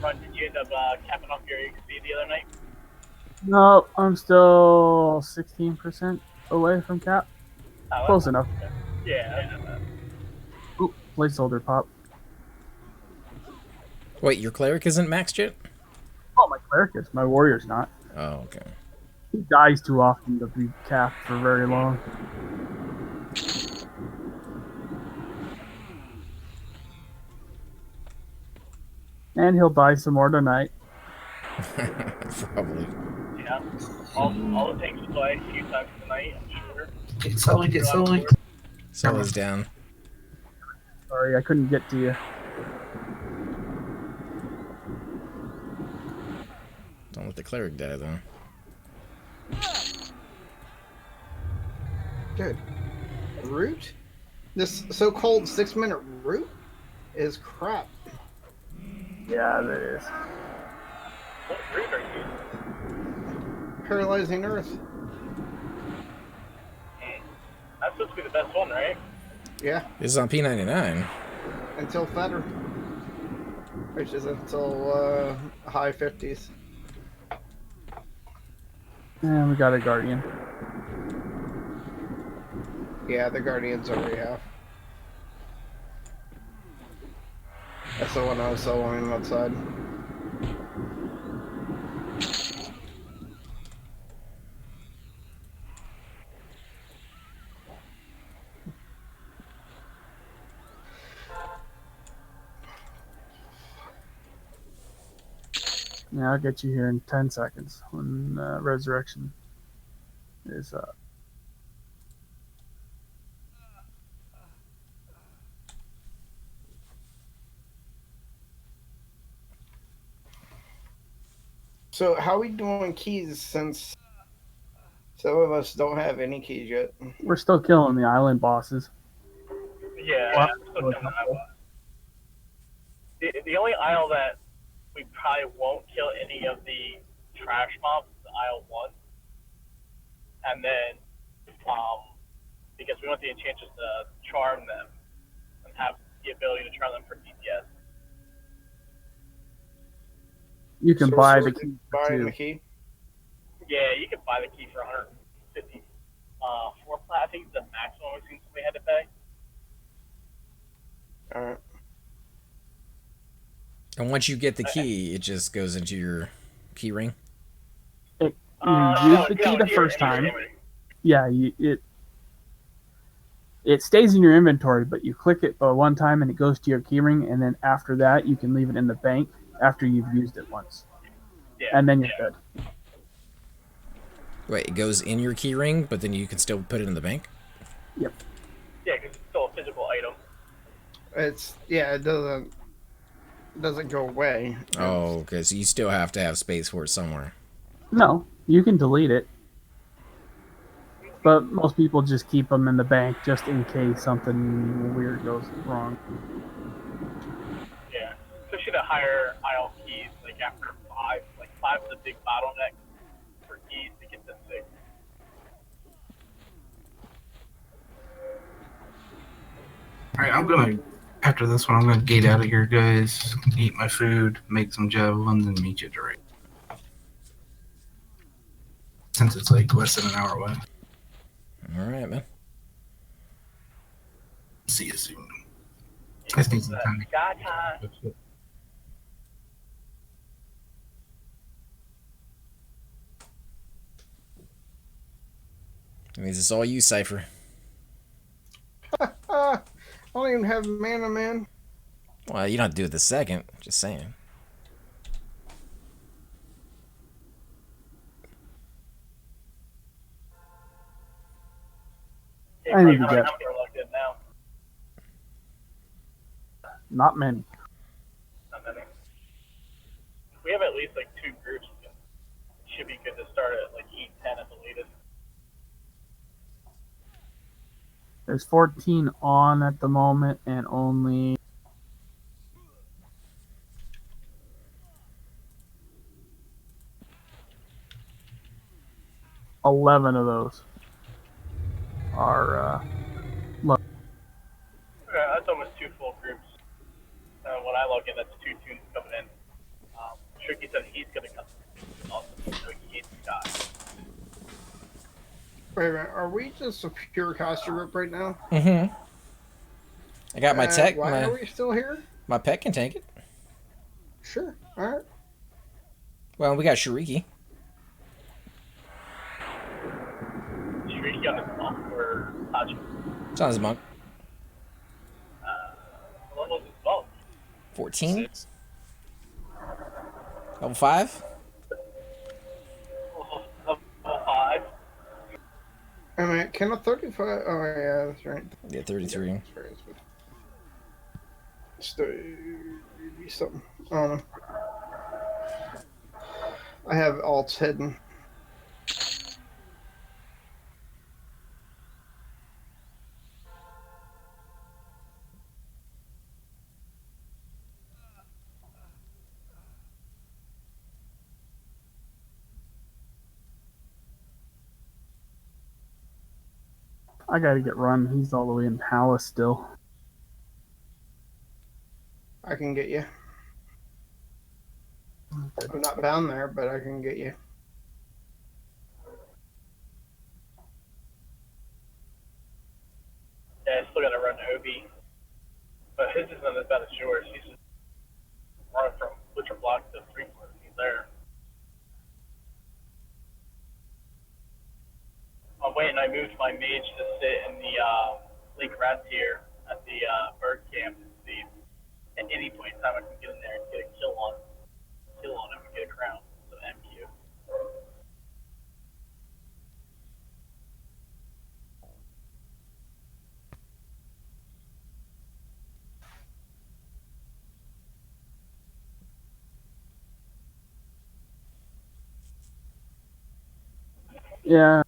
Ron, did you end up capping off your XP the other night? No, I'm still 16% away from cap. Oh, Close enough. Yeah. Oop, placeholder pop. Wait, your cleric isn't maxed yet? Oh, my cleric is. My warrior's not. Oh, okay. He dies too often to be capped for very long. And he'll die some more tonight. Probably. Yeah. All the tanks will die a few times tonight, I'm sure. Get Sully, get Sully. Sully's down. Sorry, I couldn't get to you. Don't let the cleric die, though. dude, root? This so-called 6-minute root is crap. Yeah, that is. What route are you? Paralyzing Earth. That's supposed to be the best one, right? Yeah, This is on P99. until Fetter, which is until high 50s. And we got a guardian. Yeah, the Guardian's already half. That's the one I was soloing outside. Yeah, I'll get you here in 10 seconds when resurrection is up. So how are we doing keys since some of us don't have any keys yet? We're still killing the island bosses. Yeah. Well, I'm still killing the isle. The only isle that we probably won't kill any of the trash mobs is Isle 1. And then, because we want the enchanters to charm them and have the ability to charm them for DPS. You can So buy we're the key buying too. the key. Yeah, you can buy the key for 150. I think the maximum it seems we had to pay. All right. And once you get the key, it just goes into your key ring. You use No, the no, key the here, first in your time. inventory. Yeah, it stays in your inventory, but you click it one time and it goes to your keyring, and then after that you can leave it in the bank after you've used it once, Yeah, and then you're good. Wait, it goes in your key ring, but then you can still put it in the bank? Yep. Yeah, because it's still a physical item. It doesn't go away. Oh, okay, so you still have to have space for it somewhere. No, you can delete it, but most people just keep them in the bank just in case something weird goes wrong. Yeah, especially the higher aisle keys, like after 5. Like 5 is a big bottleneck for keys to get to 6. All right, I'm gonna after this one. I'm gonna gate out of here, guys. Eat my food, make some javelins, and meet you direct. Since it's like less than an hour away. All right, man. See you soon. I just need some time. Sky time. That means it's all you, Cypher. I don't even have mana, man. Well, you don't have to do it the second. Just saying. I need to How many get numbers are logged in now? not many. Not many. We have at least like 2 groups. It should be good to start at like 8-10 at the latest. There's 14 on at the moment, and only 11 of those are That's almost 2 full groups. When I log in, that's 2 tunes coming in. Tricky said he's gonna come. Awesome. So he hates Sky. Wait a minute. Are we just a pure caster group right now? Mm-hmm. I got my tech. Why are we still here? My pet can take it. Sure. All right. Well, we got Shariki. Shrieky on his monk or Hachi? It's on his monk. What was his monk? 14? 6. Level 5? Level 5. I mean, can a 35? Oh yeah, that's right. Yeah, 33. Still, be something. I don't know. I have alts hidden. I gotta get run. He's all the way in Palace still. I can get you. I'm not bound there, but I can get you. Yeah, I still gotta run Obi. But his isn't as bad as yours. He's just running from Butcher Block to 3 floors. He's there. I'm waiting. I moved my mage to sit in the Lake Rat tier at the bird camp to see if at any point in time I can get in there and get a kill on him and get a crown. So MQ. Yeah.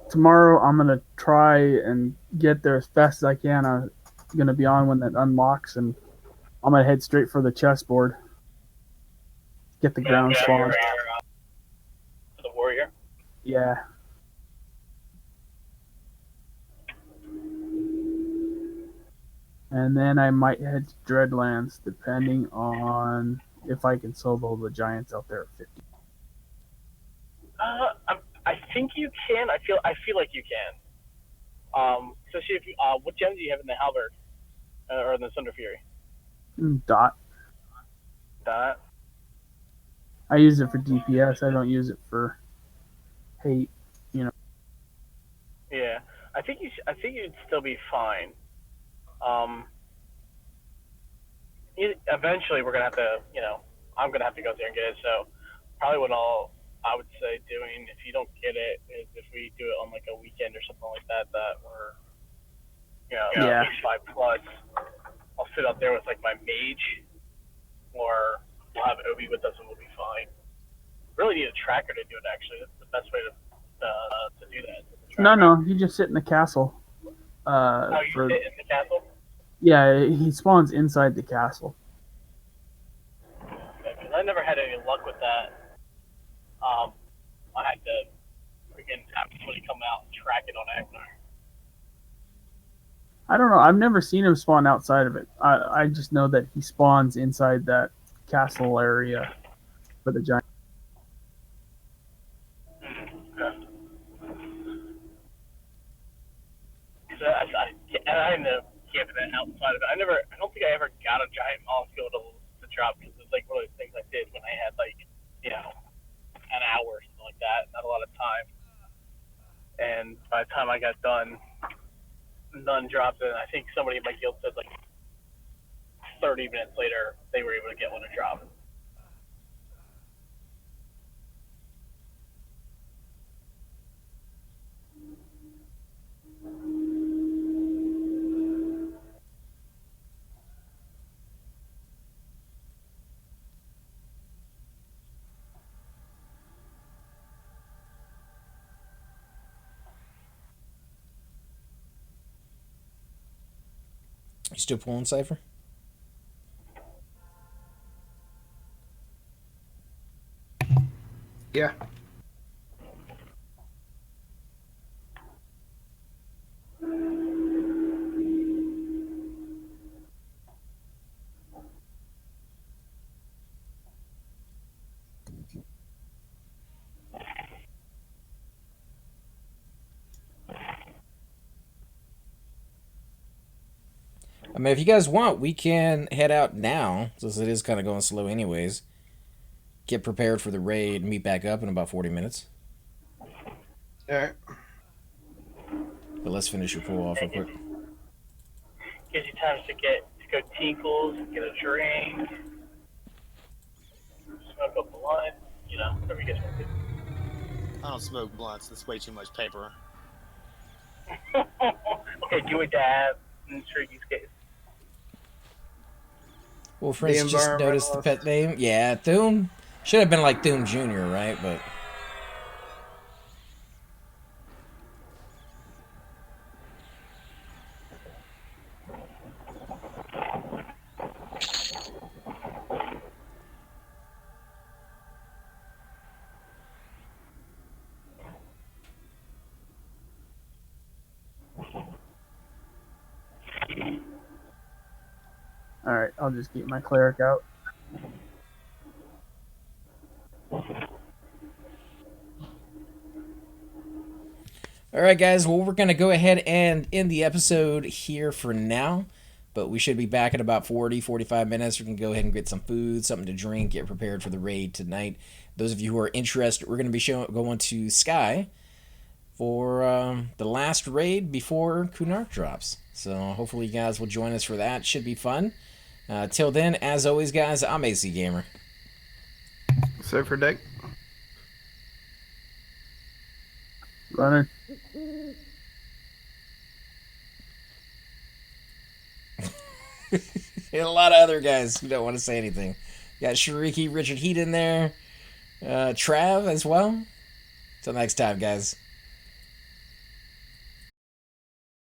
Tomorrow I'm gonna try and get there as fast as I can. I'm gonna be on when that unlocks, and I'm gonna head straight for the chessboard. Get the ground squad. The warrior. Yeah. And then I might head to Dreadlands, depending on if I can solo the giants out there at 50. I think you can. I feel like you can. Especially if you, what gems do you have in the halberd or in the Thunder Fury? Dot. That. I use it for DPS. I don't use it for hate. Yeah, I think you'd still be fine. Eventually we're gonna have to, I'm gonna have to go there and get it. So probably what I would say doing if you don't get it is if we do it on like a weekend or something like that we're, Yeah. 5 plus. I'll sit out there with like my mage, or we'll have Obi with us and we'll be fine. Really need a tracker to do it. Actually, that's the best way to do that. No, you just sit in the castle. Oh, you sit in the castle? Yeah, he spawns inside the castle. Because I never had any luck with that. I had to freaking have somebody come out and track it on Agnar. I don't know. I've never seen him spawn outside of it. I just know that he spawns inside that castle area for the giant. I ended up camping it outside of it. I don't think I ever got a giant molecule to drop because it's like one of those things I did when I had like, an hour or something like that, not a lot of time. And by the time I got done, none dropped it. And I think somebody in my guild said like 30 minutes later they were able to get one to drop. You still pulling Cypher? Yeah. I mean, if you guys want, we can head out now, since it is kind of going slow anyways. Get prepared for the raid, meet back up in about 40 minutes. Alright. But let's finish your pull off real quick. Gives you time to go tinkles, get a drink, smoke a blunt, whatever you guys want to do. I don't smoke blunts. That's way too much paper. Okay, do a dab in Triggy's case. Well, friends, just noticed the pet name. Yeah, Thum. Should have been like Thum Jr., right? But Alright, I'll just keep my cleric out. alright, guys. Well, we're going to go ahead and end the episode here for now. But we should be back in about 40-45 minutes. We can go ahead and get some food, something to drink, get prepared for the raid tonight. Those of you who are interested, we're going to be going to Sky for the last raid before Kunark drops. So hopefully you guys will join us for that. Should be fun. Till then, as always, guys, I'm AC Gamer. Cypher deck. Runner. And a lot of other guys who don't want to say anything. Got Shariki, Richard Heat in there. Trav as well. Till next time, guys.